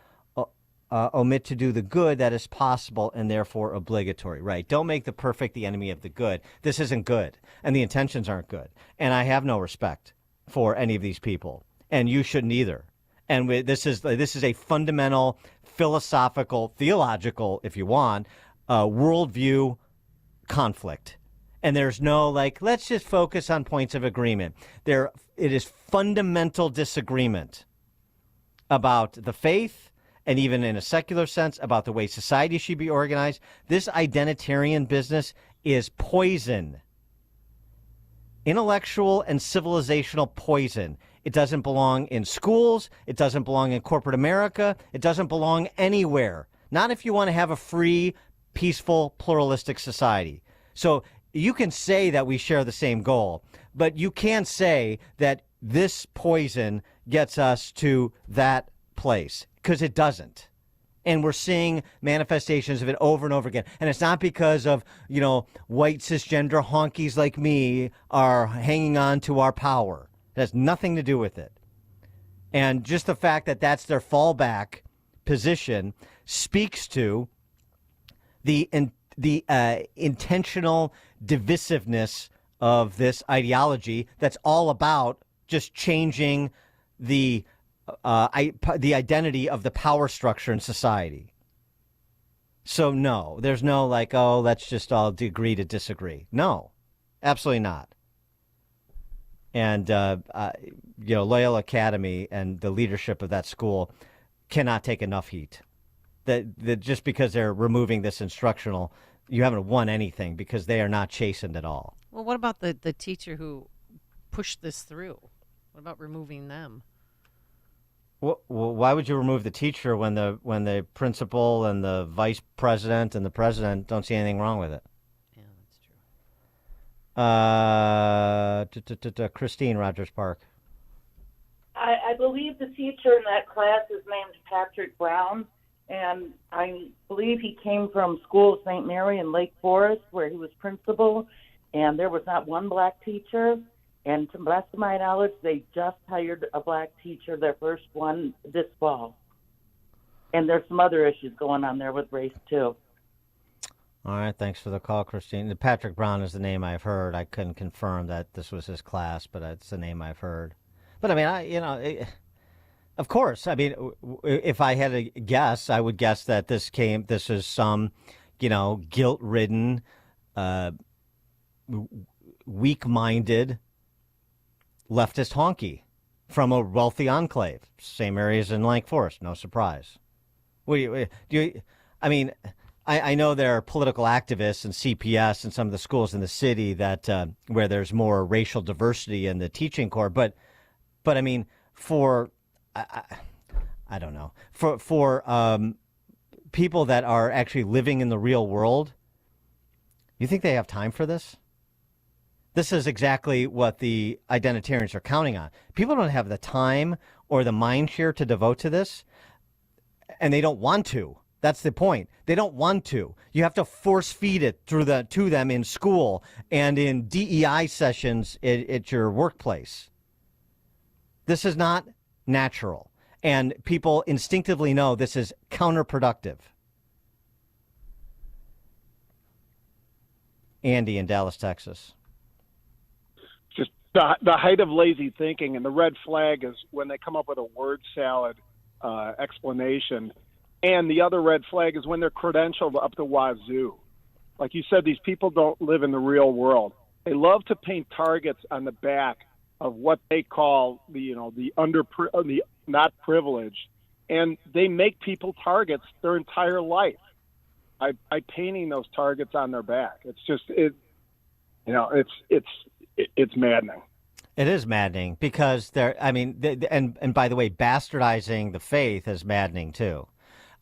Omit to do the good that is possible and therefore obligatory. Right. Don't make the perfect the enemy of the good. This isn't good, and the intentions aren't good. And I have no respect for any of these people, and you shouldn't either. And this is a fundamental philosophical, theological, if you want, worldview conflict. And there's no let's just focus on points of agreement. It is fundamental disagreement about the faith, and even in a secular sense, about the way society should be organized. This identitarian business is poison. Intellectual and civilizational poison. It doesn't belong in schools. It doesn't belong in corporate America. It doesn't belong anywhere. Not if you want to have a free, peaceful, pluralistic society. So you can say that we share the same goal, but you can't say that this poison gets us to that place, because it doesn't. And we're seeing manifestations of it over and over again. And it's not because of, white cisgender honkies like me are hanging on to our power. It has nothing to do with it. And just the fact that that's their fallback position speaks to the intentional divisiveness of this ideology that's all about just changing the identity of the power structure in society. So no, there's no let's just all agree to disagree. No, absolutely not. And Loyola Academy and the leadership of that school cannot take enough heat. That just because they're removing this instructional, you haven't won anything, because they are not chastened at all. Well, what about the teacher who pushed this through? What about removing them? Well, why would you remove the teacher when the principal and the vice president and the president don't see anything wrong with it? Yeah, that's true. Christine, Rogers Park. I believe the teacher in that class is named Patrick Brown, and I believe he came from School of St. Mary in Lake Forest, where he was principal, and there was not one black teacher. And to the best of my knowledge, they just hired a black teacher, their first one this fall. And there's some other issues going on there with race, too. All right, thanks for the call, Christine. Patrick Brown is the name I've heard. I couldn't confirm that this was his class, but it's the name I've heard. But I mean, of course, I mean, if I had to guess, I would guess that this is some, guilt-ridden, weak-minded leftist honky from a wealthy enclave, same areas in Lake Forest. No surprise. I know there are political activists and CPS and some of the schools in the city that where there's more racial diversity in the teaching corps, but I mean, I don't know, for people that are actually living in the real world, you think they have time for this? This is exactly what the identitarians are counting on. People don't have the time or the mind share to devote to this, and they don't want to. That's the point. They don't want to. You have to force feed it to them in school and in DEI sessions at your workplace. This is not natural, and people instinctively know this is counterproductive. Andy in Dallas, Texas. Just the height of lazy thinking, and the red flag is when they come up with a word salad explanation. And the other red flag is when they're credentialed up the wazoo. Like you said, these people don't live in the real world. They love to paint targets on the back of what they call the not privileged, and they make people targets their entire life by painting those targets on their back. It's just it's maddening. It is maddening because and by the way, bastardizing the faith is maddening too.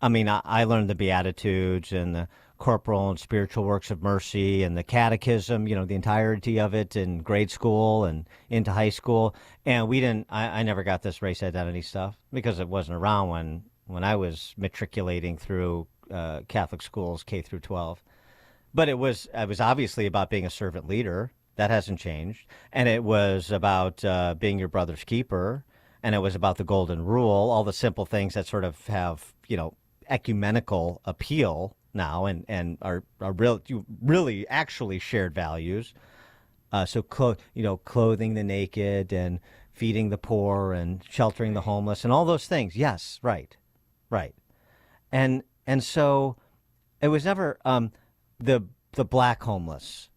I mean, I learned the Beatitudes and the corporal and spiritual works of mercy and the catechism, the entirety of it in grade school and into high school. And I never got this race identity stuff because it wasn't around when I was matriculating through Catholic schools, K through 12. But it was obviously about being a servant leader. That hasn't changed. And it was about being your brother's keeper. And it was about the golden rule, all the simple things that sort of have, ecumenical appeal now and are really actually shared values. So clothing the naked and feeding the poor and sheltering the homeless and all those things. Yes, right. And so it was never the black homeless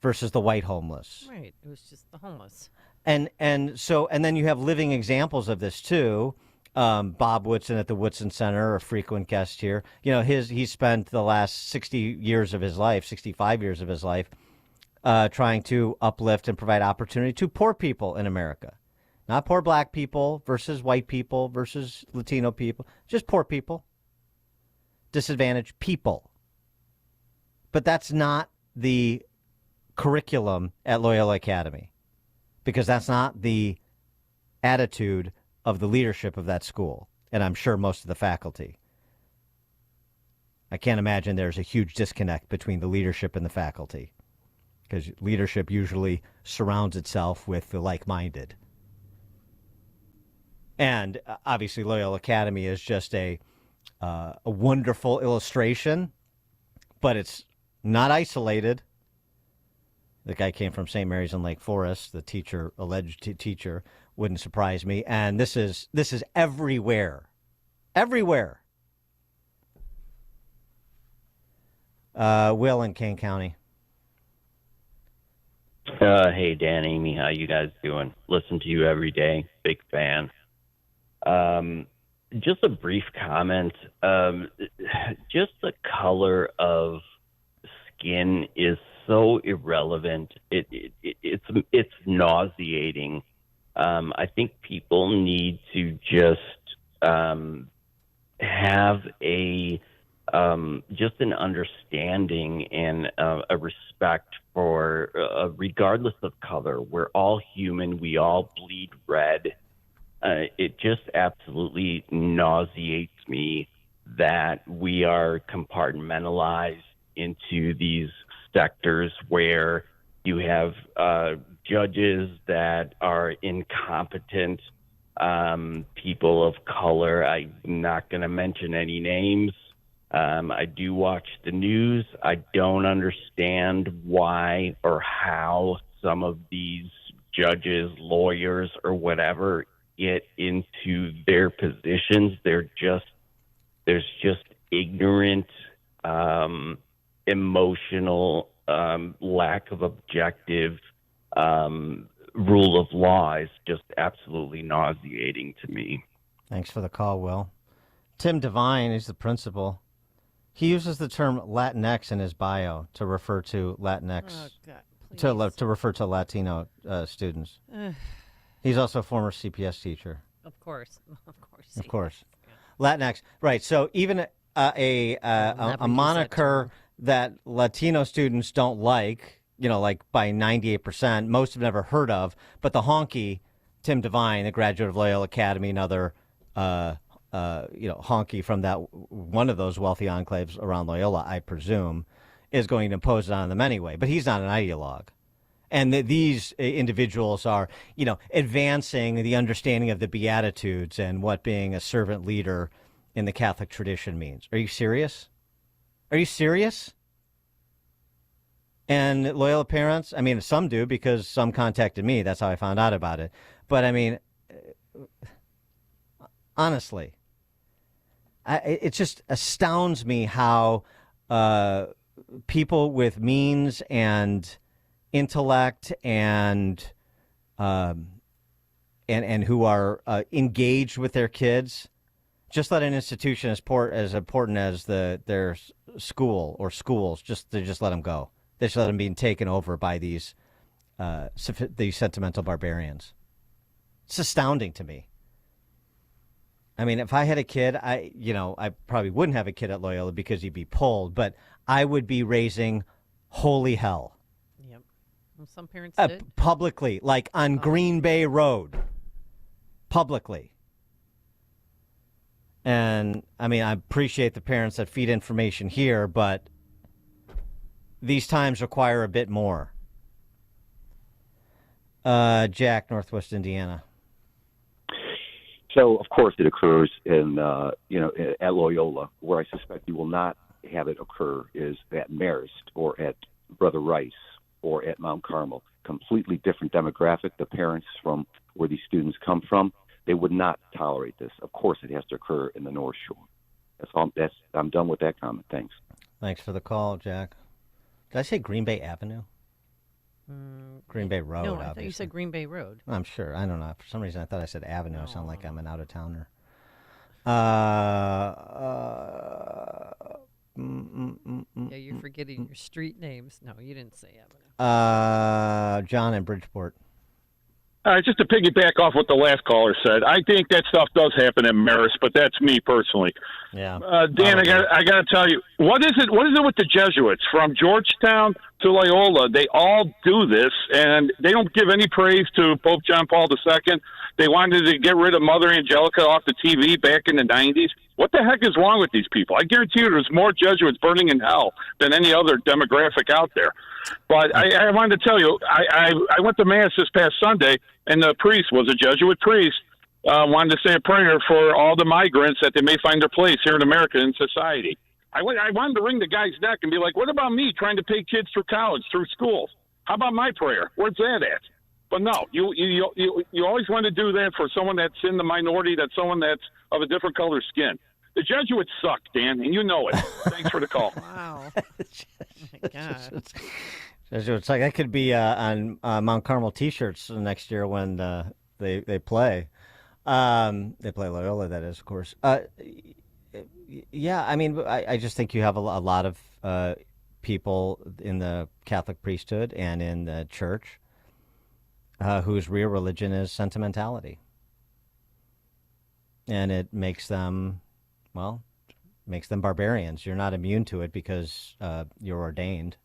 versus the white homeless. Right. It was just the homeless. And then you have living examples of this too. Bob Woodson at the Woodson Center, a frequent guest here. He spent the last 65 years of his life, trying to uplift and provide opportunity to poor people in America. Not poor black people versus white people versus Latino people, just poor people, disadvantaged people. But that's not the curriculum at Loyola Academy, because that's not the attitude of the leadership of that school, and I'm sure most of the faculty. I can't imagine there's a huge disconnect between the leadership and the faculty, because leadership usually surrounds itself with the like-minded. And obviously Loyola Academy is just a wonderful illustration, but it's not isolated. The guy came from St. Mary's in Lake Forest, the teacher, alleged teacher, wouldn't surprise me. And this is everywhere. Everywhere. Will in Kane County. Hey, Dan, Amy, how you guys doing? Listen to you every day. Big fan. Just a brief comment. Just the color of skin is so irrelevant. It's nauseating. I think people need to just have just an understanding and a respect for, regardless of color. We're all human. We all bleed red. It just absolutely nauseates me that we are compartmentalized into these sectors where you have judges that are incompetent, people of color. I'm not going to mention any names. I do watch the news. I don't understand why or how some of these judges, lawyers, or whatever get into their positions. There's just ignorant, emotional, lack of objective rule of law is just absolutely nauseating to me. Thanks for the call, Will. Tim Devine is the principal. He uses the term Latinx in his bio to refer to Latinx, to refer to Latino students. He's also a former CPS teacher. Of course. Of course. Latinx. Right. So even a moniker that Latino students don't like, like by 98%, most have never heard of, but the honky, Tim Devine, the graduate of Loyola Academy, another, honky from that one of those wealthy enclaves around Loyola, I presume, is going to impose it on them anyway. But he's not an ideologue. And these individuals are, advancing the understanding of the Beatitudes and what being a servant leader in the Catholic tradition means. Are you serious? Are you serious? And Loyola parents, I mean, some do because some contacted me. That's how I found out about it. But I mean, honestly, it just astounds me how people with means and intellect and who are engaged with their kids just let an institution as important as their school or schools they just let them go. They just let them be taken over by these sentimental barbarians. It's astounding to me. I mean, if I had a kid, I probably wouldn't have a kid at Loyola because he'd be pulled, but I would be raising holy hell. Yep. Well, some parents did. Publicly, like on Green Bay Road. Publicly. And, I mean, I appreciate the parents that feed information here, but these times require a bit more. Jack, Northwest Indiana. So, of course, it occurs in, at Loyola. Where I suspect you will not have it occur is at Marist or at Brother Rice or at Mount Carmel. Completely different demographic. The parents from where these students come from, they would not tolerate this. Of course, it has to occur in the North Shore. That's all. I'm done with that comment. Thanks. Thanks for the call, Jack. Did I say Green Bay Avenue? Green Bay Road, No, I obviously. thought you said Green Bay Road. I'm sure. I don't know. For some reason, I thought I said Avenue. I sound like I'm an out-of-towner. Yeah, you're forgetting your street names. No, you didn't say Avenue. John in Bridgeport. Just to piggyback off what the last caller said, I think that stuff does happen in Marist, but that's me personally. Yeah. Dan, I got to tell you, what is it with the Jesuits from Georgetown to Loyola? They all do this, and they don't give any praise to Pope John Paul II. They wanted to get rid of Mother Angelica off the TV back in the 90s. What the heck is wrong with these people? I guarantee you there's more Jesuits burning in hell than any other demographic out there. But I wanted to tell you, I went to Mass this past Sunday, and the priest was a Jesuit priest, wanted to say a prayer for all the migrants that they may find their place here in America in society. I wanted to wring the guy's neck and be like, what about me trying to pay kids through college, through schools? How about my prayer? Where's that at? But no, you always want to do that for someone that's in the minority, that's someone that's of a different color skin. The Jesuits suck, Dan, and you know it. Thanks for the call. Wow. Oh my God. It's like that could be on Mount Carmel T-shirts next year when they play. They play Loyola, that is, of course. Yeah, I mean, I just think you have a lot of people in the Catholic priesthood and in the church whose real religion is sentimentality. And it makes them, barbarians. You're not immune to it because you're ordained.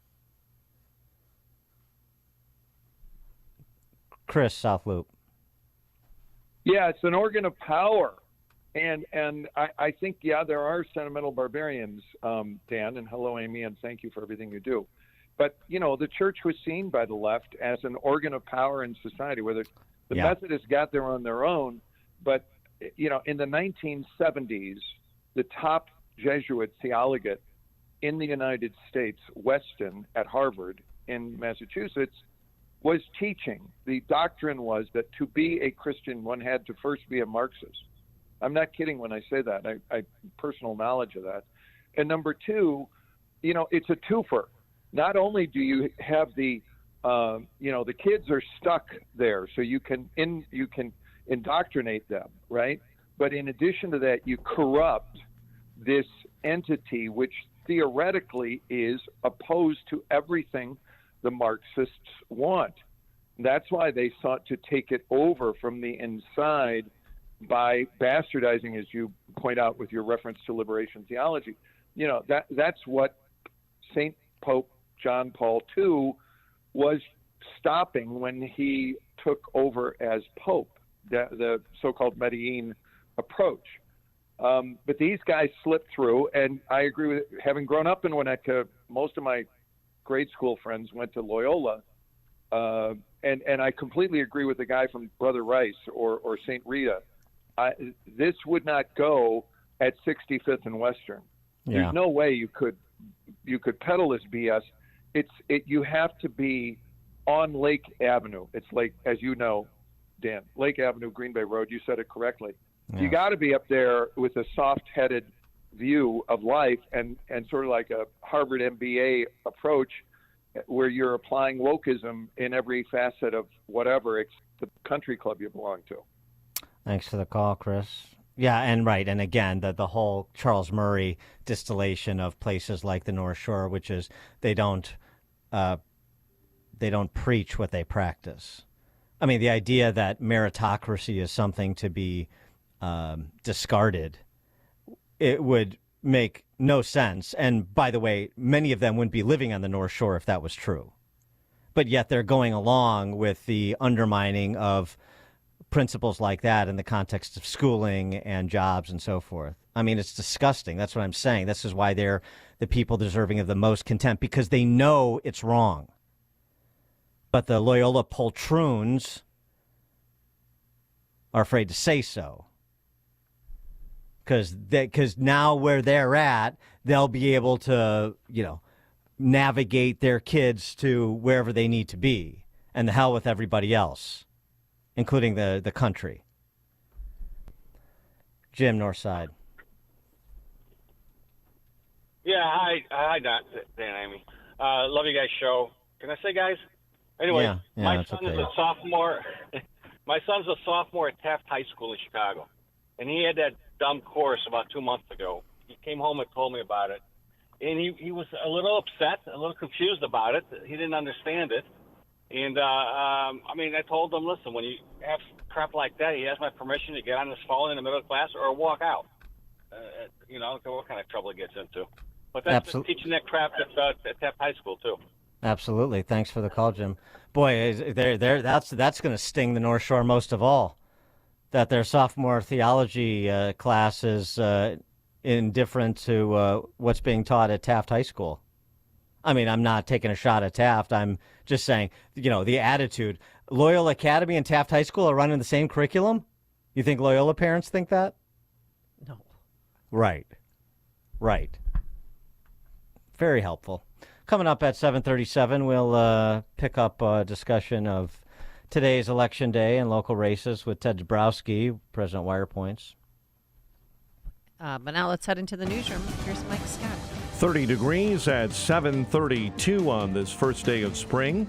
Chris, South Loop. Yeah, it's an organ of power. And I think, yeah, there are sentimental barbarians, Dan, and hello, Amy, and thank you for everything you do. But, you know, the church was seen by the left as an organ of power in society, whether the Methodists got there on their own. But, you know, in the 1970s, the top Jesuit theologate in the United States, Weston at Harvard in Massachusetts, was teaching. The doctrine was that to be a Christian, one had to first be a Marxist. I'm not kidding when I say that. I personal knowledge of that. And number two, you know, it's a twofer. Not only do you have the, you know, the kids are stuck there, so you can indoctrinate them, right? But in addition to that, you corrupt this entity, which theoretically is opposed to everything the Marxists want. That's why they sought to take it over from the inside by bastardizing, as you point out with your reference to liberation theology. You know, that's what St. Pope John Paul II was stopping when he took over as Pope, the so-called Medellin approach. But these guys slipped through, and I agree with it. Having grown up in Winnetka, most of my grade school friends went to Loyola, and I completely agree with the guy from Brother Rice or St. Rita. This would not go at 65th and Western. Yeah. There's no way you could peddle this BS. You have to be on Lake Avenue. It's like, as you know, Dan, Lake Avenue, Green Bay Road. You said it correctly. Yeah. You got to be up there with a soft-headed view of life and sort of like a Harvard MBA approach, where you're applying wokeism in every facet of whatever it's the country club you belong to. Thanks for the call, Chris. Yeah, and right, and again, the whole Charles Murray distillation of places like the North Shore, which is they don't preach what they practice. I mean, the idea that meritocracy is something to be discarded, it would make no sense. And by the way, many of them wouldn't be living on the North Shore if that was true. But yet they're going along with the undermining of principles like that in the context of schooling and jobs and so forth. I mean, it's disgusting. That's what I'm saying. This is why they're the people deserving of the most contempt, because they know it's wrong. But the Loyola poltroons are afraid to say so. Because now where they're at, they'll be able to, you know, navigate their kids to wherever they need to be, and the hell with everybody else, including the country. Jim, Northside. Yeah, hi, Dan, Amy. Love you guys' show. Can I say, guys? Anyway, Yeah, my son is a sophomore. My son's a sophomore at Taft High School in Chicago, and he had that dumb course about 2 months ago. He came home and told me about it, and he was a little upset, a little confused about it. He didn't understand it. And, I mean, I told him, listen, when you have crap like that, he has my permission to get on his phone in the middle of class or walk out. You know, what kind of trouble he gets into. But that's just teaching that crap at Taft High School, too. Absolutely. Thanks for the call, Jim. Boy, that's going to sting the North Shore most of all, that their sophomore theology class is indifferent to what's being taught at Taft High School. I mean, I'm not taking a shot at Taft. I'm just saying, you know, the attitude. Loyola Academy and Taft High School are running the same curriculum? You think Loyola parents think that? No. Right. Very helpful. Coming up at 7:37, we'll pick up a discussion of today's election day and local races with Ted Dabrowski, President Wire Points. But now let's head into the newsroom. Here's Mike Scott. 30 degrees at 7:32 on this first day of spring.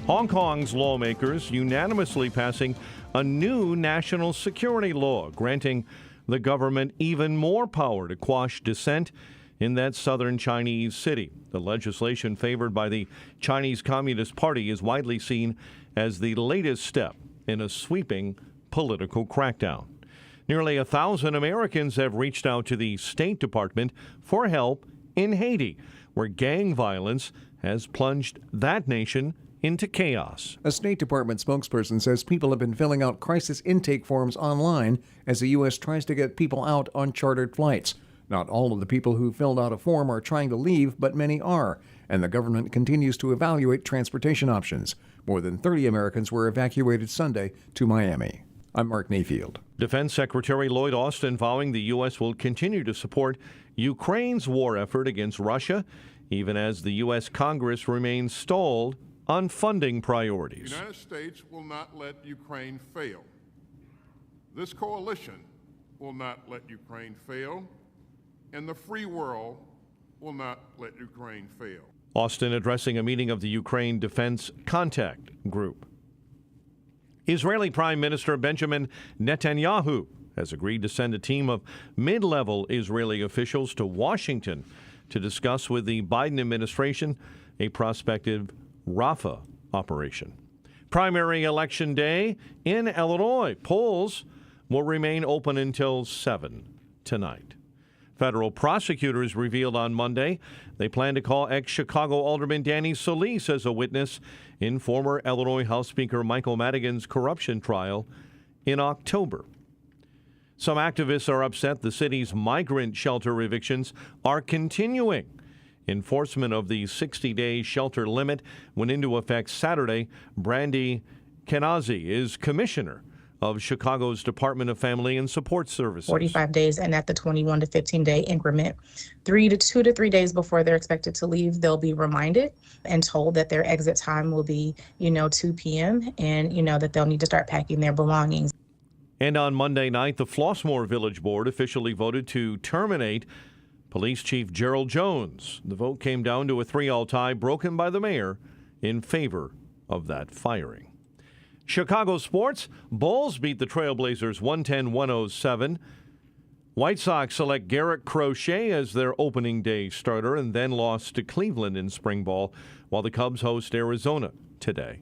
Hong Kong's lawmakers unanimously passing a new national security law, granting the government even more power to quash dissent in that southern Chinese city. The legislation favored by the Chinese Communist Party is widely seen as the latest step in a sweeping political crackdown. Nearly 1,000 Americans have reached out to the State Department for help in Haiti, where gang violence has plunged that nation into chaos. A State Department spokesperson says people have been filling out crisis intake forms online as the U.S. tries to get people out on chartered flights. Not all of the people who filled out a form are trying to leave, but many are, and the government continues to evaluate transportation options. More than 30 Americans were evacuated Sunday to Miami. I'm Mark Mayfield. Defense Secretary Lloyd Austin vowing the U.S. will continue to support Ukraine's war effort against Russia, even as the U.S. Congress remains stalled on funding priorities. The United States will not let Ukraine fail. This coalition will not let Ukraine fail, and the free world will not let Ukraine fail. Austin addressing a meeting of the Ukraine Defense Contact Group. Israeli Prime Minister Benjamin Netanyahu has agreed to send a team of mid-level Israeli officials to Washington to discuss with the Biden administration a prospective Rafah operation. Primary election day in Illinois. Polls will remain open until 7 tonight. Federal prosecutors revealed on Monday they plan to call ex-Chicago Alderman Danny Solis as a witness in former Illinois House Speaker Michael Madigan's corruption trial in October. Some activists are upset the city's migrant shelter evictions are continuing. Enforcement of the 60-day shelter limit went into effect Saturday. Brandy Kenazi is commissioner of Chicago's Department of Family and Support Services. 45 days, and at the 21 to 15-day increment, 2 to 3 days before they're expected to leave, they'll be reminded and told that their exit time will be, 2 p.m. and, that they'll need to start packing their belongings. And on Monday night, the Flossmoor Village Board officially voted to terminate Police Chief Gerald Jones. The vote came down to a 3-3 tie broken by the mayor in favor of that firing. Chicago sports, Bulls beat the Trailblazers 110-107. White Sox select Garrett Crochet as their opening day starter and then lost to Cleveland in spring ball, while the Cubs host Arizona today.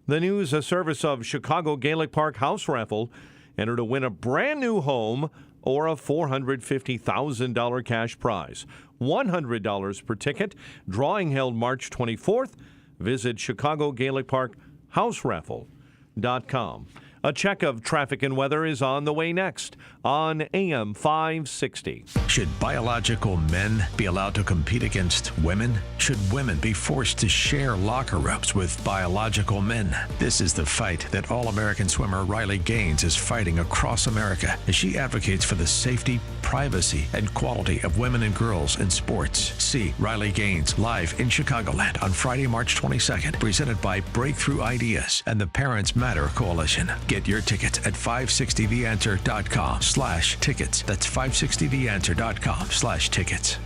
The news, a service of Chicago Gaelic Park House Raffle. Enter to win a brand new home or a $450,000 cash prize. $100 per ticket. Drawing held March 24th. Visit Chicago Gaelic Park HouseRaffle.com. A check of traffic and weather is on the way next on AM 560. Should biological men be allowed to compete against women? Should women be forced to share locker rooms with biological men? This is the fight that All-American swimmer Riley Gaines is fighting across America as she advocates for the safety, privacy, and quality of women and girls in sports. See Riley Gaines live in Chicagoland on Friday, March 22nd, presented by Breakthrough Ideas and the Parents Matter Coalition. Get your tickets at 560theanswer.com/tickets. That's 560theanswer.com/tickets.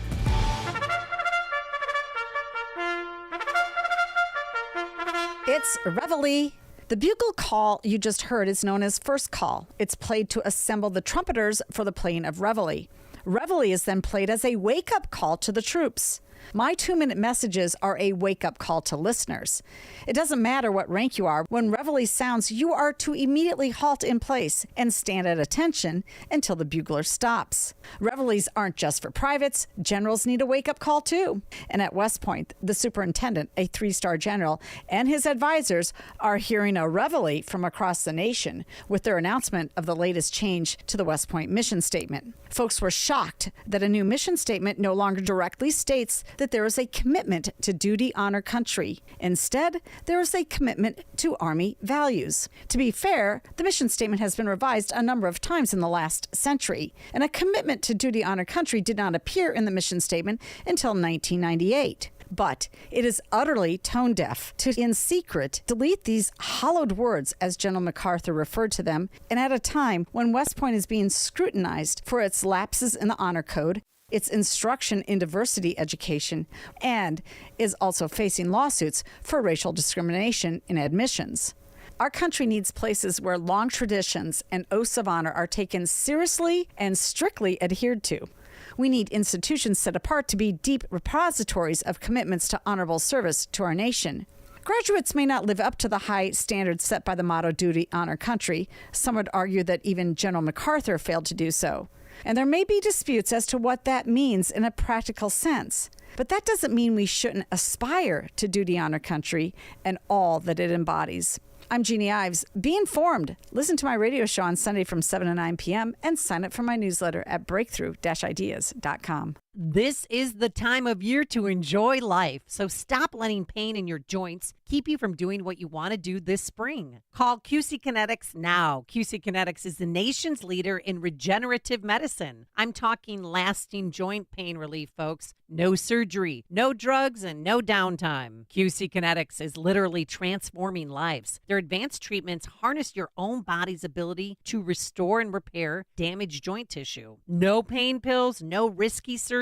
It's Reveille. The bugle call you just heard is known as first call. It's played to assemble the trumpeters for the playing of Reveille. Reveille is then played as a wake-up call to the troops. My 2-minute messages are a wake-up call to listeners. It doesn't matter what rank you are. When Reveille sounds, you are to immediately halt in place and stand at attention until the bugler stops. Reveilles aren't just for privates. Generals need a wake-up call too. And at West Point, the superintendent, a 3-star general, and his advisors are hearing a reveille from across the nation with their announcement of the latest change to the West Point mission statement. Folks were shocked that a new mission statement no longer directly states that there is a commitment to duty, honor, country. Instead, there is a commitment to Army values. To be fair, the mission statement has been revised a number of times in the last century, and a commitment to duty, honor, country did not appear in the mission statement until 1998. But it is utterly tone deaf to, in secret, delete these hallowed words, as General MacArthur referred to them, and at a time when West Point is being scrutinized for its lapses in the honor code, its instruction in diversity education, and is also facing lawsuits for racial discrimination in admissions. Our country needs places where long traditions and oaths of honor are taken seriously and strictly adhered to. We need institutions set apart to be deep repositories of commitments to honorable service to our nation. Graduates may not live up to the high standards set by the motto Duty, Honor, Country. Some would argue that even General MacArthur failed to do so. And there may be disputes as to what that means in a practical sense. But that doesn't mean we shouldn't aspire to duty on our country and all that it embodies. I'm Jeannie Ives. Be informed. Listen to my radio show on Sunday from 7 to 9 p.m. and sign up for my newsletter at breakthrough-ideas.com. This is the time of year to enjoy life, so stop letting pain in your joints keep you from doing what you want to do this spring. Call QC Kinetics now. QC Kinetics is the nation's leader in regenerative medicine. I'm talking lasting joint pain relief, folks. No surgery, no drugs, and no downtime. QC Kinetics is literally transforming lives. Their advanced treatments harness your own body's ability to restore and repair damaged joint tissue. No pain pills, no risky surgery.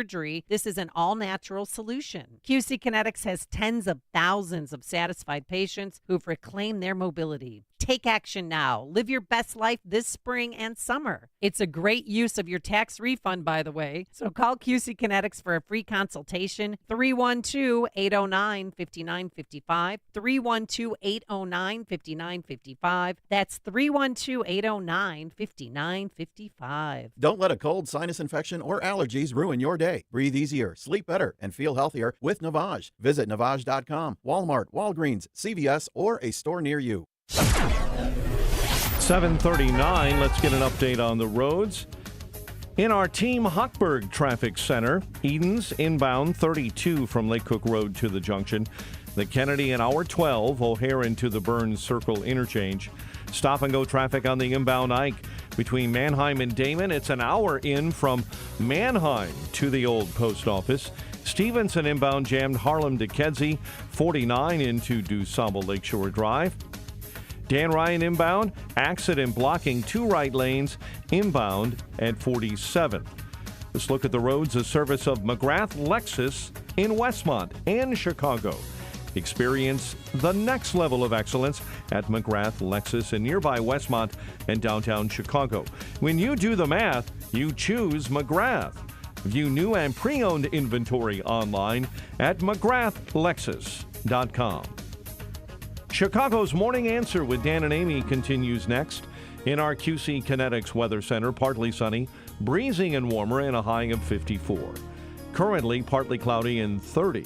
This is an all-natural solution. QC Kinetics has tens of thousands of satisfied patients who've reclaimed their mobility. Take action now. Live your best life this spring and summer. It's a great use of your tax refund, by the way. So call QC Kinetics for a free consultation. 312-809-5955. 312-809-5955. That's 312-809-5955. Don't let a cold, sinus infection, or allergies ruin your day. Breathe easier, sleep better, and feel healthier with Navage. Visit Navage.com, Walmart, Walgreens, CVS, or a store near you. 7:39. Let's get an update on the roads. In our Team Hochberg Traffic Center, Edens inbound 32 from Lake Cook Road to the junction. The Kennedy and hour 12, O'Hare into the Burns Circle interchange. Stop and go traffic on the inbound Ike between Manheim and Damon. It's an hour in from Manheim to the old post office. Stevenson inbound jammed Harlem to Kedzie, 49 into DuSable Lakeshore Drive. Dan Ryan inbound, accident blocking two right lanes inbound at 47. Let's look at the roads, a service of McGrath Lexus in Westmont and Chicago. Experience the next level of excellence at McGrath Lexus in nearby Westmont and downtown Chicago. When you do the math, you choose McGrath. View new and pre-owned inventory online at McGrathLexus.com. Chicago's Morning Answer with Dan and Amy continues next. In our QC Kinetics Weather Center, partly sunny, breezing and warmer, and a high of 54. Currently partly cloudy and 30.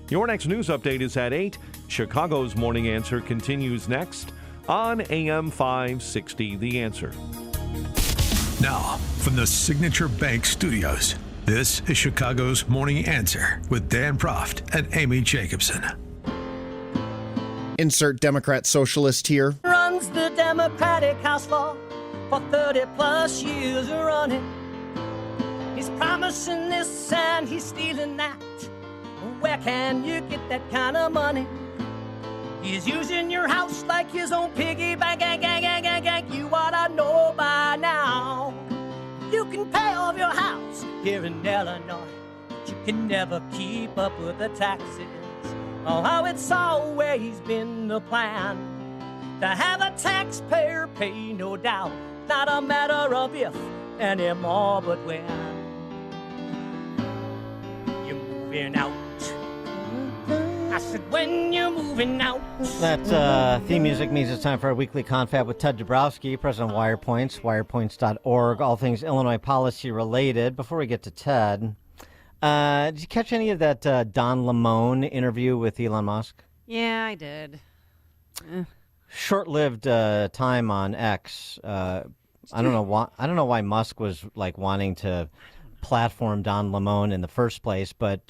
Your next news update is at 8. Chicago's Morning Answer continues next on AM 560, The Answer. Now, from the Signature Bank Studios, this is Chicago's Morning Answer with Dan Proft and Amy Jacobson. Insert Democrat socialist here. Runs the Democratic House floor for 30 plus years running. He's promising this and he's stealing that. Where can you get that kind of money? He's using your house like his own piggy bank. You ought to know by now. You can pay off your house here in Illinois, but you can never keep up with the taxes. Oh, how it's always been the plan to have a taxpayer pay, no doubt. Not a matter of if anymore, but when you're moving out. I said, when you're moving out. That theme music means it's time for our weekly confab with Ted Dabrowski, president of WirePoints, wirepoints.org, all things Illinois policy related. Before we get to Ted, did you catch any of that Don Lemon interview with Elon Musk? Yeah, I did. Short-lived time on X. I don't know why Musk was like wanting to platform Don Lemon in the first place, but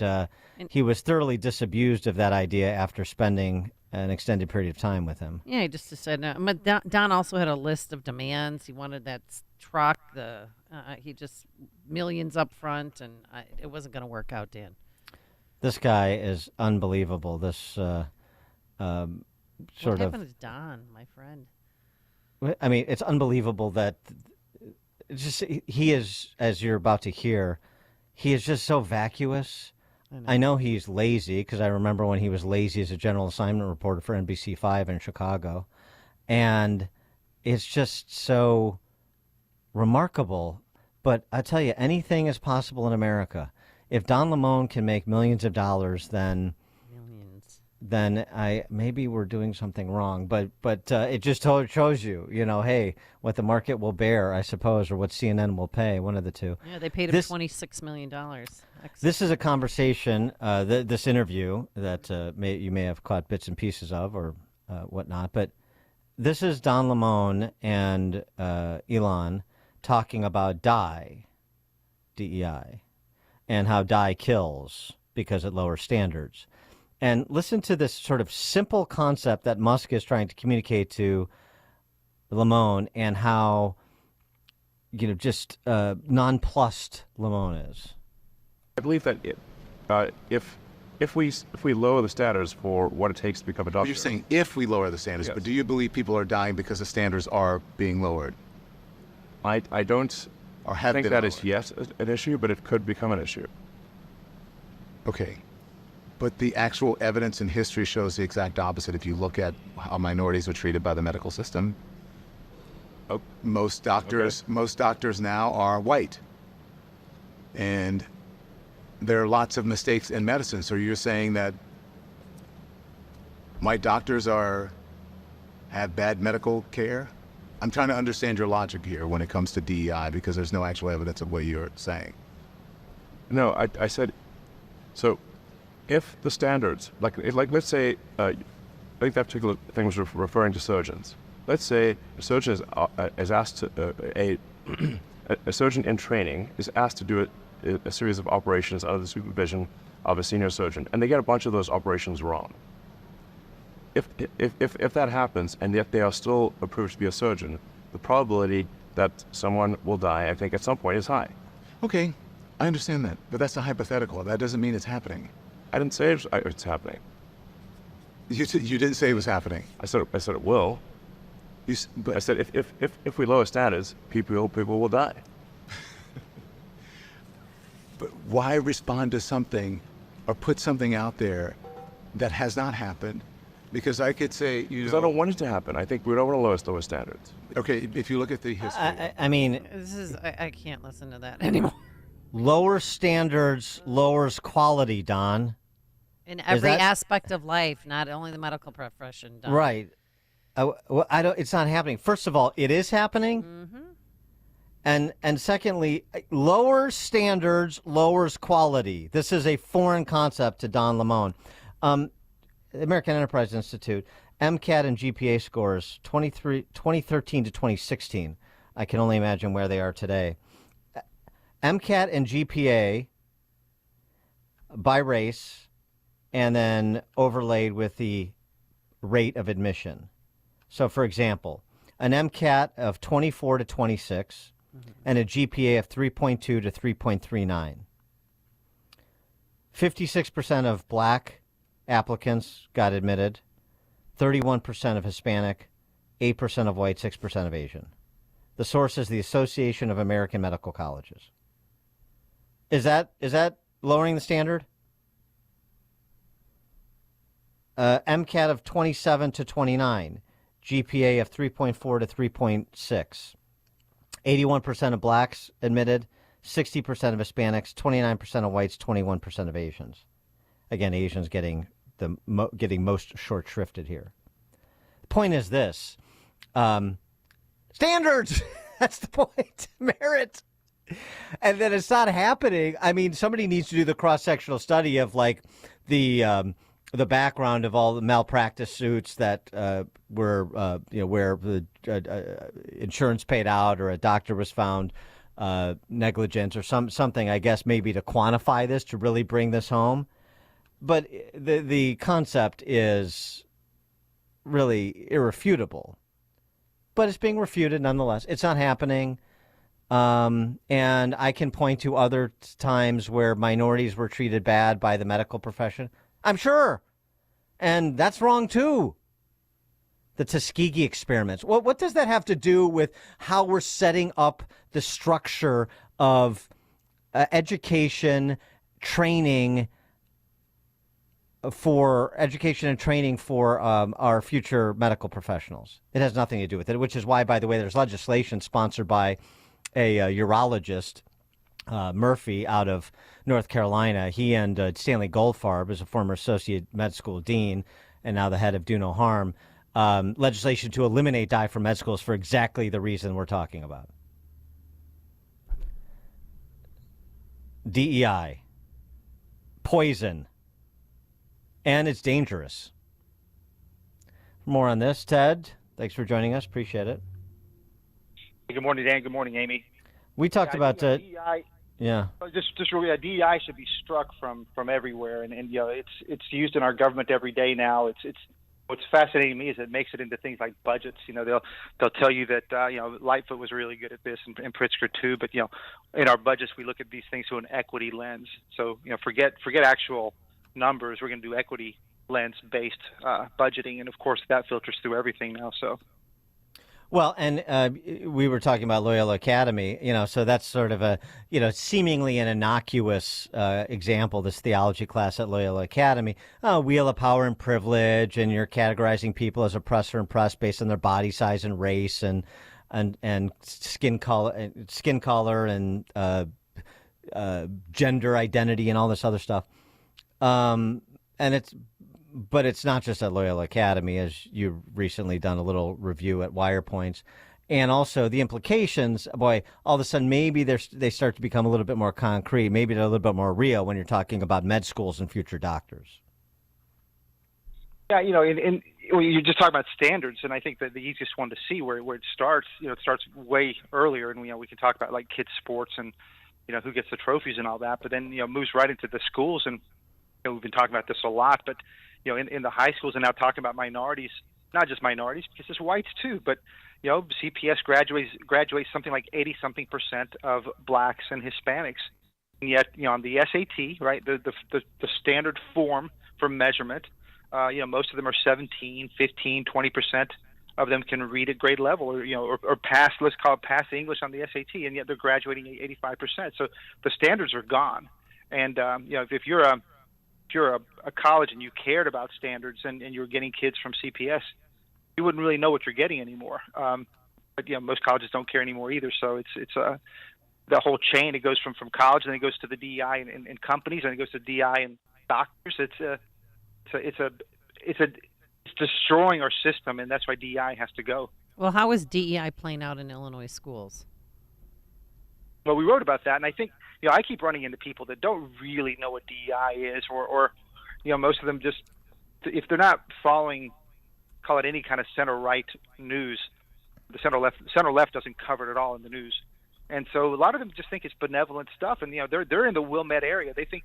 he was thoroughly disabused of that idea after spending an extended period of time with him. Yeah, he just said no. But Don also had a list of demands. He wanted that truck. He just millions up front, and it wasn't going to work out, Dan. This guy is unbelievable. This sort what of. happened to Don, my friend? I mean, it's unbelievable that he is, as you're about to hear, he is just so vacuous. I know he's lazy because I remember when he was lazy as a general assignment reporter for NBC5 in Chicago. And it's just so remarkable. But I tell you, anything is possible in America. If Don Lemon can make millions of dollars, then then maybe we're doing something wrong. But it just shows you, hey, what the market will bear, I suppose, or what CNN will pay, one of the two. Yeah, they paid him $26 million. This is a conversation, this interview that you may have caught bits and pieces of or whatnot, but this is Don Lemon and Elon talking about DEI, and how DEI kills because it lowers standards. And listen to this sort of simple concept that Musk is trying to communicate to Lemon, and how, just nonplussed Lemon is. I believe that if we lower the standards for what it takes to become a doctor. You're saying if we lower the standards, yes. But do you believe people are dying because the standards are being lowered? I don't or have think been that lowered. is yet an issue, but it could become an issue. Okay. But the actual evidence in history shows the exact opposite. If you look at how minorities were treated by the medical system, most doctors now are white. And there are lots of mistakes in medicine. So you're saying that white doctors have bad medical care? I'm trying to understand your logic here when it comes to DEI, because there's no actual evidence of what you're saying. No, I said, so if the standards, like let's say, I think that particular thing was referring to surgeons. Let's say a surgeon is asked to, a surgeon in training is asked to do a series of operations under the supervision of a senior surgeon, and they get a bunch of those operations wrong. If that happens, and yet they are still approved to be a surgeon, the probability that someone will die, I think, at some point is high. Okay, I understand that, but that's a hypothetical. That doesn't mean it's happening. I didn't say it's happening. You didn't say it was happening. I said it will. But I said if we lower standards, people will die. But why respond to something or put something out there that has not happened? Because I could say, because I don't want it to happen. I think we don't want to lower standards. Okay, if you look at the history. I mean, I can't listen to that anymore. Lower standards lowers quality, Don. In every aspect of life, not only the medical profession. Don. Right. I don't. It's not happening. First of all, it is happening. Mm-hmm. And secondly, lower standards lowers quality. This is a foreign concept to Don Lemon. The American Enterprise Institute, MCAT and GPA scores 2013 to 2016. I can only imagine where they are today. MCAT and GPA by race, and then overlaid with the rate of admission. So, for example, an MCAT of 24 to 26 and a GPA of 3.2 to 3.39. 56% of black applicants got admitted, 31% of Hispanic, 8% of white, 6% of Asian. The source is the Association of American Medical Colleges. Is that lowering the standard? MCAT of 27 to 29, GPA of 3.4 to 3.6. 81% of blacks admitted, 60% of Hispanics, 29% of whites, 21% of Asians. Again, Asians getting most short shrifted here. The point is this: standards. That's the point. Merit. And then it's not happening. I mean, somebody needs to do the cross-sectional study of like the background of all the malpractice suits that were where the insurance paid out or a doctor was found negligent or something. I guess maybe to quantify this, to really bring this home. But the concept is really irrefutable. But it's being refuted nonetheless. It's not happening. And I can point to other times where minorities were treated bad by the medical profession. I'm sure. And that's wrong, too. The Tuskegee experiments. What does that have to do with how we're setting up the structure of education, training for our future medical professionals? It has nothing to do with it, which is why, by the way, there's legislation sponsored by a urologist Murphy out of North Carolina. He and Stanley Goldfarb, is a former associate med school dean and now the head of Do No Harm, legislation to eliminate dye from med schools for exactly the reason we're talking about. DEI, poison, and it's dangerous. More on this, Ted. Thanks for joining us. Appreciate it. Good morning, Dan. Good morning, Amy. We talked about DEI. Yeah. Just really, DEI should be struck from everywhere, and it's used in our government every day now. It's what's fascinating to me is it makes it into things like budgets. They'll tell you that Lightfoot was really good at this, and Pritzker too. But in our budgets we look at these things through an equity lens. So forget actual numbers. We're going to do equity lens based budgeting, and of course that filters through everything now. So. Well, and we were talking about Loyola Academy, so that's sort of a, seemingly an innocuous example, this theology class at Loyola Academy. Wheel of power and privilege, and you're categorizing people as oppressor and oppressed based on their body size and race and skin color and gender identity and all this other stuff. But it's not just at Loyola Academy, as you've recently done a little review at Wire Points. And also the implications, boy, all of a sudden maybe they start to become a little bit more concrete. Maybe they're a little bit more real when you're talking about med schools and future doctors. Yeah, and you're just talking about standards, and I think that the easiest one to see where it starts, it starts way earlier, and we can talk about like kids sports and who gets the trophies and all that, but then moves right into the schools, and we've been talking about this a lot, but in the high schools and now talking about minorities, not just minorities, because it's whites too, but CPS graduates something like 80-something% of blacks and Hispanics, and yet on the SAT, right, the standard form for measurement, most of them are 17, 15, 20% of them can read at grade level, or pass, let's call it pass English on the SAT, and yet they're graduating at 85%. So the standards are gone, and if you're a college and you cared about standards and you're getting kids from CPS, you wouldn't really know what you're getting anymore. But most colleges don't care anymore either. So it's the whole chain. It goes from college, and then it goes to the DEI and companies, and it goes to DEI and doctors. It's destroying our system, and that's why DEI has to go. Well, how is DEI playing out in Illinois schools? Well, we wrote about that, and I think I keep running into people that don't really know what DEI is, or most of them just, if they're not following, call it any kind of center-right news, the center-left doesn't cover it at all in the news, and so a lot of them just think it's benevolent stuff, and they're in the Wilmette area. They think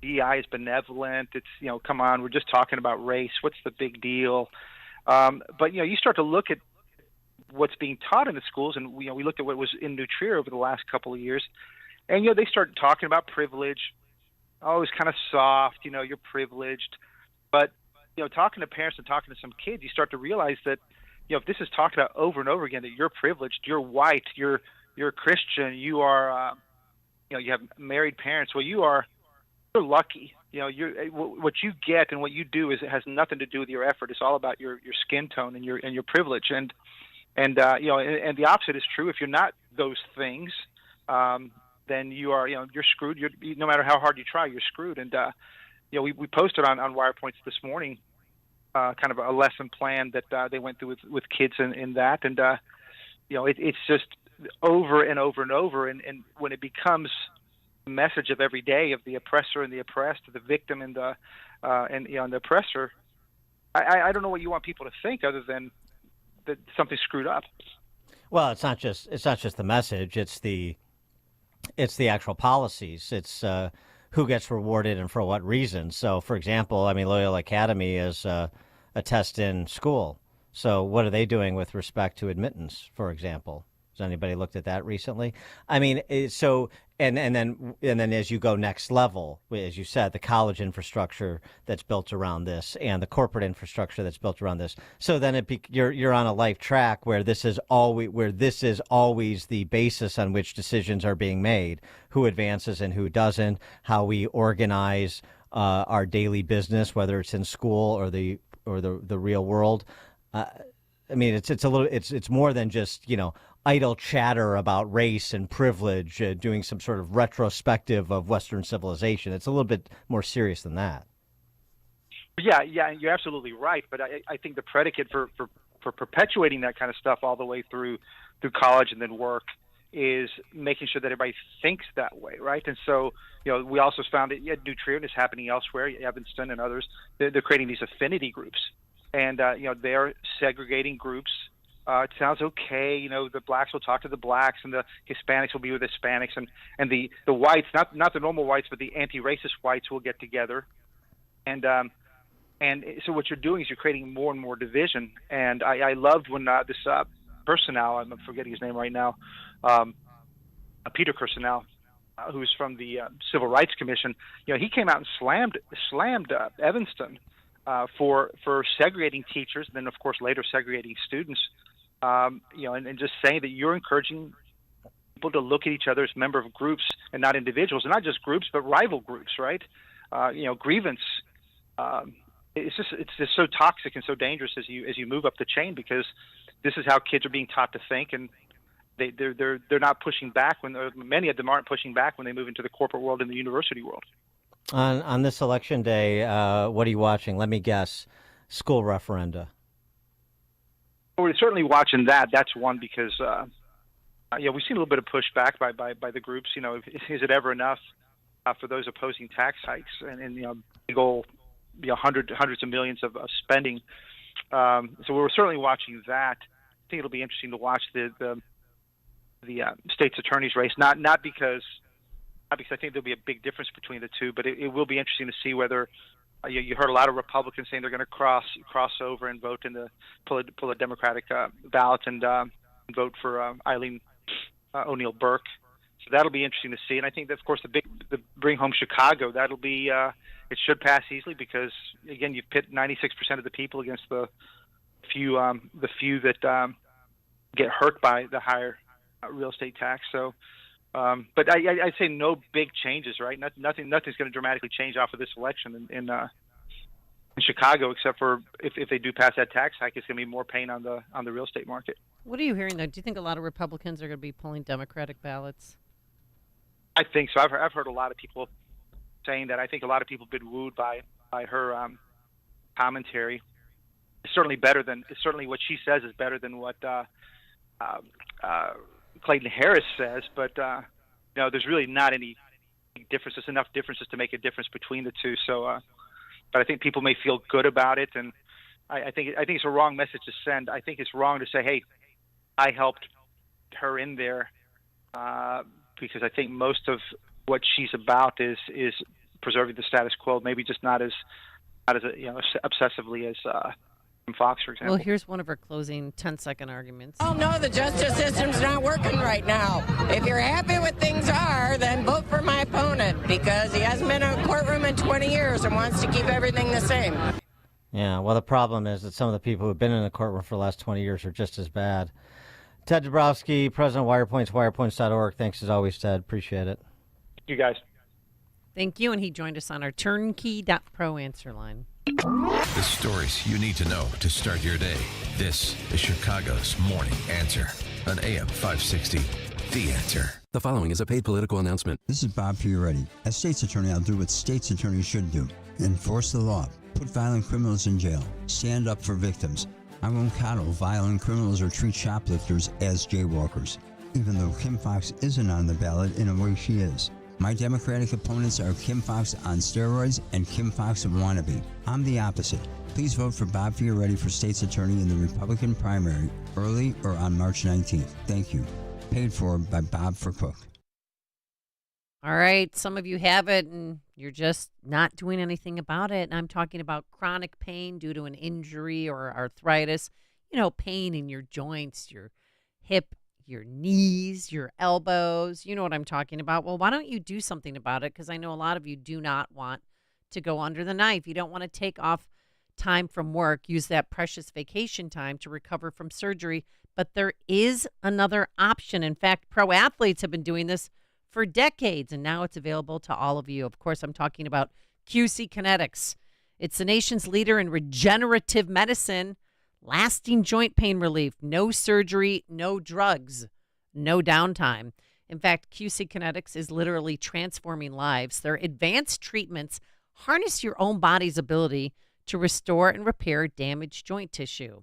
DEI is benevolent. It's come on, we're just talking about race. What's the big deal? But you start to look at what's being taught in the schools, and we looked at what was in New Trier over the last couple of years, and they start talking about privilege. Oh, it's kind of soft, you're privileged, but talking to parents and talking to some kids, you start to realize that if this is talked about over and over again, that you're privileged, you're white, you're a Christian, you are you have married parents, well, you're lucky. What you get and what you do it has nothing to do with your effort. It's all about your skin tone and your privilege, and the opposite is true. If you're not those things, then you're screwed. No matter how hard you try, you're screwed. And we posted on Wire Points this morning kind of a lesson plan that they went through with kids in that, and it's just over and over and over. And when it becomes a message of every day of the oppressor and the oppressed, the victim and the oppressor, I don't know what you want people to think other than that something's screwed up. Well, it's not just the message. It's the actual policies. It's who gets rewarded and for what reason. So, for example, Loyola Academy is a test in school. So what are they doing with respect to admittance, for example? Has anybody looked at that recently? So and then as you go next level, as you said, the college infrastructure that's built around this and the corporate infrastructure that's built around this. So then you're on a life track where this is always the basis on which decisions are being made, who advances and who doesn't, how we organize our daily business, whether it's in school or the real world. It's more than just idle chatter about race and privilege, doing some sort of retrospective of Western civilization. It's a little bit more serious than that. Yeah, you're absolutely right. But I think the predicate for perpetuating that kind of stuff all the way through college and then work is making sure that everybody thinks that way, right? And so, we also found that New Trier is happening elsewhere, Evanston and others. They're creating these affinity groups, and they're segregating groups. It sounds okay, the blacks will talk to the blacks, and the Hispanics will be with Hispanics, and the whites, not the normal whites, but the anti-racist whites will get together, and so what you're doing is you're creating more and more division. And I loved when this person now, I'm forgetting his name right now, Peter Kirsanow, who's from the Civil Rights Commission. He came out and slammed Evanston for segregating teachers, and then of course later segregating students. And just saying that you're encouraging people to look at each other as member of groups and not individuals, and not just groups but rival groups, right? Grievance. It's just so toxic and so dangerous as you move up the chain, because this is how kids are being taught to think, and they're not pushing back many of them aren't pushing back when they move into the corporate world and the university world. On this election day, what are you watching? Let me guess. School referenda. We're certainly watching that. That's one, because we've seen a little bit of pushback by the groups. Is it ever enough for those opposing tax hikes and big old hundreds of millions of spending? So we're certainly watching that. I think it'll be interesting to watch the state's attorney's race. Not because I think there'll be a big difference between the two, but it will be interesting to see whether you heard a lot of Republicans saying they're going to cross over and vote pull a Democratic ballot and vote for Eileen O'Neill Burke. So that'll be interesting to see. And I think that, of course, the bring home Chicago, that'll be it should pass easily, because again, you've pit 96% of the people against the few that get hurt by the higher real estate tax. So, but I'd say no big changes, right? Nothing's going to dramatically change off of this election in Chicago, except for if they do pass that tax hike, it's going to be more pain on the real estate market. What are you hearing, though? Do you think a lot of Republicans are going to be pulling Democratic ballots? I think so. I've heard a lot of people saying that. I think a lot of people have been wooed by her commentary. It's certainly what she says is better than what Clayton Harris says, but there's really not any differences, enough differences to make a difference between the two. So, but I think people may feel good about it, and I think it's a wrong message to send. I think it's wrong to say, "Hey, I helped her in there," because I think most of what she's about is preserving the status quo. Maybe just not as obsessively as Fox, for example. Well, here's one of her closing 10-second arguments. Oh, no, the justice system's not working right now. If you're happy with things are, then vote for my opponent, because he hasn't been in a courtroom in 20 years and wants to keep everything the same. Yeah, well, the problem is that some of the people who've been in the courtroom for the last 20 years are just as bad. Ted Dabrowski, President of WirePoints, wirepoints.org. Thanks as always, Ted. Appreciate it. You guys. Thank you, and he joined us on our turnkey.pro answer line. The stories you need to know to start your day. This is Chicago's Morning Answer on AM 560. The Answer. The following is a paid political announcement. This is Bob Fioretti. As state's attorney, I'll do what state's attorneys should do. Enforce the law. Put violent criminals in jail. Stand up for victims. I won't coddle violent criminals or treat shoplifters as jaywalkers, even though Kim Foxx isn't on the ballot in a way she is. My Democratic opponents are Kim Foxx on steroids and Kim Foxx wannabe. I'm the opposite. Please vote for Bob Fioretti for state's attorney in the Republican primary, early or on March 19th. Thank you. Paid for by Bob for Cook. All right, some of you have it, and you're just not doing anything about it. And I'm talking about chronic pain due to an injury or arthritis. Pain in your joints, your hip, your knees, your elbows. You know what I'm talking about. Well, why don't you do something about it? Because I know a lot of you do not want to go under the knife. You don't want to take off time from work, use that precious vacation time to recover from surgery. But there is another option. In fact, pro athletes have been doing this for decades, and now it's available to all of you. Of course, I'm talking about QC Kinetics. It's the nation's leader in regenerative medicine, lasting joint pain relief, no surgery, no drugs. no downtime. In fact, QC Kinetics is literally transforming lives. Their advanced treatments harness your own body's ability to restore and repair damaged joint tissue.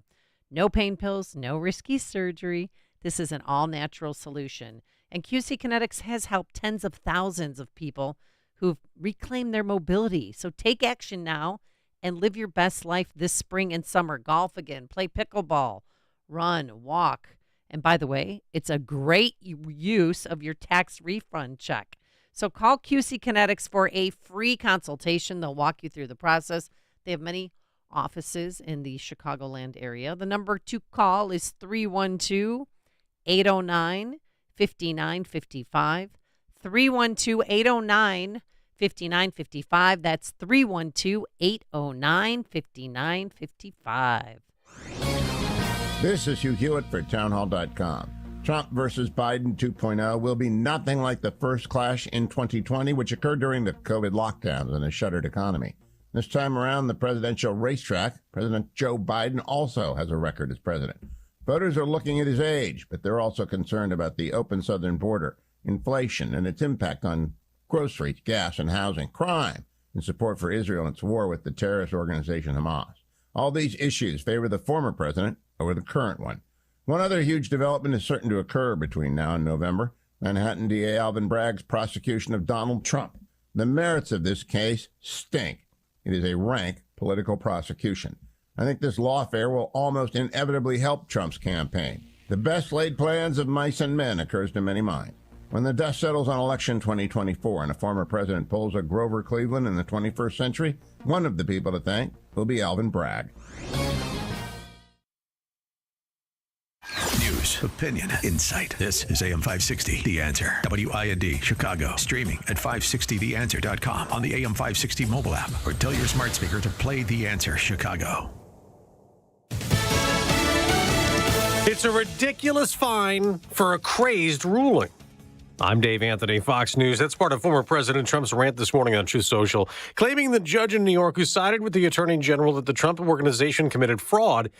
No pain pills, no risky surgery. This is an all-natural solution. And QC Kinetics has helped tens of thousands of people who've reclaimed their mobility. So take action now and live your best life this spring and summer. Golf again, play pickleball, run, walk. And by the way, it's a great use of your tax refund check. So call QC Kinetics for a free consultation. They'll walk you through the process. They have many offices in the Chicagoland area. The number to call is 312-809-5955. 312-809-5955. That's 312-809-5955. This is Hugh Hewitt for townhall.com. Trump versus Biden 2.0 will be nothing like the first clash in 2020, which occurred during the COVID lockdowns and a shuttered economy. This time around, the presidential racetrack, President Joe Biden also has a record as president. Voters are looking at his age, but they're also concerned about the open southern border, inflation, and its impact on groceries, gas, and housing, crime, and support for Israel in its war with the terrorist organization Hamas. All these issues favor the former president over the current one. One other huge development is certain to occur between now and November: Manhattan DA Alvin Bragg's prosecution of Donald Trump. The merits of this case stink. It is a rank political prosecution. I think this lawfare will almost inevitably help Trump's campaign. The best laid plans of mice and men occurs to many minds. When the dust settles on election 2024 and a former president pulls a Grover Cleveland in the 21st century, one of the people to thank will be Alvin Bragg. News, opinion, insight. This is AM 560, The Answer. WIND, Chicago. Streaming at 560theanswer.com on the AM 560 mobile app, or tell your smart speaker to play The Answer Chicago. It's a ridiculous fine for a crazed ruling. I'm Dave Anthony, Fox News. That's part of former President Trump's rant this morning on Truth Social, claiming the judge in New York who sided with the Attorney General that the Trump organization committed fraud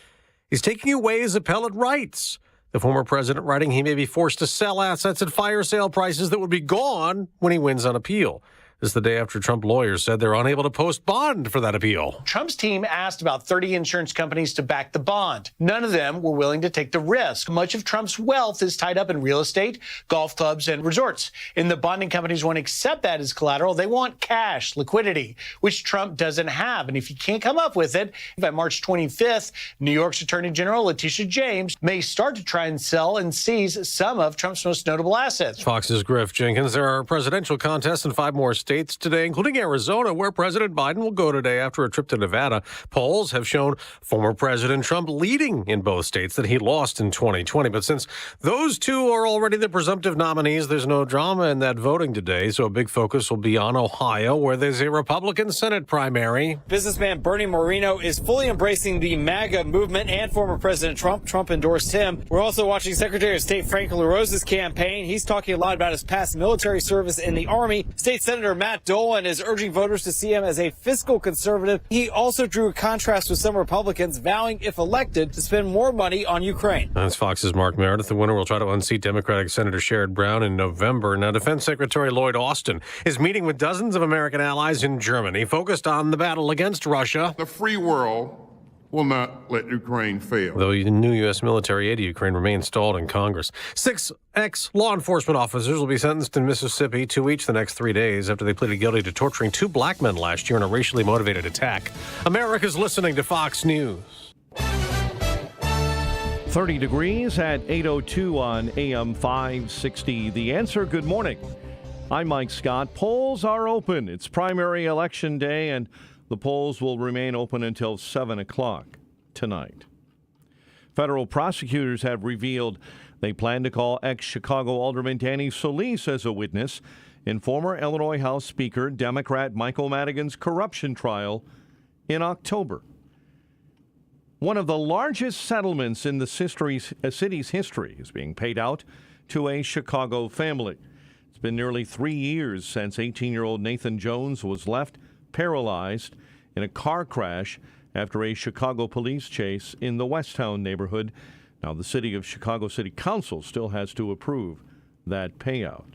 is taking away his appellate rights. The former president writing he may be forced to sell assets at fire sale prices that would be gone when he wins on appeal. This is the day after Trump lawyers said they're unable to post bond for that appeal. Trump's team asked about 30 insurance companies to back the bond. None of them were willing to take the risk. Much of Trump's wealth is tied up in real estate, golf clubs, and resorts. And the bonding companies won't accept that as collateral. They want cash, liquidity, which Trump doesn't have. And if he can't come up with it, by March 25th, New York's Attorney General Letitia James may start to try and sell and seize some of Trump's most notable assets. Fox's Griff Jenkins. There are presidential contests in 5 more states today, including Arizona, where President Biden will go today after a trip to Nevada. Polls have shown former President Trump leading in both states that he lost in 2020. But since those two are already the presumptive nominees, there's no drama in that voting today. So a big focus will be on Ohio, where there's a Republican Senate primary. Businessman Bernie Moreno is fully embracing the MAGA movement and former President Trump. Trump endorsed him. We're also watching Secretary of State Frank LaRosa's campaign. He's talking a lot about his past military service in the Army. State Senator Matt Dolan is urging voters to see him as a fiscal conservative. He also drew a contrast with some Republicans, vowing, if elected, to spend more money on Ukraine. That's Fox's Mark Meredith. The winner will try to unseat Democratic Senator Sherrod Brown in November. Now, Defense Secretary Lloyd Austin is meeting with dozens of American allies in Germany, focused on the battle against Russia. The free world will not let Ukraine fail. Though the new U.S. military aid to Ukraine remains stalled in Congress. 6 ex-law enforcement officers will be sentenced in Mississippi, 2 each the next 3 days after they pleaded guilty to torturing 2 black men last year in a racially motivated attack. America's listening to Fox News. 30 degrees at 8:02 on AM 560. The Answer. Good morning. I'm Mike Scott. Polls are open. It's primary election day, and the polls will remain open until 7 o'clock tonight. Federal prosecutors have revealed they plan to call ex-Chicago Alderman Danny Solis as a witness in former Illinois House Speaker Democrat Michael Madigan's corruption trial in October. One of the largest settlements in the city's history is being paid out to a Chicago family. It's been nearly 3 years since 18-year-old Nathan Jones was left paralyzed in a car crash after a Chicago police chase in the Westtown neighborhood. Now, the city of Chicago City Council still has to approve that payout.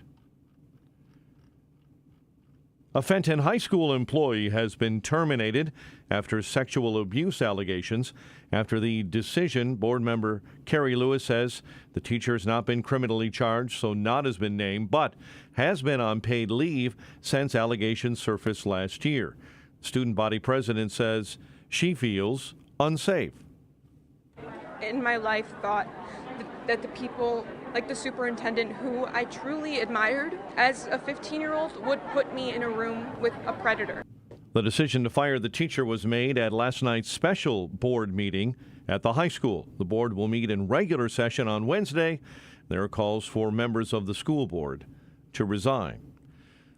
A Fenton High School employee has been terminated after sexual abuse allegations. After the decision, board member Carrie Lewis says the teacher has not been criminally charged, so not has been named, but has been on paid leave since allegations surfaced last year. Student body president says she feels unsafe. In my life, thought that the people, like the superintendent, who I truly admired as a 15-year-old, would put me in a room with a predator. The decision to fire the teacher was made at last night's special board meeting at the high school. The board will meet in regular session on Wednesday. There are calls for members of the school board to resign.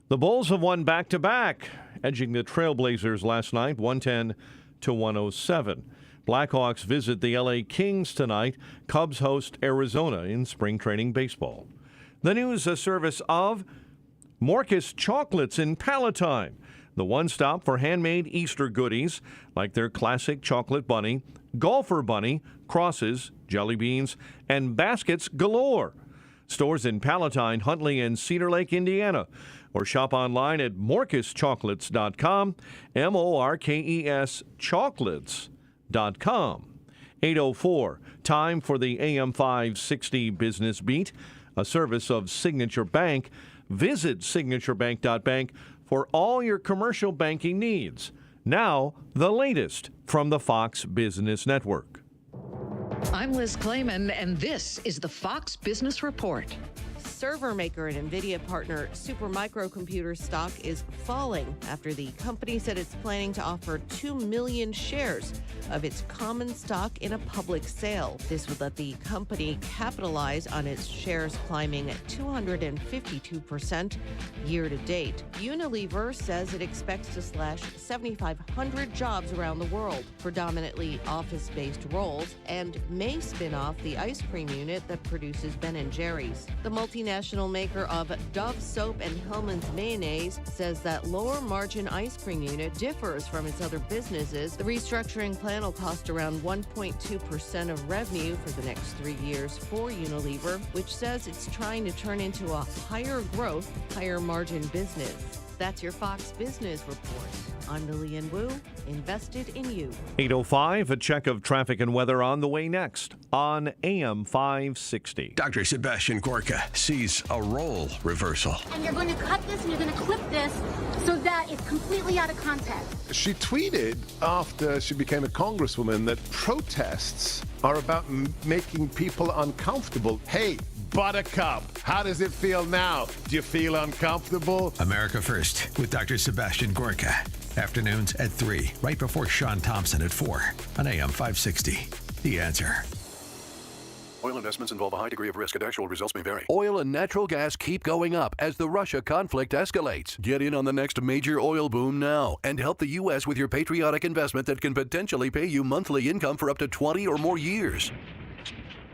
The Bulls have won back-to-back, edging the Trailblazers last night, 110-107. Blackhawks visit the LA Kings tonight. Cubs host Arizona in spring training baseball. The news, a service of Morcus Chocolates in Palatine, the one-stop for handmade Easter goodies like their classic chocolate bunny, golfer bunny, crosses, jelly beans, and baskets galore. Stores in Palatine, Huntley, and Cedar Lake, Indiana, or shop online at morcuschocolates.com, MORKES chocolates.com. 8:04, time for the AM 560 Business Beat, a service of Signature Bank. Visit signaturebank.bank for all your commercial banking needs. Now, the latest from the Fox Business Network. I'm Liz Clayman, and this is the Fox Business Report. Server maker and NVIDIA partner Supermicro Computer stock is falling after the company said it's planning to offer 2 million shares of its common stock in a public sale. This would let the company capitalize on its shares climbing at 252% year to date. Unilever says it expects to slash 7,500 jobs around the world, predominantly office-based roles, and may spin off the ice cream unit that produces Ben & Jerry's. The multinational maker of Dove soap and Hellmann's mayonnaise says that lower margin ice cream unit differs from its other businesses. The restructuring plan will cost around 1.2% of revenue for the next 3 years for Unilever, which says it's trying to turn into a higher growth, higher margin business. That's your Fox Business Report. I'm Lillian Wu, invested in you. 8:05, a check of traffic and weather on the way next on AM 560. Dr. Sebastian Gorka sees a role reversal. And you're going to cut this and you're going to clip this so that it's completely out of context. She tweeted after she became a congresswoman that protests are about making people uncomfortable. Hey, Buttercup, how does it feel now? Do you feel uncomfortable? America First with Dr. Sebastian Gorka. Afternoons at 3, right before Sean Thompson at 4 on AM 560. The Answer. Oil investments involve a high degree of risk and actual results may vary. Oil and natural gas keep going up as the Russia conflict escalates. Get in on the next major oil boom now and help the U.S. with your patriotic investment that can potentially pay you monthly income for up to 20 or more years.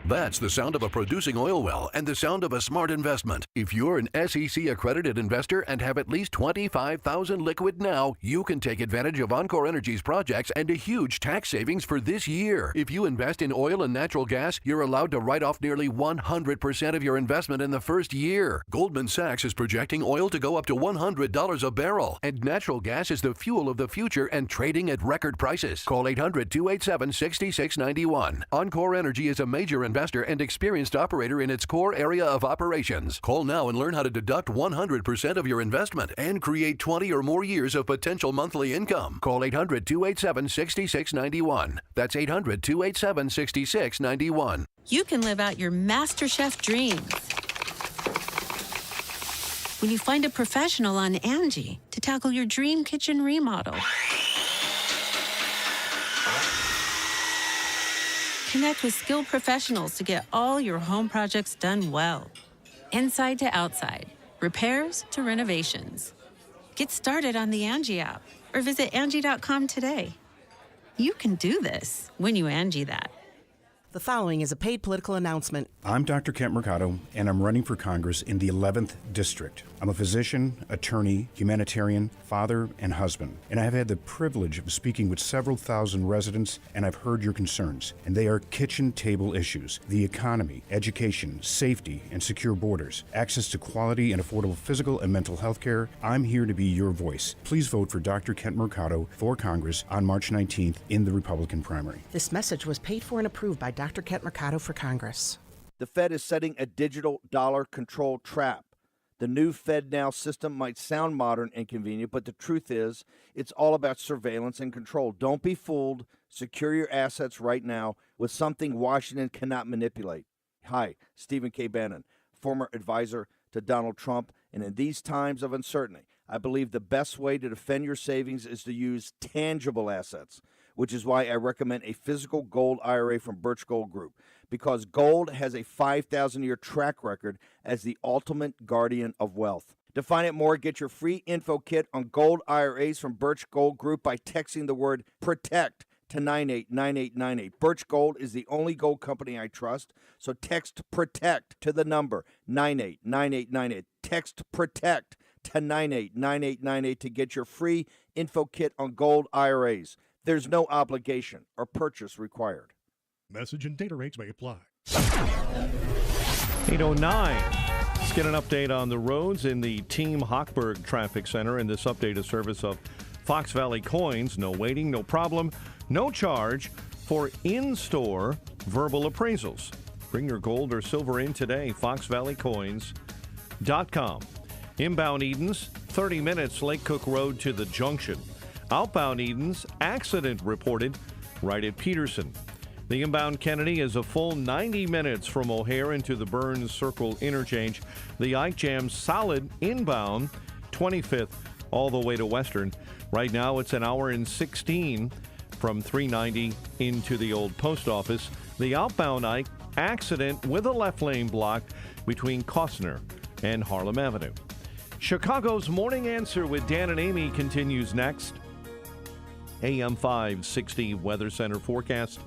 That's the sound of a producing oil well and the sound of a smart investment. If you're an SEC-accredited investor and have at least $25,000 liquid now, you can take advantage of Encore Energy's projects and a huge tax savings for this year. If you invest in oil and natural gas, you're allowed to write off nearly 100% of your investment in the first year. Goldman Sachs is projecting oil to go up to $100 a barrel, and natural gas is the fuel of the future and trading at record prices. Call 800-287-6691. Encore Energy is a major investor and experienced operator in its core area of operations. Call now and learn how to deduct 100% of your investment and create 20 or more years of potential monthly income. Call 800-287-6691. That's 800-287-6691. You can live out your MasterChef dreams when you find a professional on Angie to tackle your dream kitchen remodel. Connect with skilled professionals to get all your home projects done well. Inside to outside, repairs to renovations. Get started on the Angie app or visit Angie.com today. You can do this when you Angie that. The following is a paid political announcement. I'm Dr. Kent Mercado, and I'm running for Congress in the 11th District. I'm a physician, attorney, humanitarian, father, and husband. And I have had the privilege of speaking with several thousand residents, and I've heard your concerns. And they are kitchen table issues: the economy, education, safety, and secure borders, access to quality and affordable physical and mental health care. I'm here to be your voice. Please vote for Dr. Kent Mercado for Congress on March 19th in the Republican primary. This message was paid for and approved by Dr. Kent Mercado for Congress. The Fed is setting a digital dollar control trap. The new FedNow system might sound modern and convenient, but the truth is it's all about surveillance and control. Don't be fooled. Secure your assets right now with something Washington cannot manipulate. Hi, Stephen K. Bannon, former advisor to Donald Trump. And in these times of uncertainty, I believe the best way to defend your savings is to use tangible assets, which is why I recommend a physical gold IRA from Birch Gold Group, because gold has a 5,000-year track record as the ultimate guardian of wealth. To find out more, get your free info kit on gold IRAs from Birch Gold Group by texting the word PROTECT to 989898. Birch Gold is the only gold company I trust, so text PROTECT to the number 989898. Text PROTECT to 989898 to get your free info kit on gold IRAs. There's no obligation or purchase required. Message and data rates may apply. 8:09. Let's get an update on the roads in the Team Hochberg Traffic Center. And this update is service of Fox Valley Coins. No waiting, no problem, no charge for in-store verbal appraisals. Bring your gold or silver in today. FoxValleyCoins.com. Inbound Edens, 30 minutes Lake Cook Road to the junction. Outbound Edens, accident reported right at Peterson. The inbound Kennedy is a full 90 minutes from O'Hare into the Burns Circle interchange. The Ike Jam solid inbound, 25th all the way to Western. Right now it's an hour and 16 from 390 into the old post office. The outbound Ike accident with a left lane blocked between Costner and Harlem Avenue. Chicago's Morning Answer with Dan and Amy continues next. AM 560 Weather Center forecast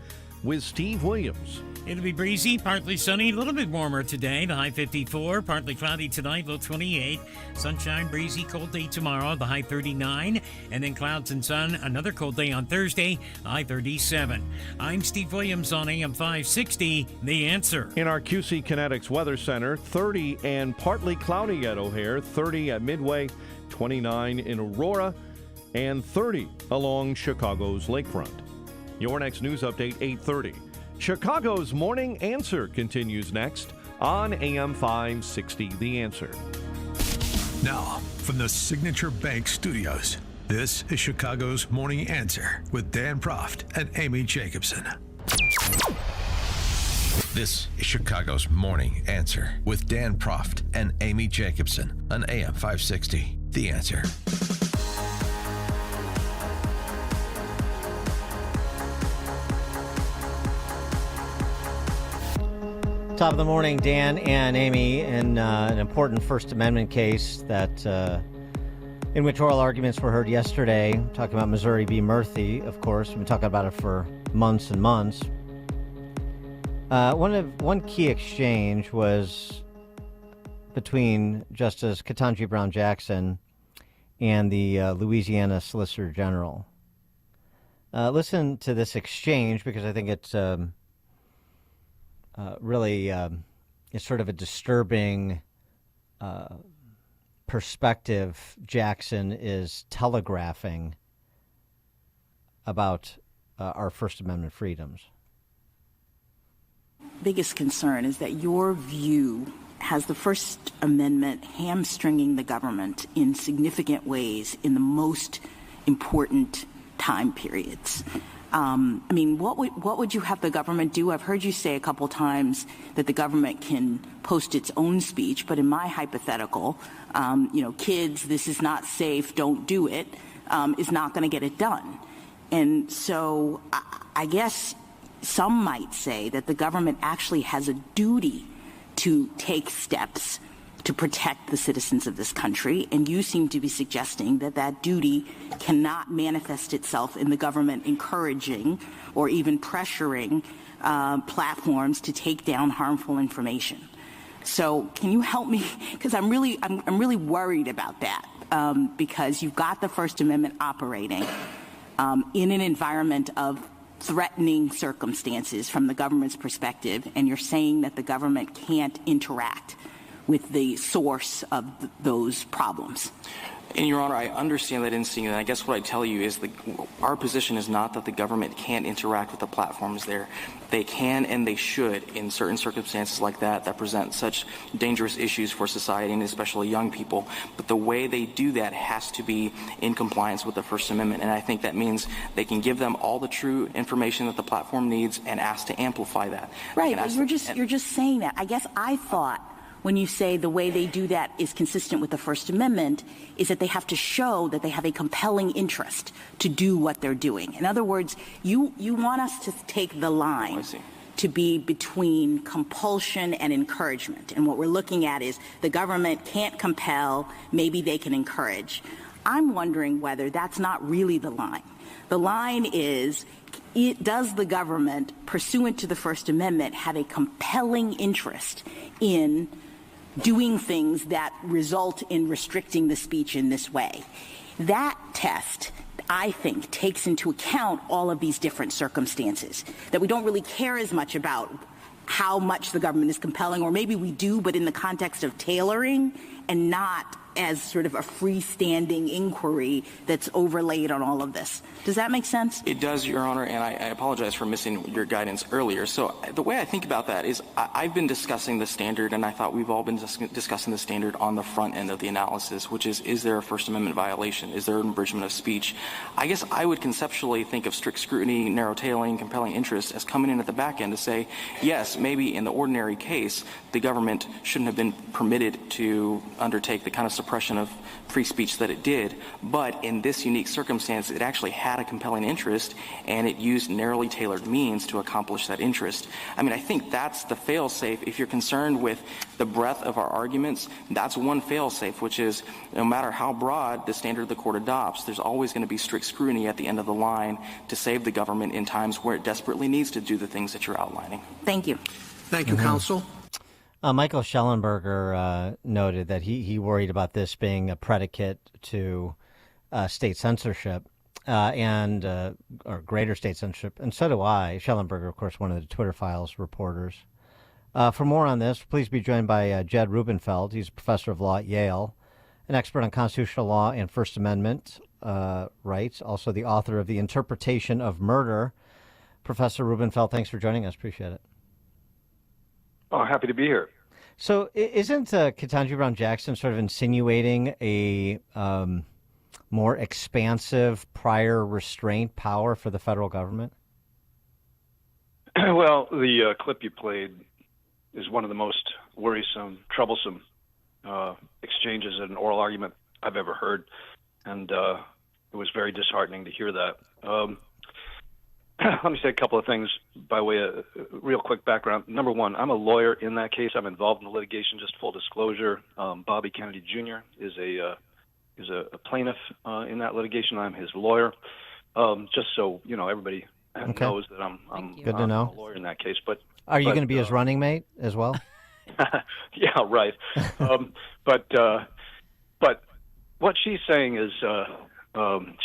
with Steve Williams. It'll be breezy, partly sunny, a little bit warmer today. The high 54, partly cloudy tonight, low 28. Sunshine, breezy, cold day tomorrow, the high 39. And then clouds and sun, another cold day on Thursday, high 37. I'm Steve Williams on AM 560, The Answer. In our QC Kinetics Weather Center, 30 and partly cloudy at O'Hare, 30 at Midway, 29 in Aurora, and 30 along Chicago's lakefront. Your next news update, 8:30. Chicago's Morning Answer continues next on AM 560, The Answer. Now, from the Signature Bank Studios, this is Chicago's Morning Answer with Dan Proft and Amy Jacobson. This is Chicago's Morning Answer with Dan Proft and Amy Jacobson on AM 560, The Answer. Top of the morning, Dan and Amy, in an important First Amendment case that in which oral arguments were heard yesterday, talking about Missouri v. Murphy, of course. We've been talking about it for months and months. One key exchange was between Justice Ketanji Brown Jackson and the Louisiana Solicitor General. Listen to this exchange because I think it's really it's sort of a disturbing perspective Jackson is telegraphing about our First Amendment freedoms. Biggest concern is that your view has the First Amendment hamstringing the government in significant ways in the most important time periods. What would you have the government do? I've heard you say a couple times that the government can post its own speech, but in my hypothetical, kids, this is not safe, don't do it, is not going to get it done. And so I guess some might say that the government actually has a duty to take steps to to protect the citizens of this country, and you seem to be suggesting that that duty cannot manifest itself in the government encouraging or even pressuring platforms to take down harmful information. So can you help me? Because I'm really worried about that, because you've got the First Amendment operating in an environment of threatening circumstances from the government's perspective, and you're saying that the government can't interact with the source of those problems. And, Your Honor, I understand that instinct, and I guess what I tell you is our position is not that the government can't interact with the platforms there. They can and they should in certain circumstances like that present such dangerous issues for society and especially young people. But the way they do that has to be in compliance with the First Amendment, and I think that means they can give them all the true information that the platform needs and ask to amplify that. Right, but you're just saying that. I guess I thought when you say the way they do that is consistent with the First Amendment is that they have to show that they have a compelling interest to do what they're doing. In other words, you want us to take the line to be between compulsion and encouragement. And what we're looking at is the government can't compel, maybe they can encourage. I'm wondering whether that's not really the line. The line is, does the government, pursuant to the First Amendment, have a compelling interest in doing things that result in restricting the speech in this way? That test, I think, takes into account all of these different circumstances, that we don't really care as much about how much the government is compelling, or maybe we do, but in the context of tailoring and not as sort of a freestanding inquiry that's overlaid on all of this. Does that make sense? It does, Your Honor, and I apologize for missing your guidance earlier. So the way I think about that is I've been discussing the standard, and I thought we've all been discussing the standard on the front end of the analysis, which is there a First Amendment violation? Is there an abridgment of speech? I guess I would conceptually think of strict scrutiny, narrow tailing, compelling interest as coming in at the back end to say, yes, maybe in the ordinary case, the government shouldn't have been permitted to undertake the kind of suppression of free speech that it did, but in this unique circumstance, it actually had a compelling interest, and it used narrowly tailored means to accomplish that interest. I mean, I think that's the fail-safe. If you're concerned with the breadth of our arguments, that's one fail-safe, which is no matter how broad the standard the court adopts, there's always going to be strict scrutiny at the end of the line to save the government in times where it desperately needs to do the things that you're outlining. Thank you. Thank you, counsel. Michael Schellenberger noted that he worried about this being a predicate to state censorship or greater state censorship, and so do I. Schellenberger, of course, one of the Twitter Files reporters. For more on this, please be joined by Jed Rubenfeld. He's a professor of law at Yale, an expert on constitutional law and First Amendment rights, also the author of The Interpretation of Murder. Professor Rubenfeld, thanks for joining us. Appreciate it. Oh, happy to be here. So isn't Ketanji Brown Jackson sort of insinuating a more expansive prior restraint power for the federal government? Well, the clip you played is one of the most worrisome, troublesome exchanges in an oral argument I've ever heard, and it was very disheartening to hear that. Let me say a couple of things by way of real quick background. Number one, I'm a lawyer in that case. I'm involved in the litigation. Just full disclosure, Bobby Kennedy Jr. is a plaintiff in that litigation. I'm his lawyer. Just so you know, everybody knows that I'm good to know. A lawyer in that case. But are you going to be his running mate as well? Yeah, right. But what she's saying is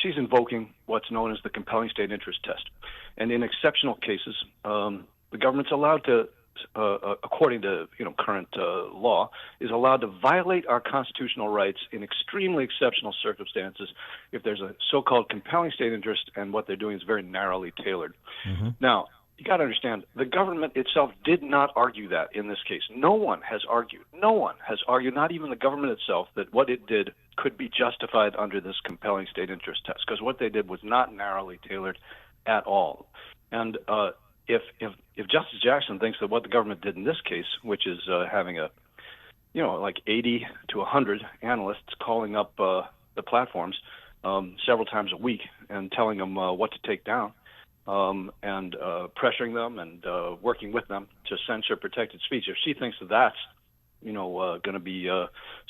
she's invoking what's known as the compelling state interest test. And in exceptional cases, the government's allowed to, according to current law, is allowed to violate our constitutional rights in extremely exceptional circumstances if there's a so-called compelling state interest and what they're doing is very narrowly tailored. Mm-hmm. Now, you got to understand, the government itself did not argue that in this case. No one has argued, not even the government itself, that what it did could be justified under this compelling state interest test, because what they did was not narrowly tailored at all. And if Justice Jackson thinks that what the government did in this case, which is having like 80 to 100 analysts calling up the platforms several times a week and telling them what to take down, and pressuring them and working with them to censor protected speech, if she thinks that that's going to be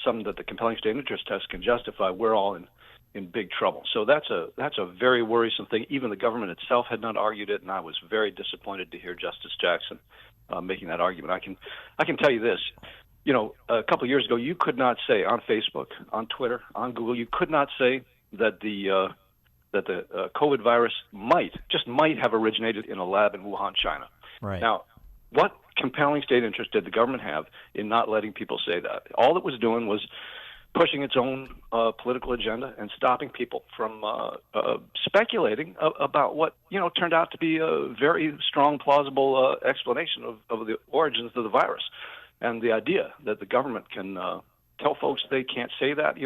something that the compelling state interest test can justify, we're all in big trouble. So that's a very worrisome thing. Even the government itself had not argued it, and I was very disappointed to hear Justice Jackson making that argument. I can tell you this. A couple of years ago, you could not say on Facebook, on Twitter, on Google, you could not say that the COVID virus might have originated in a lab in Wuhan, China. Right. Now, what compelling state interest did the government have in not letting people say that? All it was doing was pushing its own political agenda and stopping people from speculating about what turned out to be a very strong, plausible explanation of the origins of the virus, and the idea that the government can tell folks they can't say that,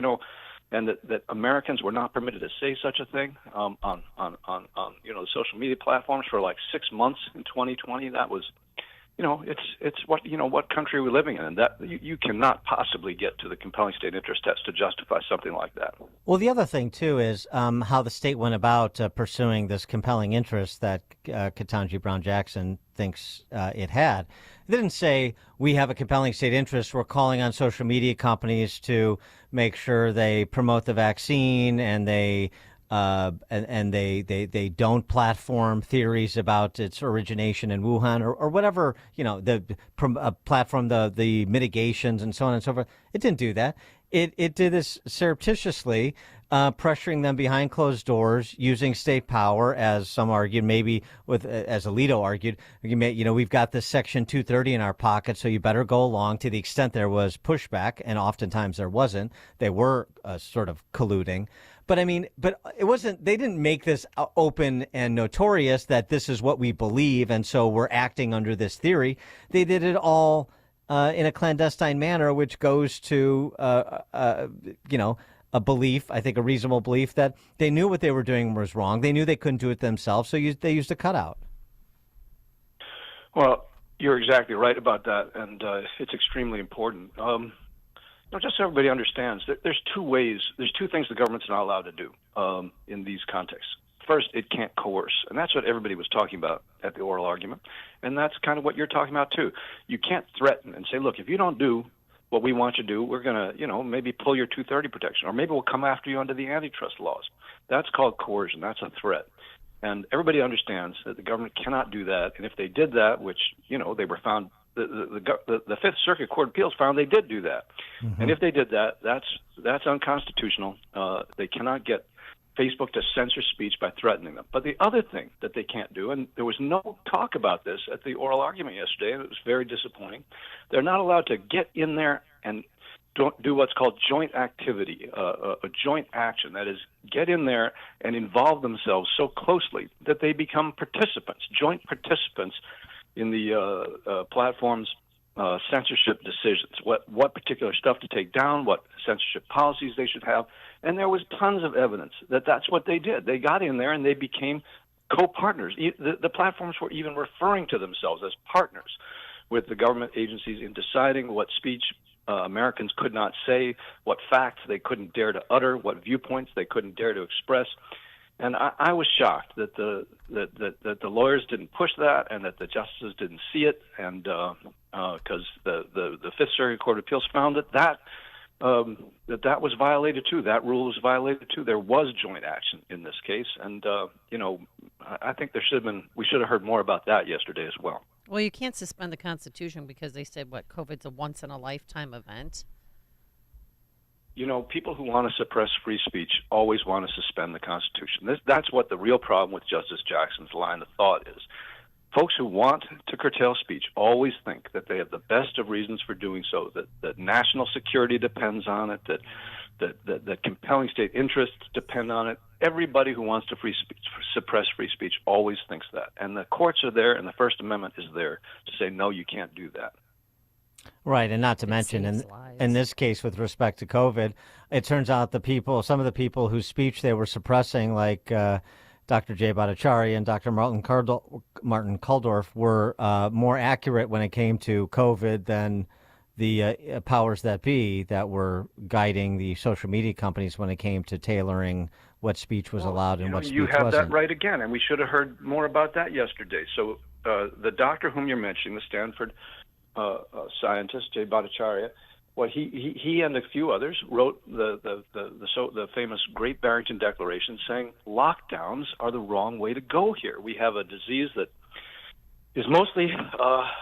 and that Americans were not permitted to say such a thing on the social media platforms for like 6 months in 2020. That was, it's what country are we living in, and that you cannot possibly get to the compelling state interest test to justify something like that. Well, the other thing too is how the state went about pursuing this compelling interest that Ketanji Brown Jackson thinks it had. They didn't say we have a compelling state interest. We're calling on social media companies to make sure they promote the vaccine and they they don't platform theories about its origination in Wuhan or whatever, platform the mitigations and so on and so forth. It didn't do that. It did this surreptitiously, pressuring them behind closed doors, using state power, as some argued, maybe as Alito argued, we've got this Section 230 in our pocket, so you better go along. To the extent there was pushback, and oftentimes there wasn't, they were sort of colluding. But it wasn't, they didn't make this open and notorious that this is what we believe, and so we're acting under this theory. They did it all in a clandestine manner, which goes to, a belief, I think a reasonable belief, that they knew what they were doing was wrong. They knew they couldn't do it themselves, so they used a cutout. Well, you're exactly right about that, and it's extremely important. Just so everybody understands, there's two things the government's not allowed to do in these contexts. First, it can't coerce, and that's what everybody was talking about at the oral argument, and that's kind of what you're talking about too. You can't threaten and say, look, if you don't do what we want you to do, we're going to, maybe pull your 230 protection, or maybe we'll come after you under the antitrust laws. That's called coercion. That's a threat. And everybody understands that the government cannot do that, and if they did that, which, they were found, the Fifth Circuit Court of Appeals found they did do that. Mm-hmm. And if they did that, that's unconstitutional. They cannot get Facebook to censor speech by threatening them. But the other thing that they can't do, and there was no talk about this at the oral argument yesterday, and it was very disappointing, they're not allowed to get in there and do what's called joint activity, a joint action. That is, get in there and involve themselves so closely that they become participants, joint participants in the platform's censorship decisions, what particular stuff to take down, what censorship policies they should have. And there was tons of evidence that that's what they did. They got in there and they became co-partners. The platforms were even referring to themselves as partners with the government agencies in deciding what speech Americans could not say, what facts they couldn't dare to utter, what viewpoints they couldn't dare to express. And I was shocked that the lawyers didn't push that and that the justices didn't see it, and because the Fifth Circuit Court of Appeals found that was violated too. That rule was violated too. There was joint action in this case, and I think we should have heard more about that yesterday as well. Well, you can't suspend the Constitution because they said COVID's a once in a lifetime event. People who want to suppress free speech always want to suspend the Constitution. That's what the real problem with Justice Jackson's line of thought is. Folks who want to curtail speech always think that they have the best of reasons for doing so, that national security depends on it, that compelling state interests depend on it. Everybody who wants to suppress free speech always thinks that. And the courts are there, and the First Amendment is there to say, no, you can't do that. Right, and not to mention, in this case, with respect to COVID, it turns out some of the people whose speech they were suppressing, like Dr. Jay Bhattacharya and Dr. Martin Kulldorff, were more accurate when it came to COVID than the powers that be that were guiding the social media companies when it came to tailoring what speech was allowed and what speech wasn't. You have that right again, and we should have heard more about that yesterday. So the doctor whom you're mentioning, the Stanford scientist, Jay Bhattacharya, what he and a few others wrote the famous Great Barrington Declaration, saying lockdowns are the wrong way to go here. We have a disease that is mostly,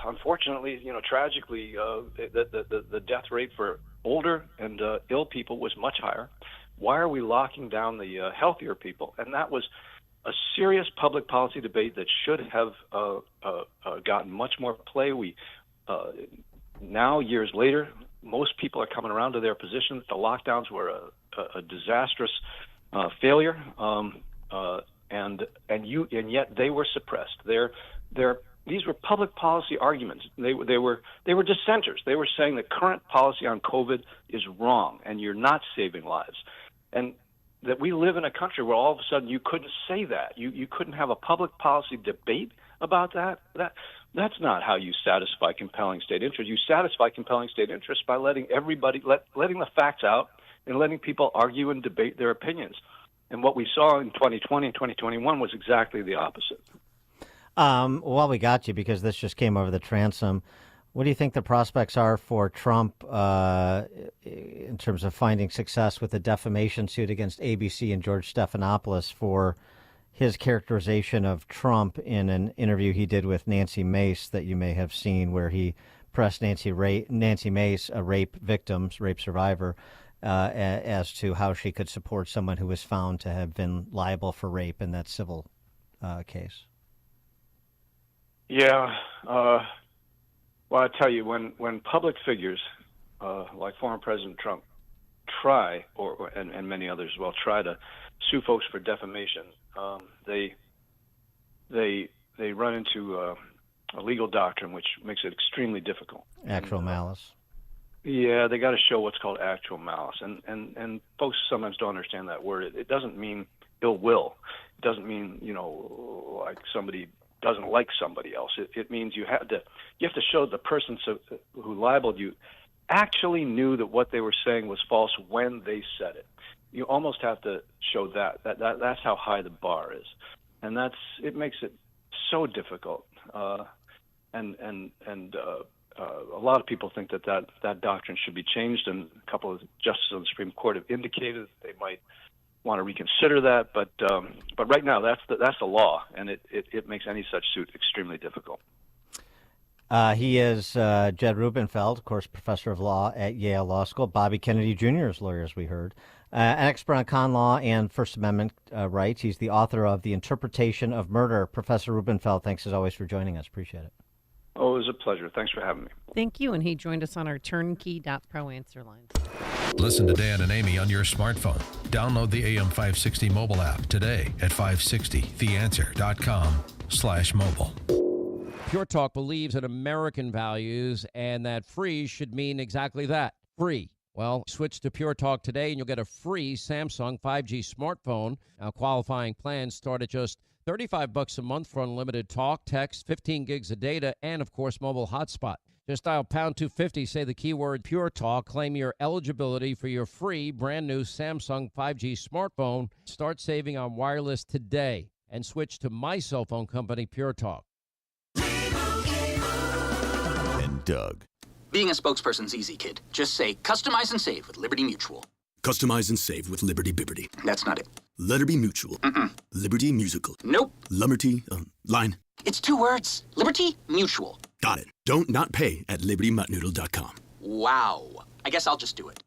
unfortunately, tragically, the death rate for older and ill people was much higher. Why are we locking down the healthier people? And that was a serious public policy debate that should have gotten much more play. Now, years later, most people are coming around to their position that the lockdowns were a disastrous failure, and yet they were suppressed. These were public policy arguments. They were dissenters. They were saying the current policy on COVID is wrong, and you're not saving lives, and that we live in a country where all of a sudden you couldn't say that. You couldn't have a public policy debate about that. That's not how you satisfy compelling state interest. You satisfy compelling state interest by letting letting the facts out and letting people argue and debate their opinions. And what we saw in 2020 and 2021 was exactly the opposite. Well, we got you because this just came over the transom. What do you think the prospects are for Trump in terms of finding success with the defamation suit against ABC and George Stephanopoulos for his characterization of Trump in an interview he did with Nancy Mace that you may have seen, where he pressed Nancy Mace, a rape survivor, as to how she could support someone who was found to have been liable for rape in that civil case? Yeah. Well, I tell you, when public figures like former President Trump try, and many others as well, try to sue folks for defamation, they run into a legal doctrine which makes it extremely difficult. Actual malice. Yeah, they got to show what's called actual malice, and folks sometimes don't understand that word. It doesn't mean ill will. It doesn't mean like somebody doesn't like somebody else. It means you have to show the person who libeled you actually knew that what they were saying was false when they said it. You almost have to show that's how high the bar is, and it makes it so difficult. And a lot of people think that doctrine should be changed, and a couple of justices on the Supreme Court have indicated that they might want to reconsider that. But right now, that's the law, and it makes any such suit extremely difficult. He is Jed Rubenfeld, of course, professor of law at Yale Law School. Bobby Kennedy Jr.'s lawyer, as we heard. An expert on con law and First Amendment rights. He's the author of The Interpretation of Murder. Professor Rubenfeld, thanks as always for joining us. Appreciate it. Oh, it was a pleasure. Thanks for having me. Thank you. And he joined us on our turnkey.pro answer line. Listen to Dan and Amy on your smartphone. Download the AM 560 mobile app today at 560theanswer.com/mobile. Pure Talk believes in American values and that free should mean exactly that, free. Well, switch to Pure Talk today and you'll get a free Samsung 5G smartphone. Now, qualifying plans start at just $35 a month for unlimited talk, text, 15 gigs of data, and, of course, mobile hotspot. Just dial pound 250, say the keyword Pure Talk, claim your eligibility for your free brand new Samsung 5G smartphone. Start saving on wireless today and switch to my cell phone company, Pure Talk. And Doug. Being a spokesperson's easy, kid. Just say, customize and save with Liberty Mutual. Customize and save with Liberty Bibbity. That's not it. Liberty Mutual. Liberty Musical. Nope. Liberty, line. It's 2 words. Liberty Mutual. Got it. Don't not pay at libertymuttnoodle.com. Wow. I guess I'll just do it.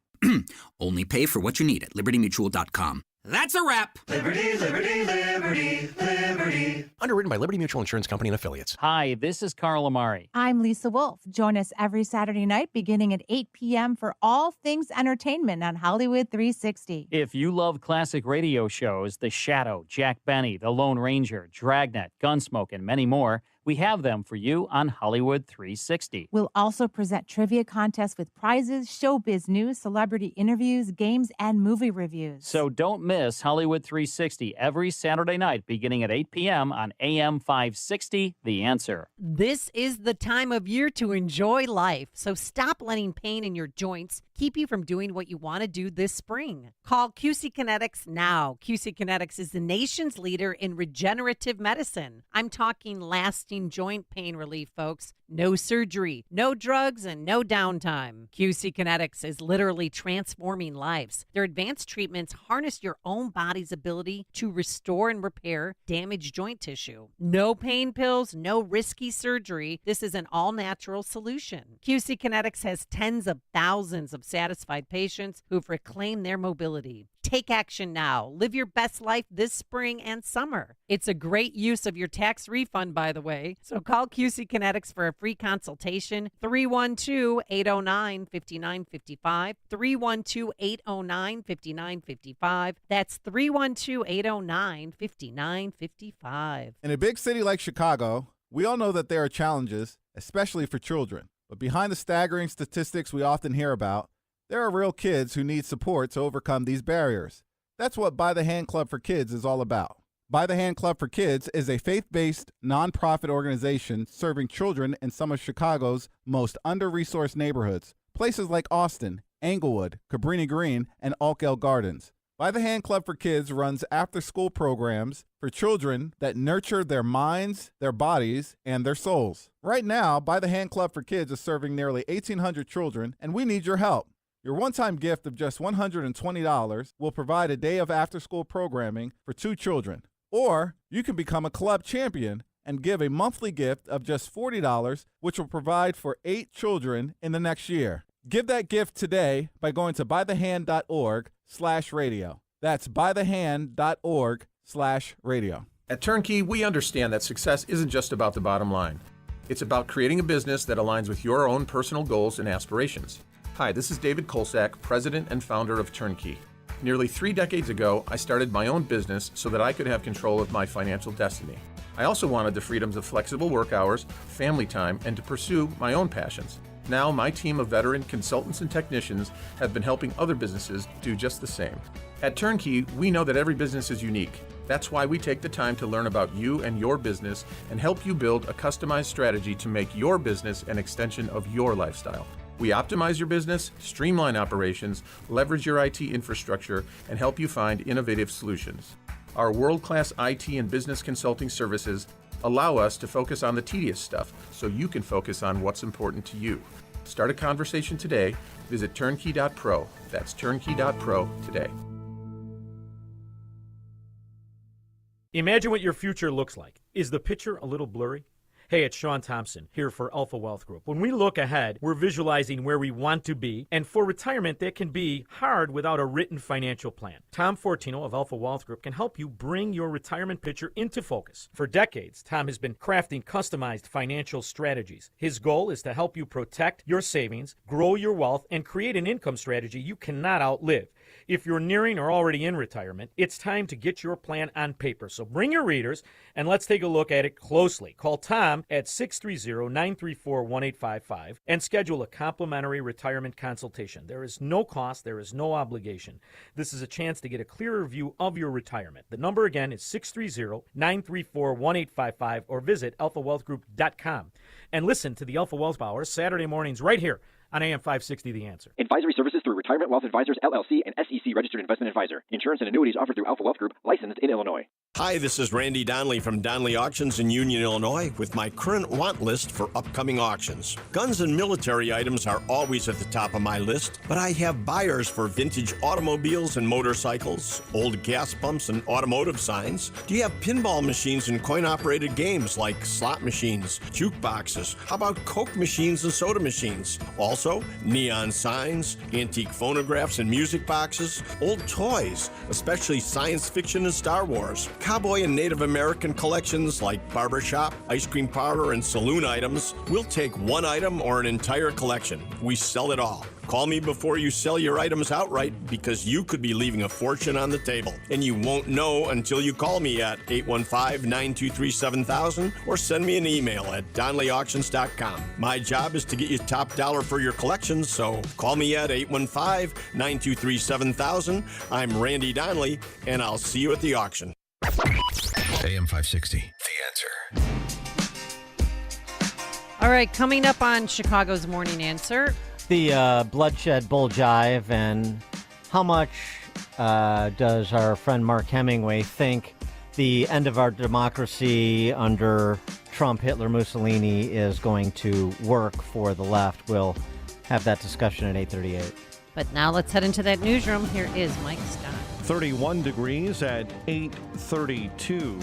Only pay for what you need at libertymutual.com. That's a wrap. Liberty, liberty, liberty, liberty. Underwritten by Liberty Mutual Insurance Company and Affiliates. Hi, this is Carl Amari. I'm Lisa Wolf. Join us every Saturday night beginning at 8 p.m. for all things entertainment on Hollywood 360. If you love classic radio shows, The Shadow, Jack Benny, The Lone Ranger, Dragnet, Gunsmoke, and many more, we have them for you on Hollywood 360. We'll also present trivia contests with prizes, showbiz news, celebrity interviews, games, and movie reviews. So don't miss Hollywood 360 every Saturday night beginning at 8 p.m. on AM 560, The Answer. This is the time of year to enjoy life, so stop letting pain in your joints keep you from doing what you want to do this spring. Call QC Kinetics now. QC Kinetics is the nation's leader in regenerative medicine. I'm talking last lasting joint pain relief, folks. No surgery, no drugs, and no downtime. QC Kinetics is literally transforming lives. Their advanced treatments harness your own body's ability to restore and repair damaged joint tissue. No pain pills, no risky surgery. This is an all-natural solution. QC Kinetics has tens of thousands of satisfied patients who've reclaimed their mobility. Take action now. Live your best life this spring and summer. It's a great use of your tax refund, by the way. So call QC Kinetics for a free consultation. 312-809-5955. 312-809-5955. That's 312-809-5955. In a big city like Chicago, we all know that there are challenges, especially for children. But behind the staggering statistics we often hear about, there are real kids who need support to overcome these barriers. That's what By the Hand Club for Kids is all about. By the Hand Club for Kids is a faith-based, nonprofit organization serving children in some of Chicago's most under-resourced neighborhoods, places like Austin, Englewood, Cabrini Green, and Oakdale Gardens. By the Hand Club for Kids runs after-school programs for children that nurture their minds, their bodies, and their souls. Right now, By the Hand Club for Kids is serving nearly 1,800 children, and we need your help. Your one-time gift of just $120 will provide a day of after-school programming for 2 children. Or you can become a club champion and give a monthly gift of just $40, which will provide for 8 children in the next year. Give that gift today by going to bythehand.org/radio. That's bythehand.org/radio. At Turnkey, we understand that success isn't just about the bottom line. It's about creating a business that aligns with your own personal goals and aspirations. Hi, this is David Kolsak, president and founder of Turnkey. Nearly 3 decades ago, I started my own business so that I could have control of my financial destiny. I also wanted the freedoms of flexible work hours, family time, and to pursue my own passions. Now, my team of veteran consultants and technicians have been helping other businesses do just the same. At Turnkey, we know that every business is unique. That's why we take the time to learn about you and your business and help you build a customized strategy to make your business an extension of your lifestyle. We optimize your business, streamline operations, leverage your IT infrastructure, and help you find innovative solutions. Our world-class IT and business consulting services allow us to focus on the tedious stuff so you can focus on what's important to you. Start a conversation today. Visit turnkey.pro. That's turnkey.pro today. Imagine what your future looks like. Is the picture a little blurry? Hey, it's Sean Thompson here for Alpha Wealth Group. When we look ahead, we're visualizing where we want to be, and for retirement, that can be hard without a written financial plan. Tom Fortino of Alpha Wealth Group can help you bring your retirement picture into focus. For decades, Tom has been crafting customized financial strategies. His goal is to help you protect your savings, grow your wealth, and create an income strategy you cannot outlive. If you're nearing or already in retirement, it's time to get your plan on paper. So bring your readers and let's take a look at it closely. Call Tom at 630-934-1855 and schedule a complimentary retirement consultation. There is no cost. There is no obligation. This is a chance to get a clearer view of your retirement. The number again is 630-934-1855 or visit alphawealthgroup.com. And listen to the Alpha Wealth Hour Saturday mornings right here on AM 560 The Answer. Advisory services through Retirement Wealth Advisors, LLC, and SEC Registered Investment Advisor. Insurance and annuities offered through Alpha Wealth Group, licensed in Illinois. Hi, this is Randy Donnelly from Donnelly Auctions in Union, Illinois, with my current want list for upcoming auctions. Guns and military items are always at the top of my list, but I have buyers for vintage automobiles and motorcycles, old gas pumps and automotive signs. Do you have pinball machines and coin-operated games like slot machines, jukeboxes? How about Coke machines and soda machines? Also, neon signs, antique phonographs and music boxes, old toys, especially science fiction and Star Wars, cowboy and Native American collections like barbershop, ice cream parlor, and saloon items. We'll take one item or an entire collection. We sell it all. Call me before you sell your items outright because you could be leaving a fortune on the table. And you won't know until you call me at 815-923-7000 or send me an email at DonnellyAuctions.com. My job is to get you top dollar for your collections, so call me at 815-923-7000. I'm Randy Donnelly, and I'll see you at the auction. AM 560, The Answer. All right, coming up on Chicago's Morning Answer. The bloodshed bull jive, and how much does our friend Mark Hemingway think the end of our democracy under Trump, Hitler, Mussolini is going to work for the left. We'll have that discussion at 8:38. But now let's head into that newsroom. Here is Mike Scott. 31 degrees at 8:32.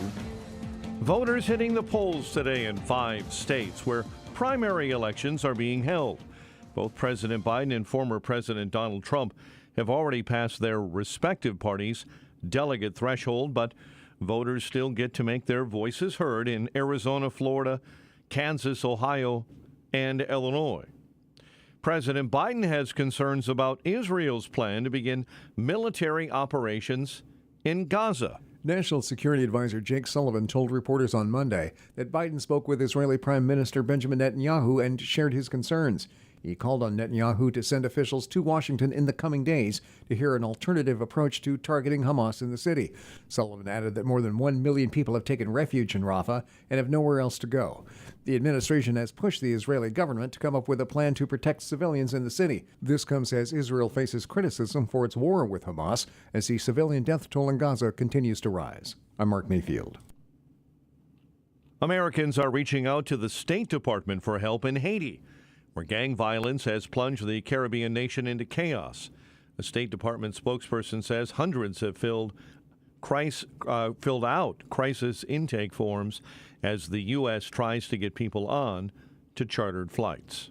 Voters hitting the polls today in 5 states where primary elections are being held. Both President Biden and former President Donald Trump have already passed their respective parties' delegate threshold, but voters still get to make their voices heard in Arizona, Florida, Kansas, Ohio, and Illinois. President Biden has concerns about Israel's plan to begin military operations in Gaza. National Security Advisor Jake Sullivan told reporters on Monday that Biden spoke with Israeli Prime Minister Benjamin Netanyahu and shared his concerns. He called on Netanyahu to send officials to Washington in the coming days to hear an alternative approach to targeting Hamas in the city. Sullivan added that more than 1 million people have taken refuge in Rafah and have nowhere else to go. The administration has pushed the Israeli government to come up with a plan to protect civilians in the city. This comes as Israel faces criticism for its war with Hamas as the civilian death toll in Gaza continues to rise. I'm Mark Mayfield. Americans are reaching out to the State Department for help in Haiti, where gang violence has plunged the Caribbean nation into chaos. A State Department spokesperson says hundreds have filled out crisis intake forms as the U.S. tries to get people on to chartered flights.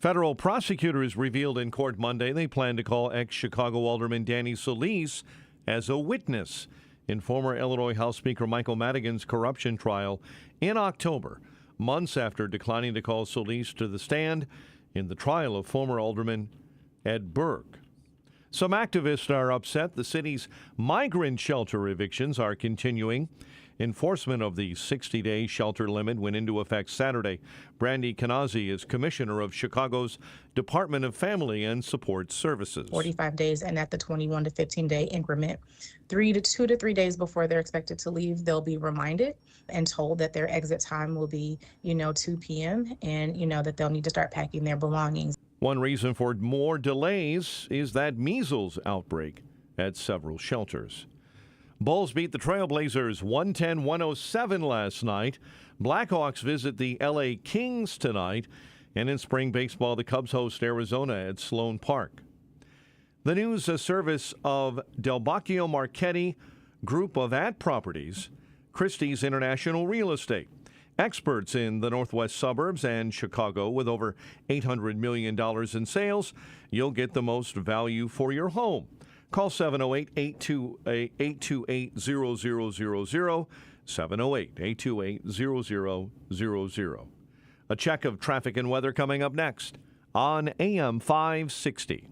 Federal prosecutors revealed in court Monday they plan to call ex-Chicago Alderman Danny Solis as a witness in former Illinois House Speaker Michael Madigan's corruption trial in October, months after declining to call Solis to the stand in the trial of former Alderman Ed Burke. Some activists are upset the city's migrant shelter evictions are continuing. Enforcement of the 60-day shelter limit went into effect Saturday. Brandy Kanazi is commissioner of Chicago's Department of Family and Support Services. 45 days and at the 21 to 15-day increment. 2 to 3 days before they're expected to leave, they'll be reminded and told that their exit time will be, 2 p.m. and, that they'll need to start packing their belongings. One reason for more delays is that measles outbreak at several shelters. Bulls beat the Trailblazers 110-107 last night. Blackhawks visit the L.A. Kings tonight. And in spring baseball, the Cubs host Arizona at Sloan Park. The news a service of Del Bacchio Marchetti Group of ad properties, Christie's International Real Estate. Experts in the northwest suburbs and Chicago with over $800 million in sales. You'll get the most value for your home. Call 708-828-0000, 708-828-0000. A check of traffic and weather coming up next on AM 560.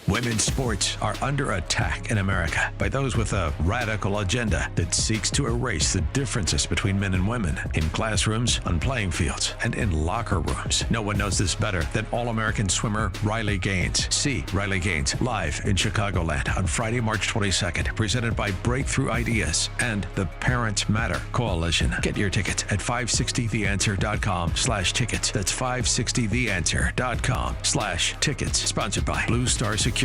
Women's sports are under attack in America by those with a radical agenda that seeks to erase the differences between men and women in classrooms, on playing fields, and in locker rooms. No one knows this better than All-American swimmer Riley Gaines. See Riley Gaines live in Chicagoland on Friday, March 22nd, presented by Breakthrough Ideas and the Parents Matter Coalition. Get your tickets at 560theanswer.com/tickets. That's 560theanswer.com/tickets. Sponsored by Blue Star Security.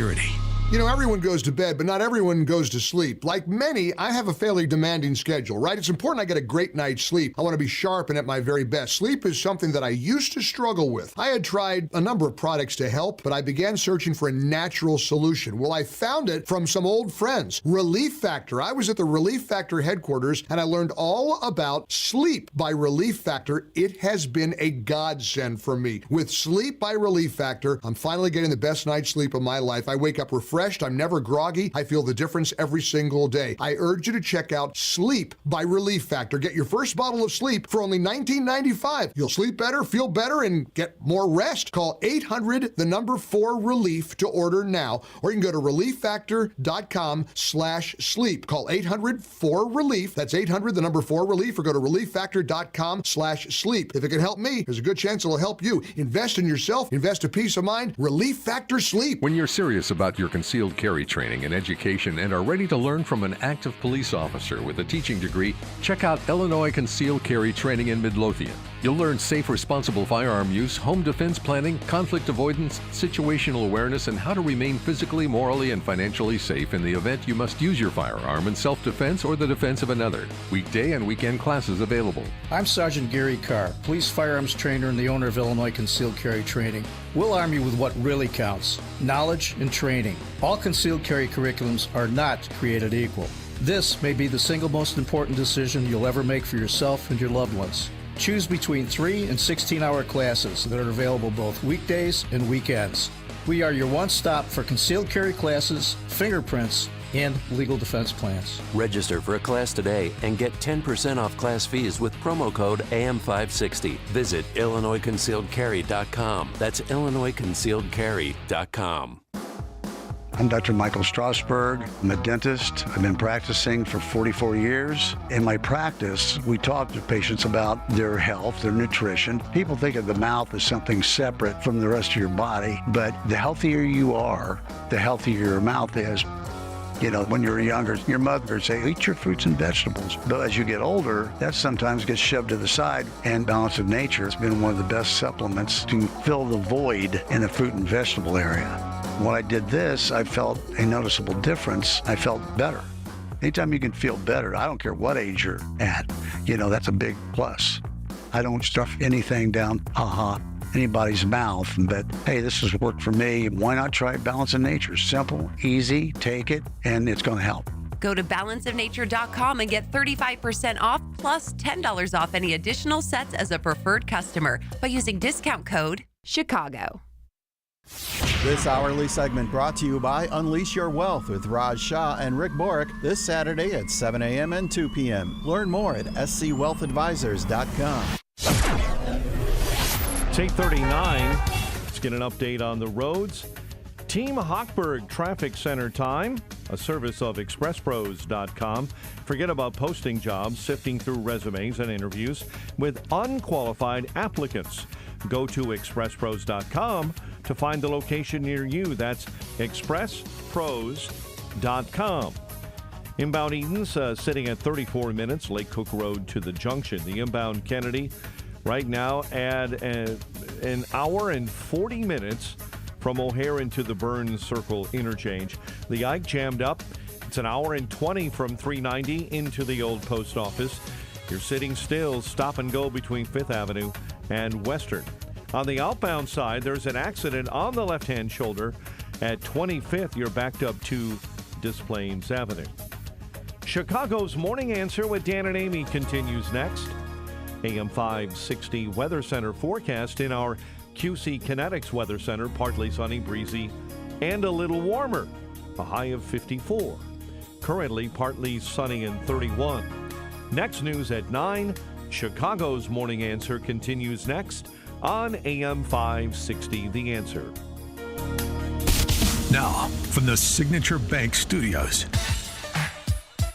Everyone goes to bed, but not everyone goes to sleep. Like many, I have a fairly demanding schedule, right? It's important I get a great night's sleep. I want to be sharp and at my very best. Sleep is something that I used to struggle with. I had tried a number of products to help, but I began searching for a natural solution. Well, I found it from some old friends, Relief Factor. I was at the Relief Factor headquarters, and I learned all about Sleep by Relief Factor. It has been a godsend for me. With Sleep by Relief Factor, I'm finally getting the best night's sleep of my life. I wake up refreshed. I'm never groggy. I feel the difference every single day. I urge you to check out Sleep by Relief Factor. Get your first bottle of Sleep for only $19.95. You'll sleep better, feel better, and get more rest. Call 800-4-RELIEF to order now, or you can go to relieffactor.com/sleep. Call 800-4-RELIEF. That's 800-4-RELIEF, or go to relieffactor.com/sleep. If it can help me, there's a good chance it'll help you. Invest in yourself. Invest a peace of mind. Relief Factor Sleep. When you're serious about your concealed carry training and education and are ready to learn from an active police officer with a teaching degree, check out Illinois Concealed Carry Training in Midlothian. You'll learn safe, responsible firearm use, home defense planning, conflict avoidance, situational awareness, and how to remain physically, morally, and financially safe in the event you must use your firearm in self-defense or the defense of another. Weekday and weekend classes available. I'm Sergeant Gary Carr, police firearms trainer and the owner of Illinois Concealed Carry Training. We'll arm you with what really counts, knowledge and training. All concealed carry curriculums are not created equal. This may be the single most important decision you'll ever make for yourself and your loved ones. Choose between 3 and 16-hour classes that are available both weekdays and weekends. We are your one-stop for concealed carry classes, fingerprints, and legal defense plans. Register for a class today and get 10% off class fees with promo code AM560. Visit IllinoisConcealedCarry.com. That's IllinoisConcealedCarry.com. I'm Dr. Michael Strasberg. I'm a dentist. I've been practicing for 44 years. In my practice, we talk to patients about their health, their nutrition. People think of the mouth as something separate from the rest of your body, but the healthier you are, the healthier your mouth is. You know, when you're younger, your mother would say, eat your fruits and vegetables. But as you get older, that sometimes gets shoved to the side. And Balance of Nature has been one of the best supplements to fill the void in the fruit and vegetable area. When I did this, I felt a noticeable difference. I felt better. Anytime you can feel better, I don't care what age you're at, you know, that's a big plus. I don't stuff anything down, anybody's mouth, but hey, this has worked for me. Why not try Balance of Nature? Simple, easy, take it, and it's going to help. Go to balanceofnature.com and get 35% off plus $10 off any additional sets as a preferred customer by using discount code Chicago. This hourly segment brought to you by Unleash Your Wealth with Raj Shah and Rick Borick this Saturday at 7 a.m. and 2 p.m. Learn more at scwealthadvisors.com. It's 8:39. Let's get an update on the roads. Team Hochberg Traffic Center time, a service of expresspros.com. Forget about posting jobs, sifting through resumes and interviews with unqualified applicants. Go to expresspros.com to find the location near you. That's expresspros.com. Inbound Edens sitting at 34 minutes, Lake Cook Road to the junction. The inbound Kennedy right now at an hour and 40 minutes from O'Hare into the Burns Circle interchange. The Ike jammed up. It's an hour and 20 from 390 into the old post office. You're sitting still, stop and go between 5th Avenue and Western. On the outbound side, there's an accident on the left-hand shoulder at 25th. You're backed up to Des Plaines Avenue. Chicago's Morning Answer with Dan and Amy continues next. AM 560 Weather Center forecast in our QC Kinetics Weather Center. Partly sunny, breezy, and a little warmer. A high of 54. Currently partly sunny and 31. Next news at 9. Chicago's Morning Answer continues next on AM 560 The Answer. Now, from the Signature Bank Studios.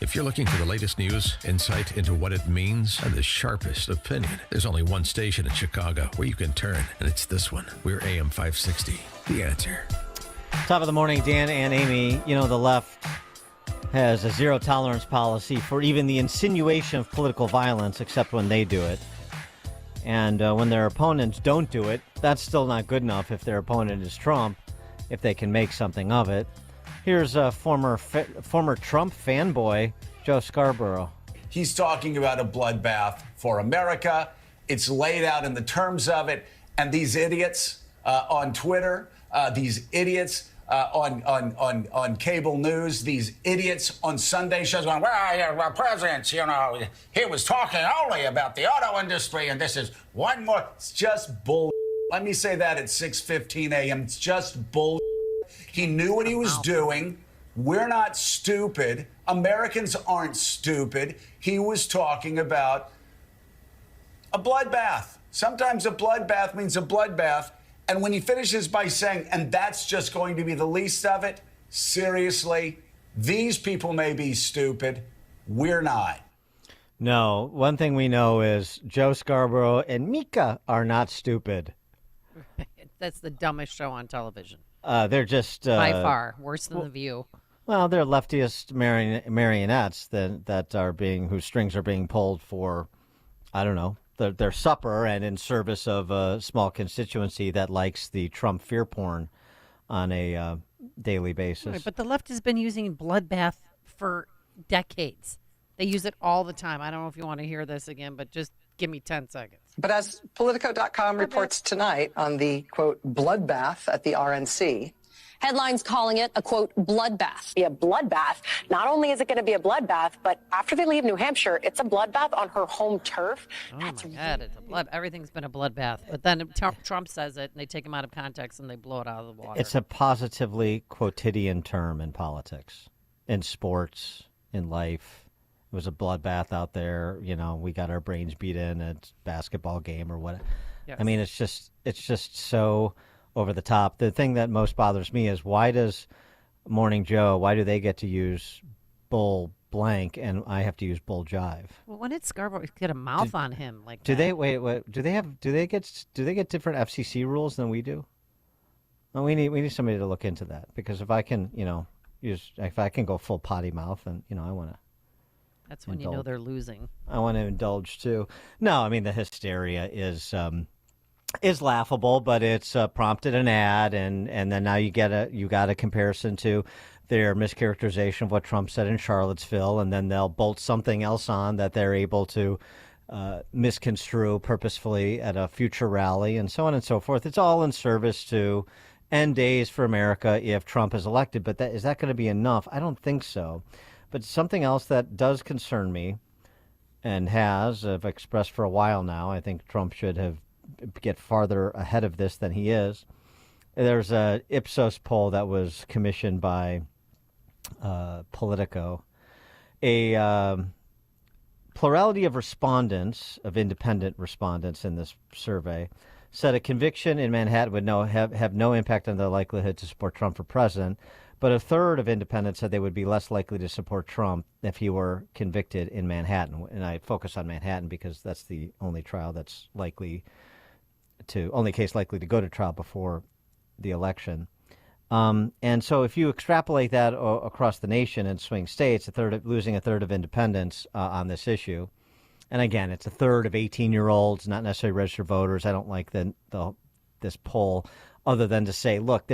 If you're looking for the latest news, insight into what it means, and the sharpest opinion, there's only one station in Chicago where you can turn, and it's this one. We're AM 560, The Answer. Top of the morning, Dan and Amy. You know, the left has a zero tolerance policy for even the insinuation of political violence, except when they do it. And when their opponents don't do it, that's still not good enough if their opponent is Trump, if they can make something of it. Here's a former Trump fanboy, Joe Scarborough. He's talking about a bloodbath for America. It's laid out in the terms of it. And these idiots on Twitter, these idiots on cable news, these idiots on Sunday shows going, well, presidents, you know, he was talking only about the auto industry, and this is one more. It's just bull. Let me say that at 6:15 a.m. It's just bull. He knew what he was doing. We're not stupid. Americans aren't stupid. He was talking about a bloodbath. Sometimes a bloodbath means a bloodbath. And when he finishes by saying, and that's just going to be the least of it, seriously, these people may be stupid. We're not. No, one thing we know is Joe Scarborough and Mika are not stupid. That's the dumbest show on television. They're just by far worse than The View. Well, they're leftist marionettes that are being whose strings are being pulled for, I don't know, their supper and in service of a small constituency that likes the Trump fear porn on a daily basis. Right, but the left has been using bloodbath for decades. They use it all the time. I don't know if you want to hear this again, but just give me 10 seconds. But as Politico.com reports tonight on the, quote, bloodbath at the RNC, Headlines calling it a, quote, bloodbath. Be a bloodbath. Not only is it going to be a bloodbath, but after they leave New Hampshire, it's a bloodbath on her home turf. Oh, my God, it's a blood. Everything's been a bloodbath. But then Trump says it, and they take him out of context, and they blow it out of the water. It's a positively quotidian term in politics, in sports, in life. It was a bloodbath out there. You know, we got our brains beat in at a basketball game or whatever. Yes. I mean, it's just so over the top. The thing that most bothers me is why does Morning Joe, why do they get to use bull blank and I have to use bull jive? Well, when did Scarborough get a mouth on him like Do that? do they get different FCC rules than we do? Well, we need somebody to look into that, because if I can, if I can go full potty mouth, and I want to. That's when you know they're losing. I want to indulge too. No, I mean the hysteria is laughable, but it's prompted an ad, and then now you got a comparison to their mischaracterization of what Trump said in Charlottesville, and then they'll bolt something else on that they're able to misconstrue purposefully at a future rally, and so on and so forth. It's all in service to end days for America if Trump is elected. But is that going to be enough? I don't think so. But something else that does concern me, and I've expressed for a while now, I think Trump should get farther ahead of this than he is. There's a Ipsos poll that was commissioned by Politico. A plurality of respondents, of independent respondents in this survey, said a conviction in Manhattan would have no impact on their likelihood to support Trump for president. But a third of independents said they would be less likely to support Trump if he were convicted in Manhattan. And I focus on Manhattan because that's the only case likely to go to trial before the election. And so if you extrapolate that across the nation and swing states, losing a third of independents on this issue. And again, it's a third of 18-year-olds, not necessarily registered voters. I don't like this poll, other than to say, look,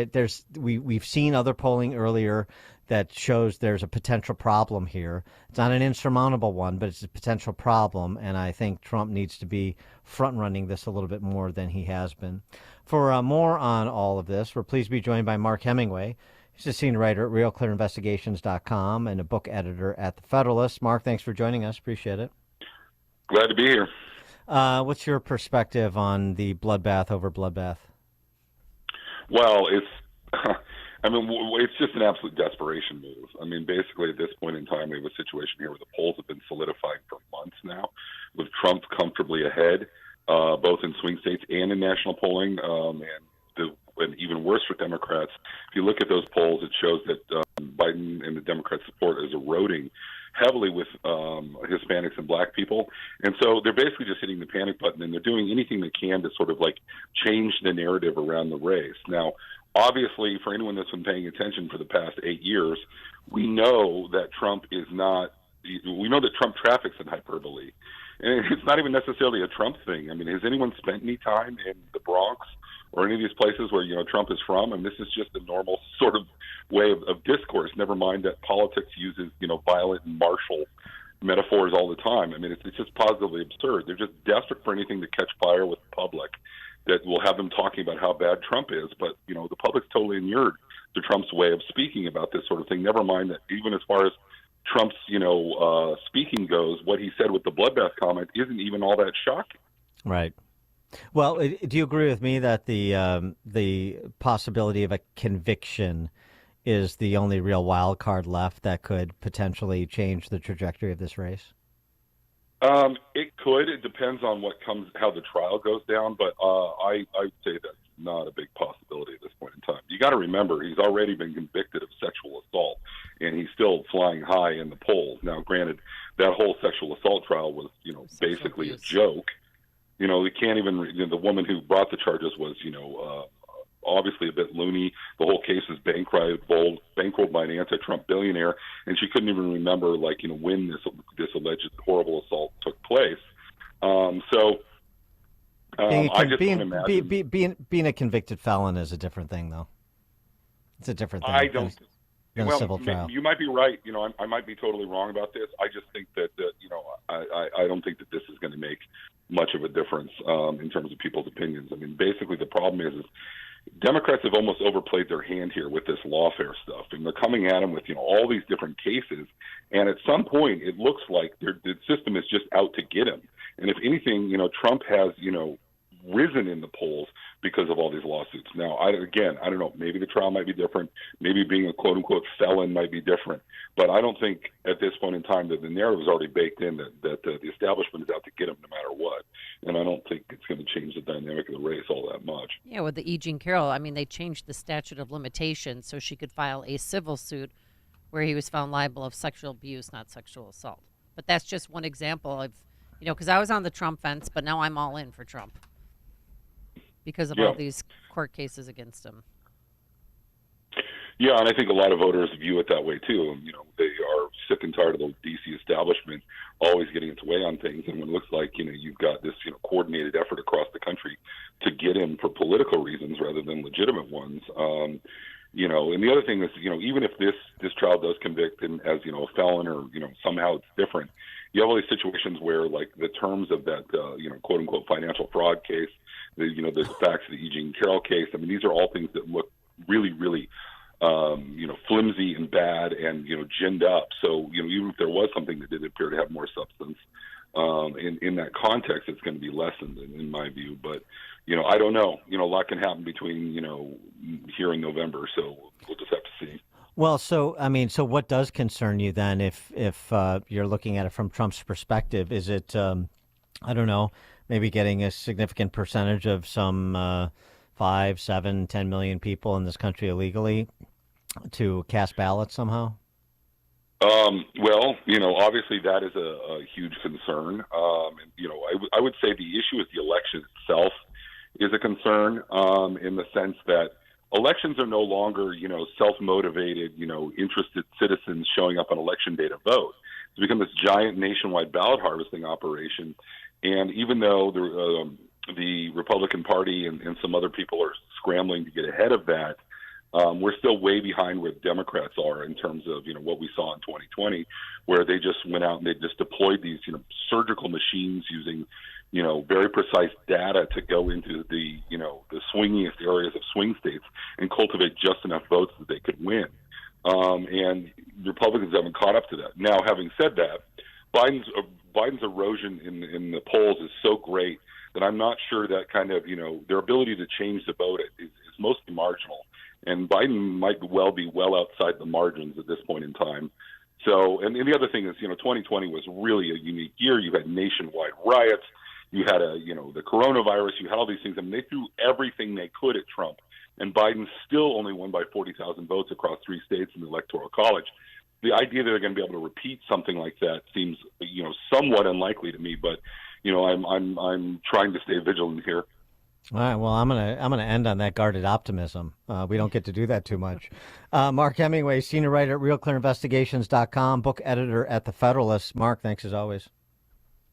we've seen other polling earlier that shows there's a potential problem here. It's not an insurmountable one, but it's a potential problem, and I think Trump needs to be front-running this a little bit more than he has been. For more on all of this, we're pleased to be joined by Mark Hemingway. He's a senior writer at RealClearInvestigations.com and a book editor at The Federalist. Mark, thanks for joining us. Appreciate it. Glad to be here. What's your perspective on the bloodbath over bloodbath? Well, it's just an absolute desperation move. I mean, basically at this point in time, we have a situation here where the polls have been solidifying for months now, with Trump comfortably ahead, both in swing states and in national polling, and even worse for Democrats. If you look at those polls, it shows that Biden and the Democrat support is eroding heavily with Hispanics and black people. And so they're basically just hitting the panic button, and they're doing anything they can to sort of like change the narrative around the race. Now, obviously, for anyone that's been paying attention for the past 8 years, we know that Trump traffics in hyperbole. And it's not even necessarily a Trump thing. I mean, has anyone spent any time in the Bronx or any of these places where, Trump is from? I mean, this is just a normal sort of way of discourse, never mind that politics uses, violent and martial metaphors all the time. I mean, it's just positively absurd. They're just desperate for anything to catch fire with the public that will have them talking about how bad Trump is. But, the public's totally inured to Trump's way of speaking about this sort of thing. Never mind that even as far as Trump's, speaking goes, what he said with the bloodbath comment isn't even all that shocking. Right. Well, do you agree with me that the possibility of a conviction is the only real wild card left that could potentially change the trajectory of this race? It could. It depends on how the trial goes down, but I would say that's not a big possibility at this point in time. You got to remember, he's already been convicted of sexual assault, and he's still flying high in the polls. Now, granted, that whole sexual assault trial was, basically a joke. They can't even. The woman who brought the charges was, obviously a bit loony. The whole case is bankrolled by an anti-Trump billionaire, and she couldn't even remember, when this alleged horrible assault took place. So I just don't imagine. Being a convicted felon is a different thing, though. It's a different thing. I don't. Than Well, a civil trial. you might be right. I might be totally wrong about this. I just think that I don't think that this is going to make much of a difference in terms of people's opinions. I mean, basically, the problem is Democrats have almost overplayed their hand here with this lawfare stuff, and they're coming at them with all these different cases. And at some point, it looks like the system is just out to get him. And if anything, Trump has risen in the polls because of all these lawsuits. Now, I don't know. Maybe the trial might be different. Maybe being a quote-unquote felon might be different. But I don't think at this point in time that the narrative is already baked in that the establishment is out to get him no matter what. And I don't think it's going to change the dynamic of the race all that much. Yeah, with the E. Jean Carroll, I mean, they changed the statute of limitations so she could file a civil suit where he was found liable of sexual abuse, not sexual assault. But that's just one example of, because I was on the Trump fence, but now I'm all in for Trump because of all these court cases against him. Yeah, and I think a lot of voters view it that way too. They are sick and tired of the D.C. establishment always getting its way on things, and when it looks like you've got this coordinated effort across the country to get him for political reasons rather than legitimate ones. And the other thing is, even if this trial does convict him as a felon or somehow it's different, you have all these situations where like the terms of that quote unquote financial fraud case, the facts of the E. Jean Carroll case. I mean, these are all things that look really, really flimsy and bad and ginned up. So even if there was something that did appear to have more substance in that context, it's going to be lessened in my view. But I don't know. A lot can happen between here and November, so we'll just have to see. Well, so what does concern you then, if you're looking at it from Trump's perspective? Is it I don't know, maybe getting a significant percentage of some 5, 7, 10 million people in this country illegally to cast ballots somehow? Well, obviously that is a huge concern. I would say the issue is the election itself is a concern in the sense that elections are no longer, self-motivated, interested citizens showing up on election day to vote. It's become this giant nationwide ballot harvesting operation. And even though the Republican Party and some other people are scrambling to get ahead of that, we're still way behind where the Democrats are in terms of, what we saw in 2020, where they just went out and they just deployed these, surgical machines using, very precise data to go into the swingiest areas of swing states and cultivate just enough votes that they could win. And Republicans haven't caught up to that. Now, having said that, Biden's erosion in the polls is so great that I'm not sure that kind of, their ability to change the vote is mostly marginal. And Biden might well be well outside the margins at this point in time. So, and the other thing is, 2020 was really a unique year. You had nationwide riots. You had the coronavirus. You had all these things. I mean, they threw everything they could at Trump. And Biden still only won by 40,000 votes across 3 states in the Electoral College. The idea that they're going to be able to repeat something like that seems, somewhat unlikely to me. But, I'm trying to stay vigilant here. All right. Well, I'm gonna end on that guarded optimism. We don't get to do that too much. Mark Hemingway, senior writer at RealClearInvestigations.com, book editor at The Federalist. Mark, thanks as always.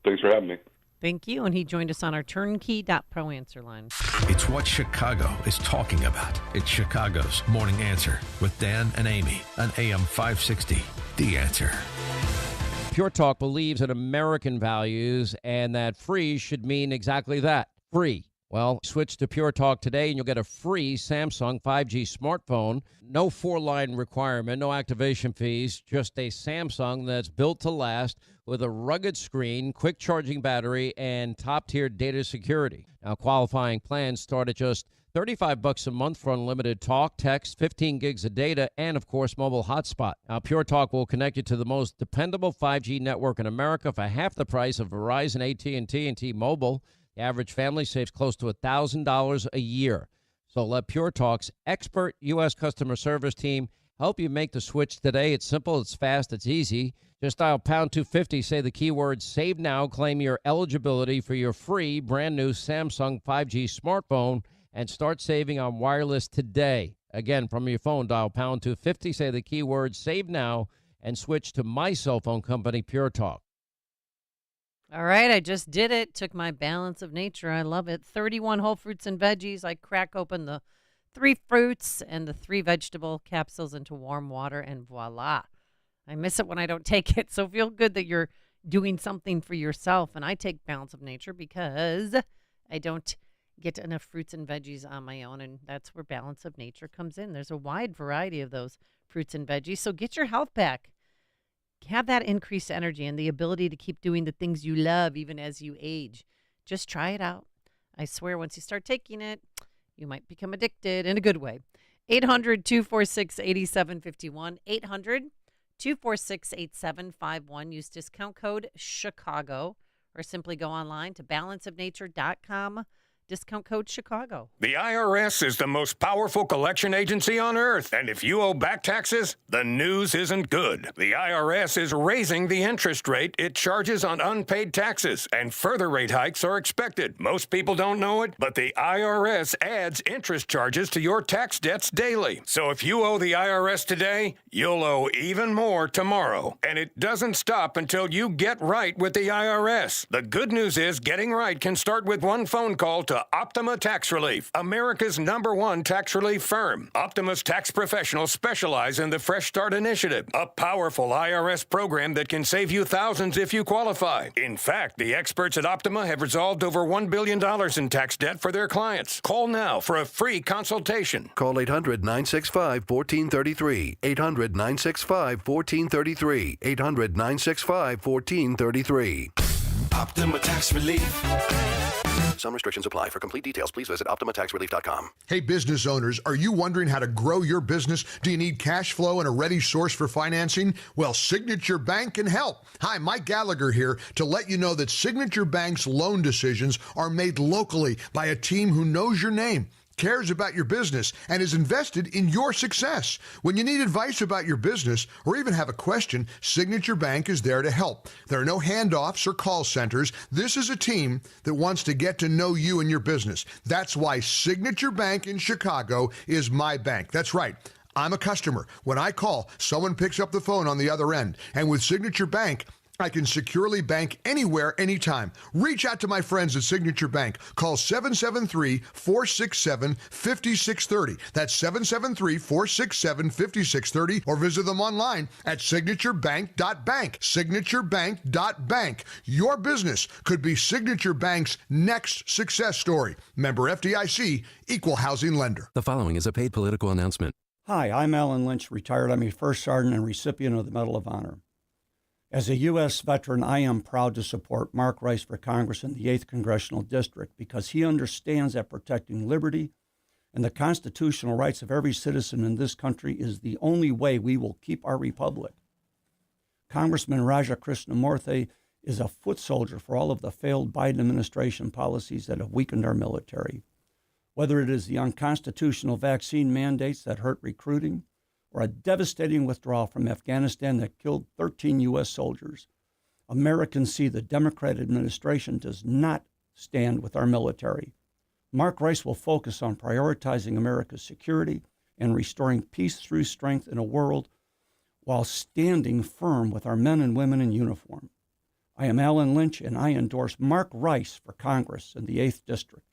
Thanks for having me. Thank you. And he joined us on our turnkey.pro answer line. It's what Chicago is talking about. It's Chicago's Morning Answer with Dan and Amy on AM 560. The Answer. Pure Talk believes in American values and that free should mean exactly that, free. Well, switch to Pure Talk today and you'll get a free Samsung 5G smartphone. No 4-line requirement, no activation fees, just a Samsung that's built to last with a rugged screen, quick charging battery, and top-tier data security. Now, qualifying plans start at just $35 a month for unlimited talk, text, 15 gigs of data, and, of course, mobile hotspot. Now, Pure Talk will connect you to the most dependable 5G network in America for half the price of Verizon, AT&T, and T-Mobile. The average family saves close to $1,000 a year. So let Pure Talk's expert U.S. customer service team help you make the switch today. It's simple, it's fast, it's easy. Just dial pound 250, say the keyword save now, claim your eligibility for your free brand new Samsung 5G smartphone, and start saving on wireless today. Again, from your phone, dial pound 250, say the keyword save now, and switch to my cell phone company, Pure Talk. All right, I just did it. Took my balance of nature. I love it. 31 whole fruits and veggies. I crack open the 3 fruits and the 3 vegetable capsules into warm water, and voila. I miss it when I don't take it. So feel good that you're doing something for yourself. And I take balance of nature because I don't get enough fruits and veggies on my own, and that's where balance of nature comes in. There's a wide variety of those fruits and veggies. So get your health back. Have that increased energy and the ability to keep doing the things you love even as you age. Just try it out. I swear once you start taking it, you might become addicted in a good way. 800-246-8751. 800-246-8751. Use discount code Chicago or simply go online to balanceofnature.com. Discount code Chicago. The IRS is the most powerful collection agency on earth, and if you owe back taxes, the news isn't good. The IRS is raising the interest rate it charges on unpaid taxes, and further rate hikes are expected. Most people don't know it, but the IRS adds interest charges to your tax debts daily. So if you owe the IRS today, you'll owe even more tomorrow. And it doesn't stop until you get right with the IRS. The good news is getting right can start with one phone call to Optima Tax Relief, America's #1 tax relief firm. Optima's tax professionals specialize in the Fresh Start Initiative, a powerful IRS program that can save you thousands if you qualify. In fact, the experts at Optima have resolved over $1 billion in tax debt for their clients. Call now for a free consultation. Call 800-965-1433. 800-965-1433. 800-965-1433. Optima Tax Relief. Some restrictions apply. For complete details, please visit OptimaTaxRelief.com. Hey, business owners, are you wondering how to grow your business? Do you need cash flow and a ready source for financing? Well, Signature Bank can help. Hi, Mike Gallagher here to let you know that Signature Bank's loan decisions are made locally by a team who knows your name, cares about your business, and is invested in your success. When you need advice about your business or even have a question, Signature Bank is there to help. There are no handoffs or call centers. This is a team that wants to get to know you and your business. That's why Signature Bank in Chicago is my bank. That's right. I'm a customer. When I call, someone picks up the phone on the other end. And with Signature Bank, I can securely bank anywhere, anytime. Reach out to my friends at Signature Bank. Call 773-467-5630. That's 773-467-5630. Or visit them online at signaturebank.bank. Signaturebank.bank. Your business could be Signature Bank's next success story. Member FDIC, Equal Housing Lender. The following is a paid political announcement. Hi, I'm Alan Lynch, retired Army First Sergeant and recipient of the Medal of Honor. As a U.S. veteran, I am proud to support Mark Rice for Congress in the 8th Congressional District because he understands that protecting liberty and the constitutional rights of every citizen in this country is the only way we will keep our republic. Congressman Raja Krishnamurthy is a foot soldier for all of the failed Biden administration policies that have weakened our military. Whether it is the unconstitutional vaccine mandates that hurt recruiting, or a devastating withdrawal from Afghanistan that killed 13 U.S. soldiers, Americans see the Democrat administration does not stand with our military. Mark Rice will focus on prioritizing America's security and restoring peace through strength in a world while standing firm with our men and women in uniform. I am Alan Lynch, and I endorse Mark Rice for Congress in the 8th District.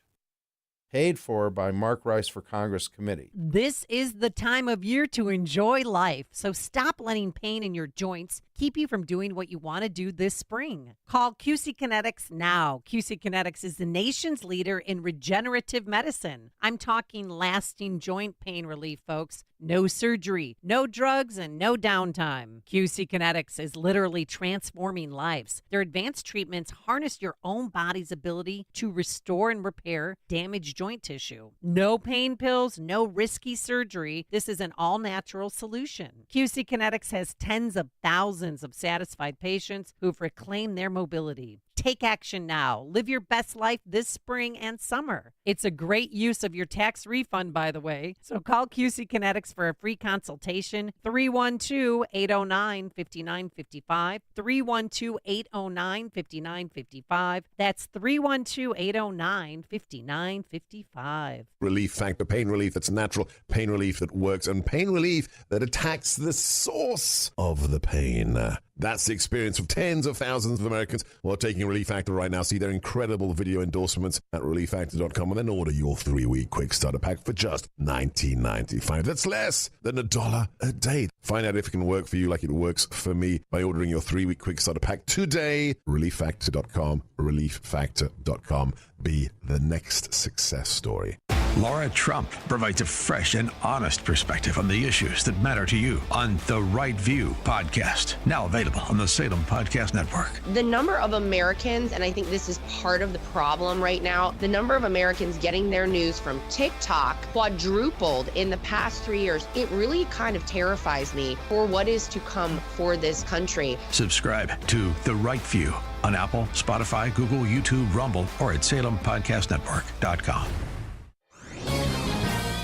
Paid for by Mark Rice for Congress Committee. This is the time of year to enjoy life, so stop letting pain in your joints keep you from doing what you want to do this spring. Call QC Kinetics now. QC Kinetics is the nation's leader in regenerative medicine. I'm talking lasting joint pain relief, folks. No surgery, no drugs, and no downtime. QC Kinetics is literally transforming lives. Their advanced treatments harness your own body's ability to restore and repair damaged joint tissue. No pain pills, no risky surgery. This is an all-natural solution. QC Kinetics has tens of thousands of satisfied patients who've reclaimed their mobility. Take action now. Live your best life this spring and summer. It's a great use of your tax refund, by the way. So call QC Kinetics for a free consultation. 312-809-5955. 312-809-5955. That's 312-809-5955. Relief factor, pain relief that's natural, pain relief that works, and pain relief that attacks the source of the pain. That's the experience of tens of thousands of Americans who are taking Relief Factor right now. See their incredible video endorsements at relieffactor.com and then order your 3-week quick starter pack for just $19.95. That's less than $1 a day. Find out if it can work for you like it works for me by ordering your 3-week quick starter pack today. relieffactor.com, relieffactor.com. Be the next success story. Laura Trump provides a fresh and honest perspective on the issues that matter to you on The Right View podcast, now available on the Salem Podcast Network. The number of Americans, and I think this is part of the problem right now, the number of Americans getting their news from TikTok quadrupled in the past 3 years. It really kind of terrifies me for what is to come for this country. Subscribe to The Right View on Apple, Spotify, Google, YouTube, Rumble, or at SalemPodcastNetwork.com.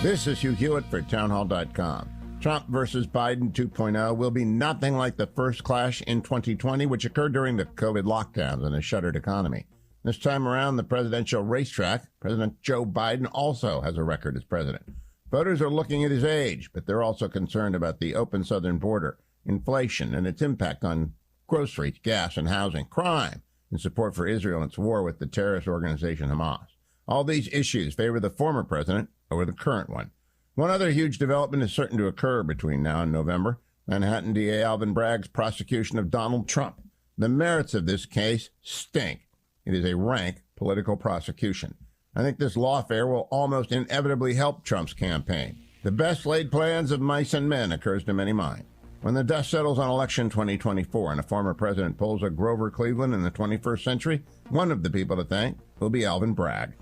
This is Hugh Hewitt for townhall.com. Trump versus Biden 2.0 will be nothing like the first clash in 2020, which occurred during the COVID lockdowns and a shuttered economy. This time around, the presidential racetrack, President Joe Biden also has a record as president. Voters are looking at his age, but they're also concerned about the open southern border, inflation, and its impact on groceries, gas, and housing, crime, and support for Israel in its war with the terrorist organization Hamas. All these issues favor the former president over the current one. One other huge development is certain to occur between now and November: Manhattan DA Alvin Bragg's prosecution of Donald Trump. The merits of this case stink. It is a rank political prosecution. I think this lawfare will almost inevitably help Trump's campaign. The best laid plans of mice and men occurs to many minds. When the dust settles on election 2024 and a former president pulls a Grover Cleveland in the 21st century, one of the people to thank will be Alvin Bragg.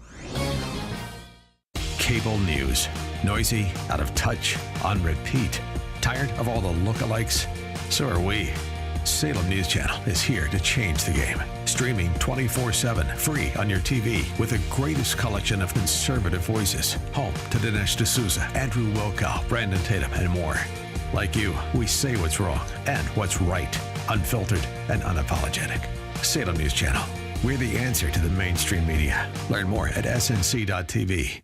Cable news. Noisy, out of touch, on repeat. Tired of all the lookalikes? So are we. Salem News Channel is here to change the game. Streaming 24/7, free on your TV, with the greatest collection of conservative voices. Home to Dinesh D'Souza, Andrew Wilkow, Brandon Tatum, and more. Like you, we say what's wrong and what's right. Unfiltered and unapologetic. Salem News Channel. We're the answer to the mainstream media. Learn more at snc.tv.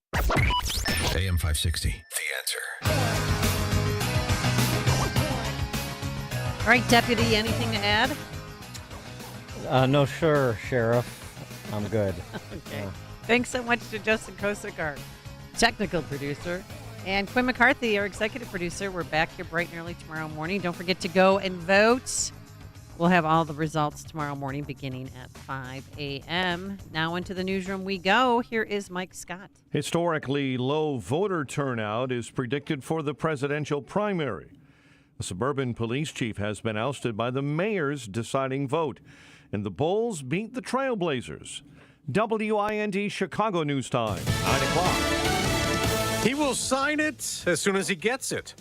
AM 560, The Answer. All right, Deputy, anything to add? No, sure, Sheriff. I'm good. Okay. Thanks so much to Justin Kosick, our technical producer, and Quinn McCarthy, our executive producer. We're back here bright and early tomorrow morning. Don't forget to go and vote. We'll have all the results tomorrow morning beginning at 5 a.m. Now into the newsroom we go. Here is Mike Scott. Historically low voter turnout is predicted for the presidential primary. A suburban police chief has been ousted by the mayor's deciding vote, and the Bulls beat the Trailblazers. WIND Chicago News Time, 9 o'clock. He will sign it as soon as he gets it.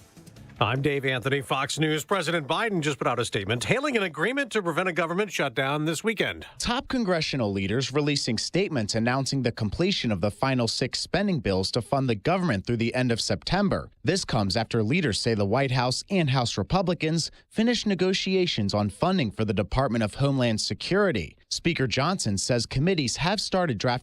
I'm Dave Anthony, Fox News. President Biden just put out a statement hailing an agreement to prevent a government shutdown this weekend. Top congressional leaders releasing statements announcing the completion of the final 6 spending bills to fund the government through the end of September. This comes after leaders say the White House and House Republicans finished negotiations on funding for the Department of Homeland Security. Speaker Johnson says committees have started drafting